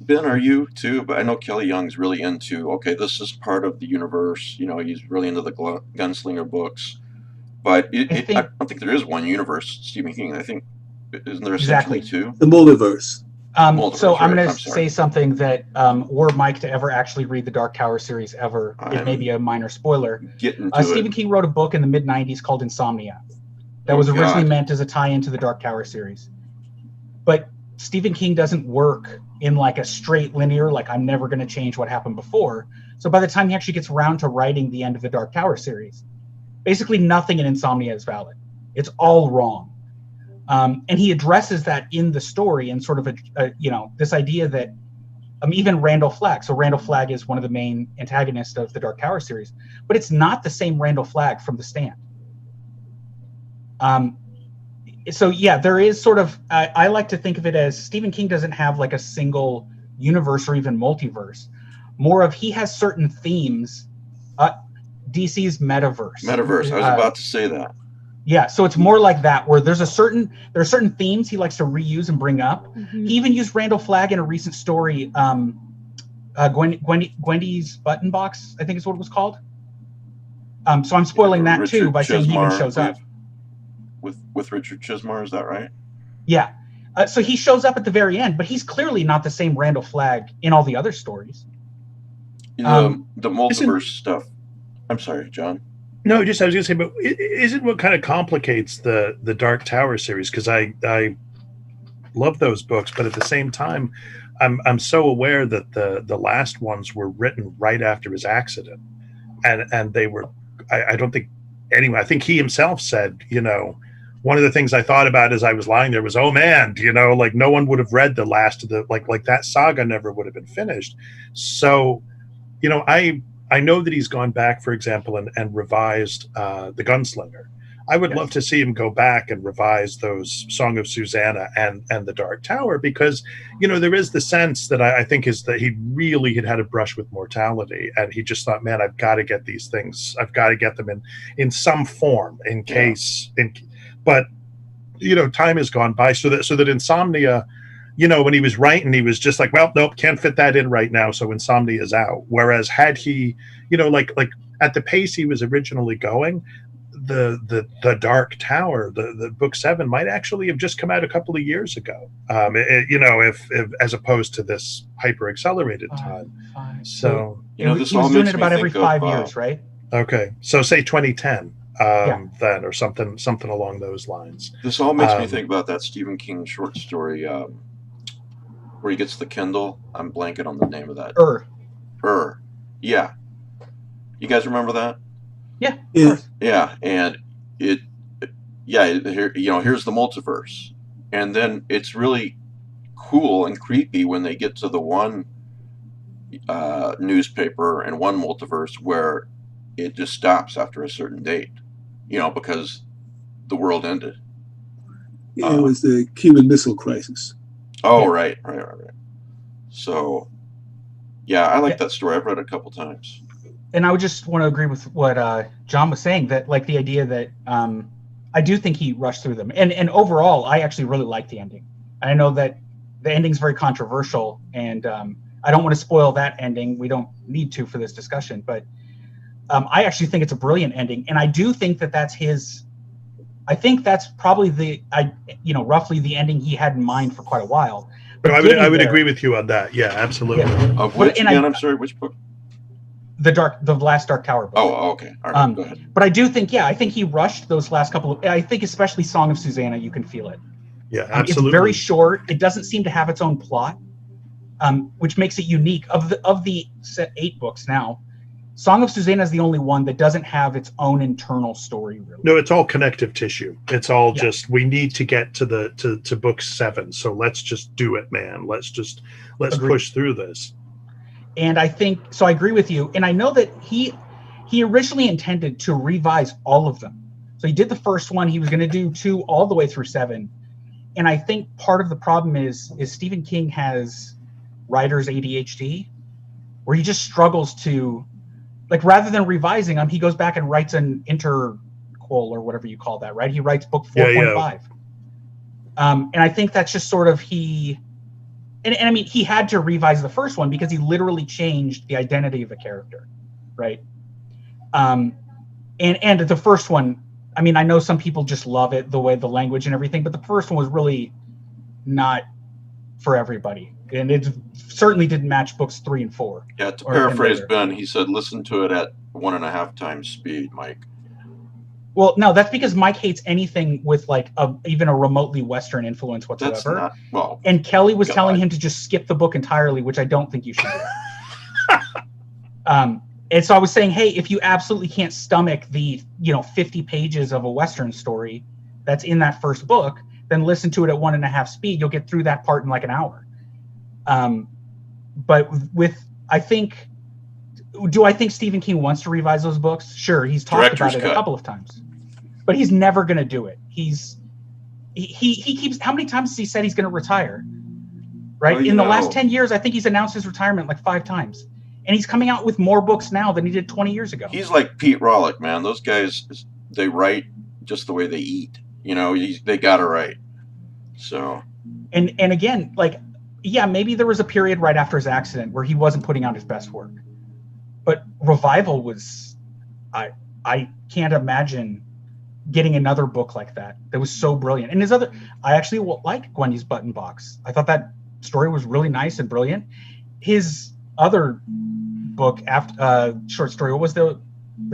Ben, are you too? But I know Kelly Young's really into, okay, this is part of the universe. You know, he's really into the Gunslinger books. But I don't think there is one universe, Stephen King. I think, isn't there essentially two? The multiverse. So I'm going to say something that, were Mike to ever actually read the Dark Tower series ever, it may be a minor spoiler. Stephen King wrote a book in the mid-'90s called Insomnia that was originally meant as a tie-in to the Dark Tower series. But Stephen King doesn't work in like a straight linear, like I'm never going to change what happened before. So by the time he actually gets around to writing the end of the Dark Tower series, basically nothing in Insomnia is valid. It's all wrong. And he addresses that in the story and sort of you know, this idea that even Randall Flagg. So Randall Flagg is one of the main antagonists of the Dark Tower series, but it's not the same Randall Flagg from The Stand. So yeah, there is sort of, I like to think of it as Stephen King doesn't have like a single universe or even multiverse. More of, he has certain themes. DC's metaverse. Metaverse. I was about to say that. Yeah, so it's more like that, where there are certain themes he likes to reuse and bring up. Mm-hmm. He even used Randall Flagg in a recent story, Gwendy's Button Box, I think is what it was called. So I'm spoiling that Richard too by saying he even shows up. With Richard Chizmar, is that right? Yeah. So he shows up at the very end, but he's clearly not the same Randall Flagg in all the other stories. You know, the multiverse stuff. I'm sorry, John. No, just I was going to say, but isn't what kind of complicates the Dark Tower series? Because I love those books, but at the same time, I'm so aware that the last ones were written right after his accident, and they were. I don't think anyway. I think he himself said, you know, one of the things I thought about as I was lying there was, oh man, you know, like no one would have read the last of the like that saga never would have been finished. So, you know, I know that he's gone back, for example, and revised the Gunslinger. I would love to see him go back and revise those Song of Susanna and the Dark Tower, because, you know, there is the sense that I think is that he really had a brush with mortality, and he just thought, man, I've got to get these things. I've got to get them in some form in case. But, you know, time has gone by, so that Insomnia, when he was writing, he was just like, well, nope, can't fit that in right now, so Insomnia is out. Whereas had he, like at the pace he was originally going, the Dark Tower, the book 7 might actually have just come out a couple of years ago. If as opposed to this hyper accelerated time. So he was doing it about every 5 years, right? Okay, so say 2010. Then, or something along those lines. This all makes me think about that Stephen King short story where he gets the Kindle. I'm blanking on the name of that. Yeah. You guys remember that? Yeah. Yeah, and here's the multiverse, and then it's really cool and creepy when they get to the one newspaper and one multiverse where it just stops after a certain date. Because the world ended. Yeah, it was the Cuban Missile Crisis. Oh, right. So, yeah, I like that story. I've read it a couple times. And I would just want to agree with what John was saying, that like the idea that I do think he rushed through them. And overall, I actually really like the ending. I know that the ending's very controversial, and I don't want to spoil that ending. We don't need to for this discussion, but I actually think it's a brilliant ending, and I do think that that's his. I think that's probably roughly the ending he had in mind for quite a while. But I would agree with you on that. Yeah, absolutely. Yeah. Of which again? I'm sorry, which book? The last Dark Tower book. Oh, okay. All right, go ahead. But I do think, I think he rushed those last couple of. I think especially Song of Susanna, you can feel it. Yeah, absolutely. It's very short. It doesn't seem to have its own plot, which makes it unique. Of the 8 books now, Song of Susanna is the only one that doesn't have its own internal story, really. No, it's all connective tissue. It's all just, we need to get to book 7, so let's just do it, man. Let's push through this. And I think so. I agree with you, and I know that he originally intended to revise all of them. So he did the first one. He was going to do 2 all the way through 7, and I think part of the problem is Stephen King has writer's ADHD, where he just struggles to. Like, rather than revising them, he goes back and writes an interquel or whatever you call that, right? He writes book 4.5. And I think that's just sort of and I mean, he had to revise the first one because he literally changed the identity of a character, right? And the first one, I mean, I know some people just love it, the way the language and everything, but the first one was really not for everybody. And it certainly didn't match books 3 and 4. Yeah, to paraphrase Ben, he said, listen to it at 1.5 times speed, Mike. Well, no, that's because Mike hates anything with like even a remotely Western influence whatsoever. That's not, well, and Kelly was telling him to just skip the book entirely, which I don't think you should do. And so I was saying, hey, if you absolutely can't stomach the 50 pages of a Western story that's in that first book, then listen to it at 1.5 speed. You'll get through that part in like an hour. But I think Stephen King wants to revise those books? Sure, he's talked about it a couple of times, but he's never going to do it. He keeps. How many times has he said he's going to retire? Right. Well, in the last 10 years, I think he's announced his retirement like 5 times, and he's coming out with more books now than he did 20 years ago. He's like Pete Rawlick, man. Those guys, they write just the way they eat. They got to write. So. And again, like. Yeah, maybe there was a period right after his accident where he wasn't putting out his best work. But Revival was, I can't imagine getting another book like that was so brilliant. And I actually liked Gwendy's Button Box. I thought that story was really nice and brilliant. His other book, short story, what was the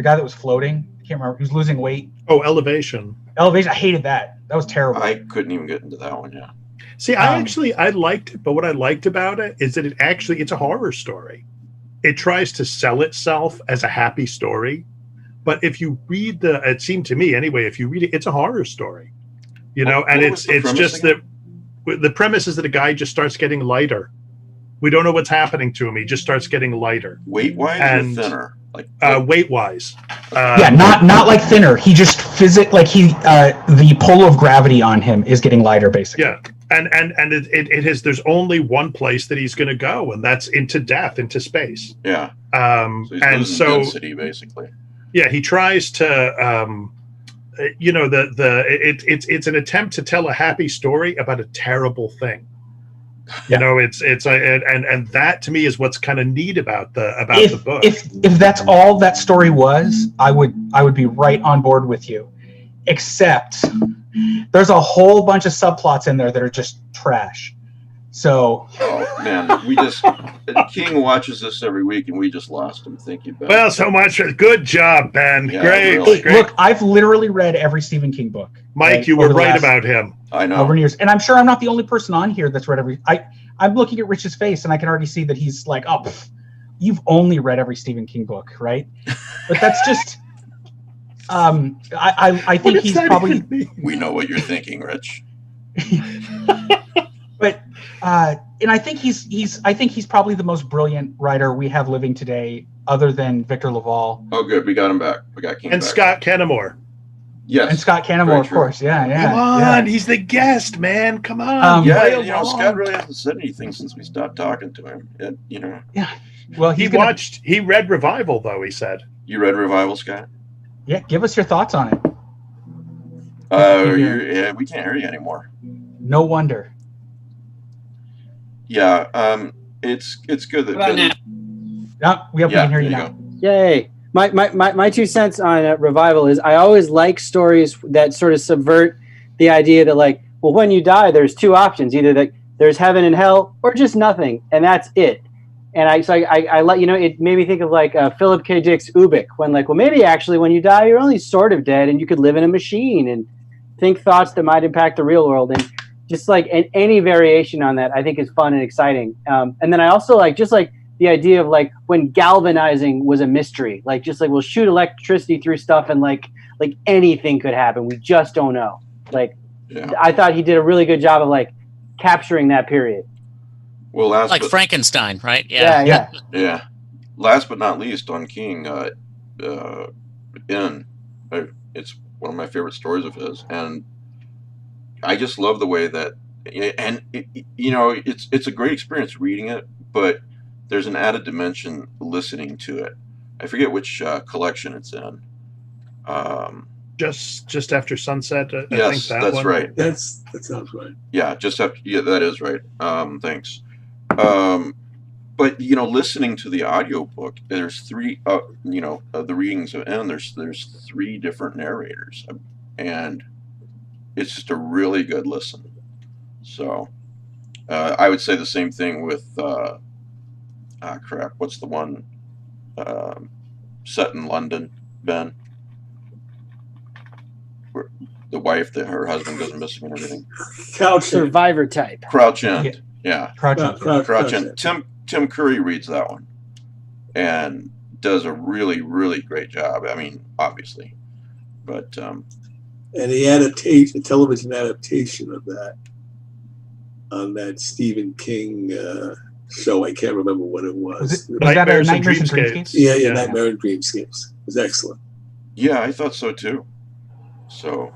guy that was floating? I can't remember. He was losing weight. Oh, Elevation. I hated that. That was terrible. I couldn't even get into that one, yeah. See, I liked it, but what I liked about it is that it's a horror story. It tries to sell itself as a happy story, but if you read it seemed to me anyway, if you read it, it's a horror story, and it's just that the premise is that a guy just starts getting lighter. We don't know what's happening to him. He just starts getting lighter. Weight-wise or thinner? Weight-wise. Not like thinner. He just the pull of gravity on him is getting lighter, basically. Yeah. And it is. There's only one place that he's going to go, and that's into death, into space. Yeah. He's density, basically. Yeah, he tries to. It's an attempt to tell a happy story about a terrible thing, You know, it's and that to me is what's kind of neat about the book. If that's all that story was, I would be right on board with you. Except there's a whole bunch of subplots in there that are just trash. So, oh man, King watches this every week, and we just lost him. Thank you, Ben. Well, so much. Good job, Ben. Yeah, great, really. great. Look, I've literally read every Stephen King book. Mike, you were right about him. I know. Over the years, and I'm sure I'm not the only person on here that's read every. I'm looking at Rich's face, and I can already see that he's like, "Oh, you've only read every Stephen King book, right?" But that's just. I think he's probably. We know what you're thinking, Rich. But and I think he's probably the most brilliant writer we have living today, other than Victor Laval. Oh, good, we got him back. We got King and back. Scott Kenemore. Yes, and Scott Kenemore, of course. Yeah. Come on, he's the guest, man. Come on. Scott really hasn't said anything since we stopped talking to him. Yeah. Well, he read Revival, though. He said. You read Revival, Scott? Yeah. Give us your thoughts on it. We can't hear you anymore. No wonder. Yeah, it's good that. We can hear you now. Go. Yay! My 2 cents on Revival is I always like stories that sort of subvert the idea that, like, well, when you die, there's 2 options: either that there's heaven and hell, or just nothing, and that's it. And I let you know, it made me think of like Philip K. Dick's Ubik, when like, well, maybe actually when you die, you're only sort of dead, and you could live in a machine and think thoughts that might impact the real world. And just like any variation on that, I think is fun and exciting. And then I also like the idea of like when galvanizing was a mystery, like just like we'll shoot electricity through stuff and like anything could happen. We just don't know. Like, yeah. I thought he did a really good job of like capturing that period. Well, Frankenstein, right? Yeah. Last but not least, on King, it's one of my favorite stories of his, and I just love the way that, and it's a great experience reading it, but there's an added dimension listening to it. I forget which collection it's in. Just after sunset. Yes, think that's one. right. That sounds right. Yeah, just after. Yeah, that is right. Thanks. But listening to the audiobook, there's 3. The readings of N. There's 3 different narrators, and it's just a really good listen. So I would say the same thing with what's the one set in London, Ben? Where the wife that her husband goes missing and everything. Survivor type. Crouch End. Yeah. Crouch End. Tim Curry reads that one and does a really, really great job. I mean, obviously, but and the television adaptation of that on that Stephen King show, I can't remember what it was. Was that a Nightmares and Dreamscapes? Yeah, Nightmare and Dreamscapes. It was excellent. Yeah, I thought so too. So,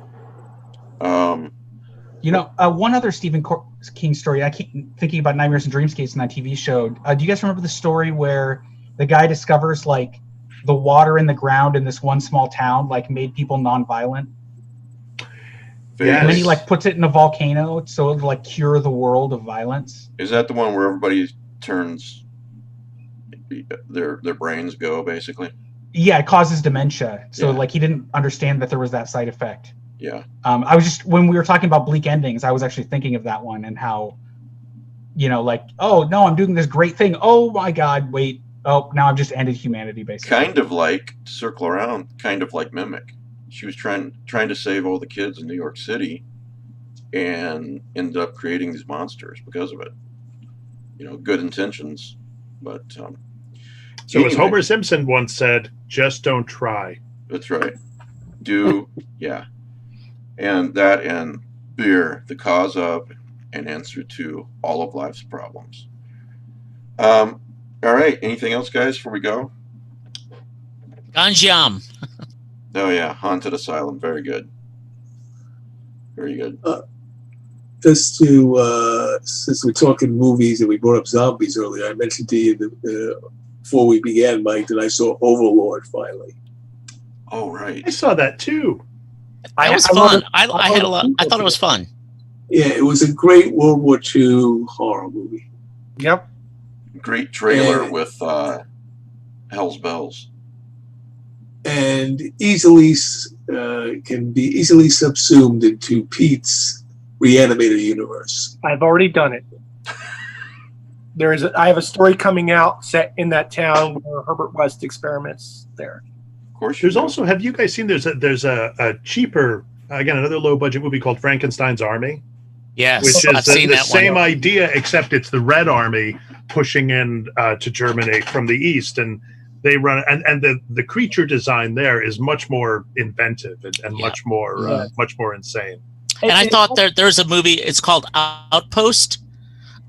one other Stephen King story. I keep thinking about Nightmares and Dreamscapes in that TV show. Do you guys remember the story where the guy discovers like the water in the ground in this one small town like made people nonviolent? Yes. And then he like puts it in a volcano so it'll like cure the world of violence. Is that the one where everybody turns their brains go basically? Yeah, it causes dementia. So like he didn't understand that there was that side effect. Yeah. I was just, when we were talking about bleak endings, I was actually thinking of that one and how, oh no, I'm doing this great thing. Oh my God, wait. Oh, now I've just ended humanity basically. Kind of like, to circle around, kind of like Mimic. She was trying to save all the kids in New York City and ended up creating these monsters because of it. Good intentions, but so as Homer Simpson once said, just don't try. That's right. Yeah. And that and beer, the cause of and answer to all of life's problems. All right. Anything else, guys, before we go? Ganjam. Oh, yeah. Haunted Asylum. Very good. Very good. Just to, since we're talking movies and we brought up zombies earlier, I mentioned to you before we began, Mike, that I saw Overlord finally. Oh, right. I saw that too. That was fun. I thought it was fun. Yeah, it was a great World War II horror movie. Yep. Great trailer with Hell's Bells. And easily can be easily subsumed into Pete's Reanimator universe. I've already done it. I have a story coming out set in that town where Herbert West experiments there. Of course. There's also, have you guys seen? There's a cheaper, again, another low budget movie called Frankenstein's Army. Yes, Which I've is seen the that same one. idea, except it's the Red Army pushing in to Germany from the east, and they run and the creature design there is much more inventive and much more insane. And I thought there's a movie. It's called Outpost.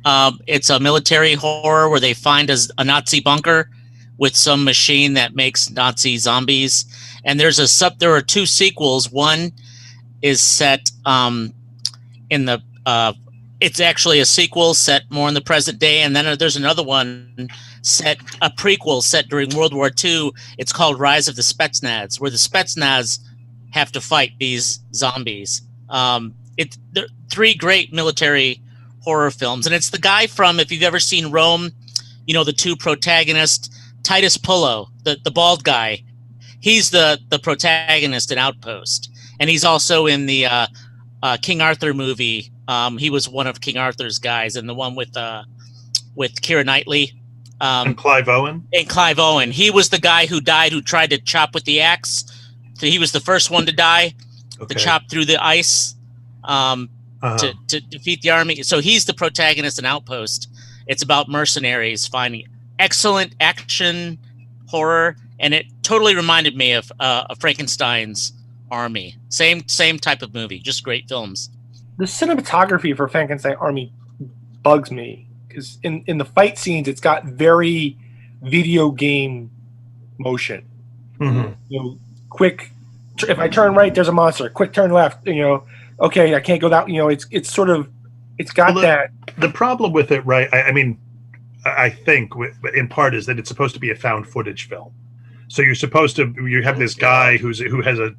It's a military horror where they find a Nazi bunker with some machine that makes Nazi zombies. And there are two sequels. One is set in the it's actually a sequel set more in the present day, and then there's another one a prequel set during World War II. It's called Rise of the Spetsnaz, where the Spetsnaz have to fight these zombies. They're three great military horror films, and it's the guy from, if you've ever seen Rome, the two protagonists, Titus Pullo, the bald guy. He's the protagonist in Outpost, and he's also in the King Arthur movie. He was one of King Arthur's guys, and the one with Keira Knightley. And Clive Owen. And Clive Owen. He was the guy who died, who tried to chop with the axe. So he was the first one to die, to chop through the ice to defeat the army. So he's the protagonist in Outpost. It's about mercenaries finding excellent action horror, and it totally reminded me of Frankenstein's Army. Same type of movie, just great films. The cinematography for Frankenstein Army bugs me because in the fight scenes, it's got very video game motion. Mm-hmm. Quick. If I turn right, there's a monster. Quick turn left. Okay, I can't go that. It's sort of. It's got that. The problem with it, right? I think in part is that it's supposed to be a found footage film. So you have this guy who has a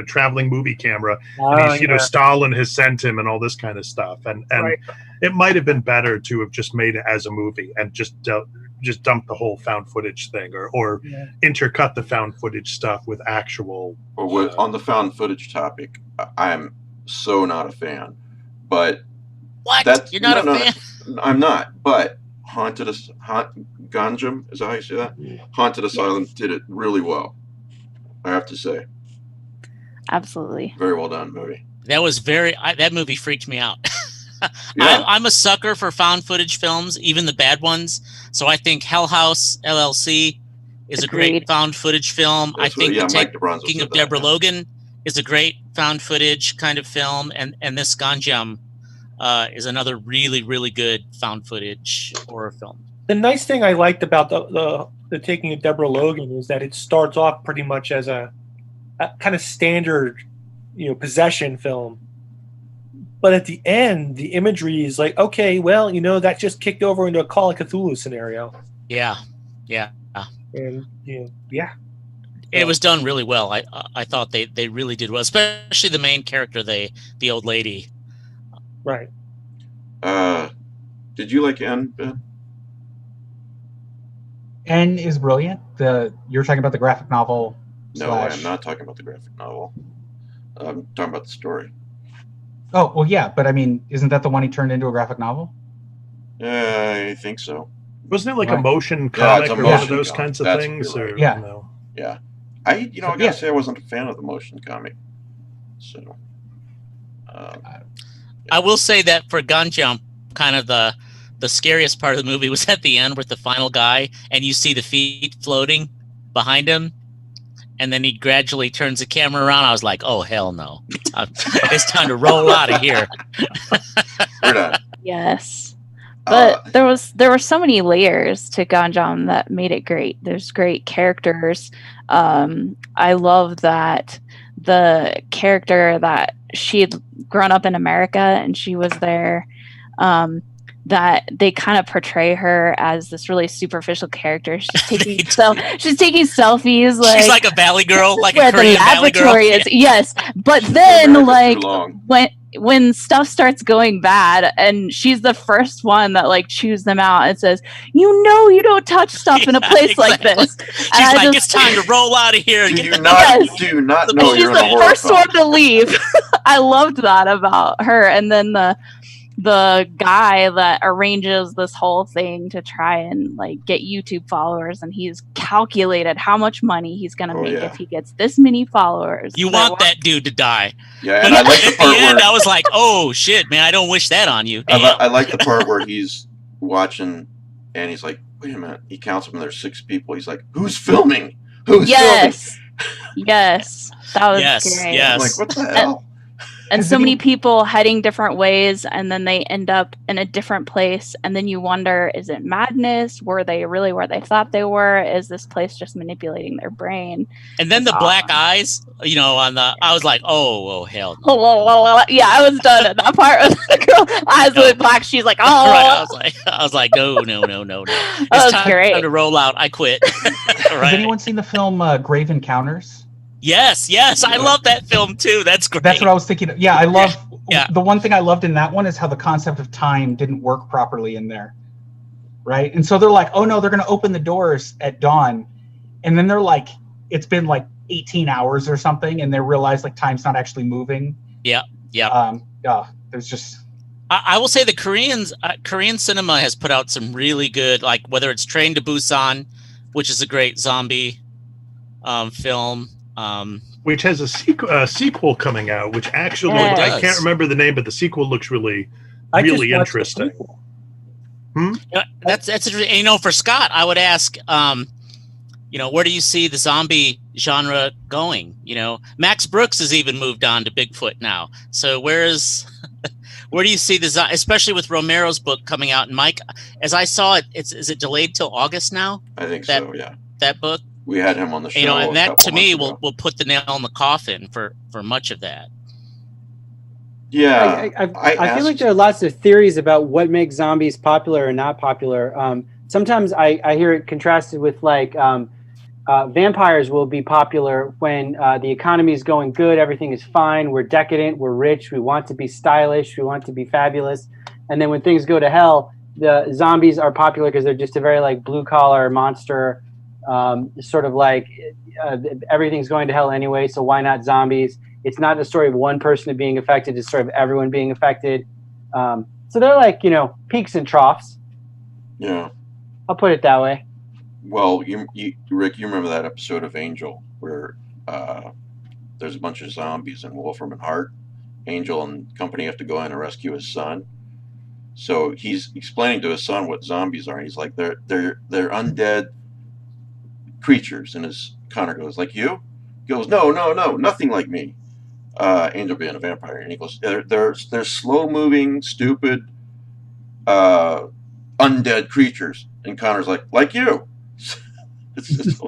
traveling movie camera, and he's Stalin has sent him and all this kind of stuff, and right. It might have been better to have just made it as a movie and just dump the whole found footage thing, or intercut the found footage stuff with actual. On the found footage topic, I'm so not a fan, but what? You're not a fan? No, I'm not, but. Ganjam, is that how you say that? Haunted Asylum did it really well, I have to say. Absolutely. Very well done movie. That was that movie freaked me out. Yeah. I'm a sucker for found footage films, even the bad ones. So I think Hell House LLC is a great found footage film. That's I think Mike DeBronzo King said of Deborah Logan is a great found footage kind of film, and this Ganjam is another really, really good found footage horror film. The nice thing I liked about the Taking of Deborah Logan is that it starts off pretty much as a kind of standard, possession film. But at the end, the imagery is like, okay, well, that just kicked over into a Call of Cthulhu scenario. Yeah. And it was done really well. I thought they really did well, especially the main character, the old lady. Right. Did you like N, Ben? N is brilliant. You're talking about the graphic novel. No, I'm not talking about the graphic novel. I'm talking about the story. Oh, well, yeah, but I mean, isn't that the one he turned into a graphic novel? I think so. Wasn't it like a motion comic or one of those kinds of That's things? right. Or, Yeah. Yeah. I gotta say I wasn't a fan of the motion comic. So. I will say that for Ganjam, kind of the scariest part of the movie was at the end with the final guy, and you see the feet floating behind him, and then he gradually turns the camera around. I was like, oh, hell no. It's time to roll out of here. We're done. Yes. But there were so many layers to Ganjam that made it great. There's great characters. I love that the character that she had grown up in America and she was there, that they kind of portray her as this really superficial character. She's taking she's taking selfies. She's like a valley girl, like where a Korean the valley girl. laboratory is. Yes, but then when stuff starts going bad, and she's the first one that like chews them out and says, you don't touch stuff in a place like this. She's like, it's time to roll out of here. Do you not know she's you're in a the horror first film? one to leave. I loved that about her. And then the guy that arranges this whole thing to try and like get YouTube followers, and he's calculated how much money he's gonna make if he gets this many followers. You want that dude to die. Yeah, and but I like the at part the end, where I was like, oh shit, man, I don't wish that on you. I like the part where he's watching and he's like, wait a minute, he counts them and there's 6 people. He's like, who's filming? Who's filming? Yes. That was great. I'm like, what the hell? And so many people heading different ways, and then they end up in a different place. And then you wonder, is it madness? Were they really where they thought they were? Is this place just manipulating their brain? And then the black eyes, I was like, oh, hell. Yeah, I was done at that part. The girl eyes went black. She's like, oh. Right, I was like, no. It's time to roll out. I quit. Has anyone seen the film Grave Encounters? Yes, I love that film too. That's great. That's what I was thinking. Yeah, I love. Yeah. The one thing I loved in that one is how the concept of time didn't work properly in there, right? And so they're like, "Oh no, they're going to open the doors at dawn," and then they're like, "It's been like 18 hours or something," and they realize like time's not actually moving. Yeah. There's just. I will say the Korean cinema has put out some really good, like whether it's Train to Busan, which is a great zombie film. Which has a sequel coming out, which actually I can't remember the name, but the sequel looks really interesting. That's interesting. For Scott, I would ask, where do you see the zombie genre going? Max Brooks has even moved on to Bigfoot now. So where do you see especially with Romero's book coming out? And Mike, as I saw it, is it delayed till August now? I think so. Yeah. That book. We had him on the show. And that to me will put the nail in the coffin for much of that. Yeah, I feel like there are lots of theories about what makes zombies popular or not popular. Sometimes I hear it contrasted with like vampires will be popular when the economy is going good, everything is fine, we're decadent, we're rich, we want to be stylish, we want to be fabulous, and then when things go to hell, the zombies are popular because they're just a very like blue collar monster. Sort of like everything's going to hell anyway, so why not zombies? It's not the story of one person being affected, it's sort of everyone being affected. So they're like, peaks and troughs. Yeah. I'll put it that way. Well, Rick, you remember that episode of Angel where there's a bunch of zombies in Wolfram and Hart. Angel and company have to go in and rescue his son. So he's explaining to his son what zombies are, and he's like, they're undead creatures, and his Connor goes, like you? He goes, no, nothing like me. Angel being a vampire, and he goes, they're slow moving, stupid, undead creatures. And Connor's like you. It's just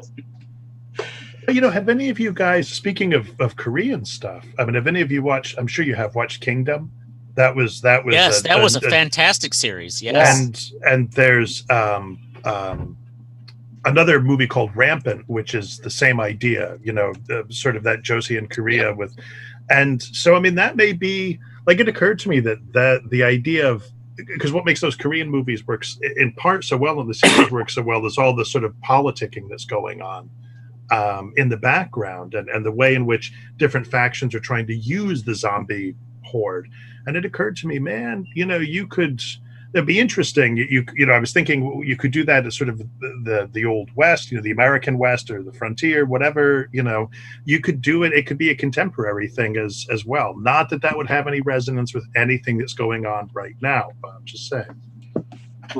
have any of you guys, speaking of Korean stuff, I mean, have any of you watched, I'm sure you have watched Kingdom? That was yes, that was a fantastic series. Yes. And there's another movie called Rampant, which is the same idea, sort of that Josie in Korea with, and so I mean that may be like, it occurred to me that the idea of, because what makes those Korean movies work in part so well and the series work so well is all the sort of politicking that's going on in the background, and the way in which different factions are trying to use the zombie horde. And it occurred to me, man, it'd be interesting. I was thinking you could do that as sort of the old West, the American West or the frontier, whatever. You could do it. It could be a contemporary thing as well. Not that would have any resonance with anything that's going on right now. But I'm just saying.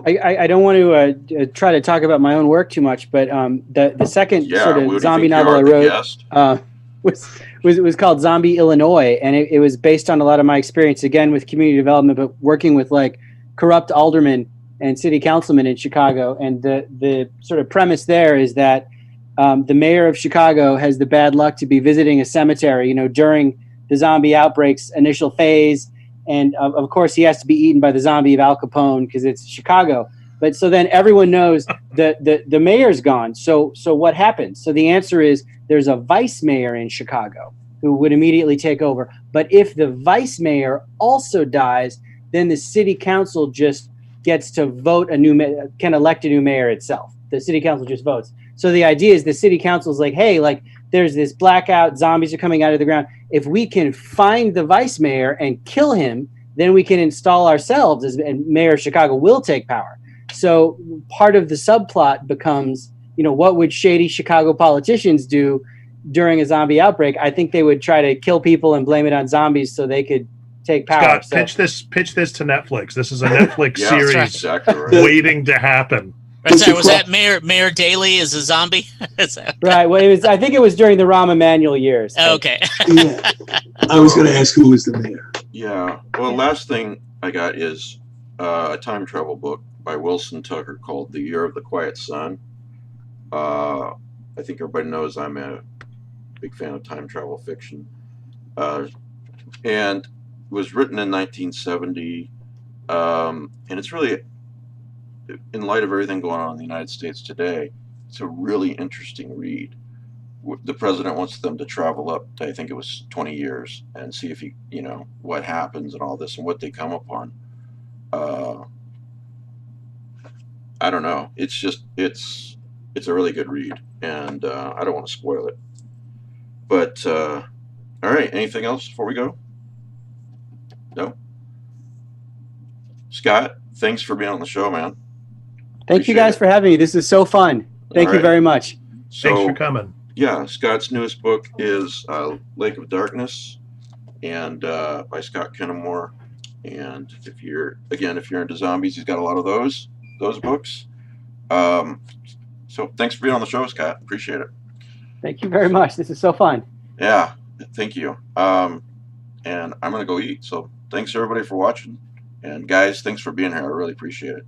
I don't want to try to talk about my own work too much, but the second sort of zombie novel I wrote was called Zombie Illinois, and it was based on a lot of my experience again with community development, but working with like corrupt aldermen and city councilmen in Chicago. And the sort of premise there is that the mayor of Chicago has the bad luck to be visiting a cemetery, during the zombie outbreak's initial phase. And of course, he has to be eaten by the zombie of Al Capone because it's Chicago. But so then everyone knows that the mayor's gone. So what happens? So the answer is there's a vice mayor in Chicago who would immediately take over. But if the vice mayor also dies, then the city council just gets to vote can elect a new mayor itself. The city council just votes. So the idea is the city council is like, hey, like there's this blackout, zombies are coming out of the ground. If we can find the vice mayor and kill him, then we can install ourselves and Mayor of Chicago will take power. So part of the subplot becomes, what would shady Chicago politicians do during a zombie outbreak? I think they would try to kill people and blame it on zombies so they could take power. Scott, pitch this to Netflix. This is a Netflix series exactly right. waiting to happen. Was that Mayor Daley is a zombie? Right. Well, I think it was during the Rahm Emanuel years. Okay. Yeah. I was going to ask who was the mayor. Yeah. Well, last thing I got is a time travel book by Wilson Tucker called The Year of the Quiet Sun. I think everybody knows I'm a big fan of time travel fiction. And it was written in 1970. And it's really, in light of everything going on in the United States today, it's a really interesting read. The president wants them to travel up to, I think it was 20 years, and see if what happens and all this and what they come upon. I don't know. It's a really good read, and I don't want to spoil it. But all right, anything else before we go? No. Scott, thanks for being on the show, man. Thank you guys for having me. This is so fun. Thank you very much. Thanks for coming. Yeah, Scott's newest book is Lake of Darkness, and by Scott Kenemore. And if you're into zombies, he's got a lot of those books. So thanks for being on the show, Scott. Appreciate it. Thank you very much. This is so fun. Yeah, thank you. And I'm gonna go eat. So thanks everybody for watching, and guys, thanks for being here. I really appreciate it.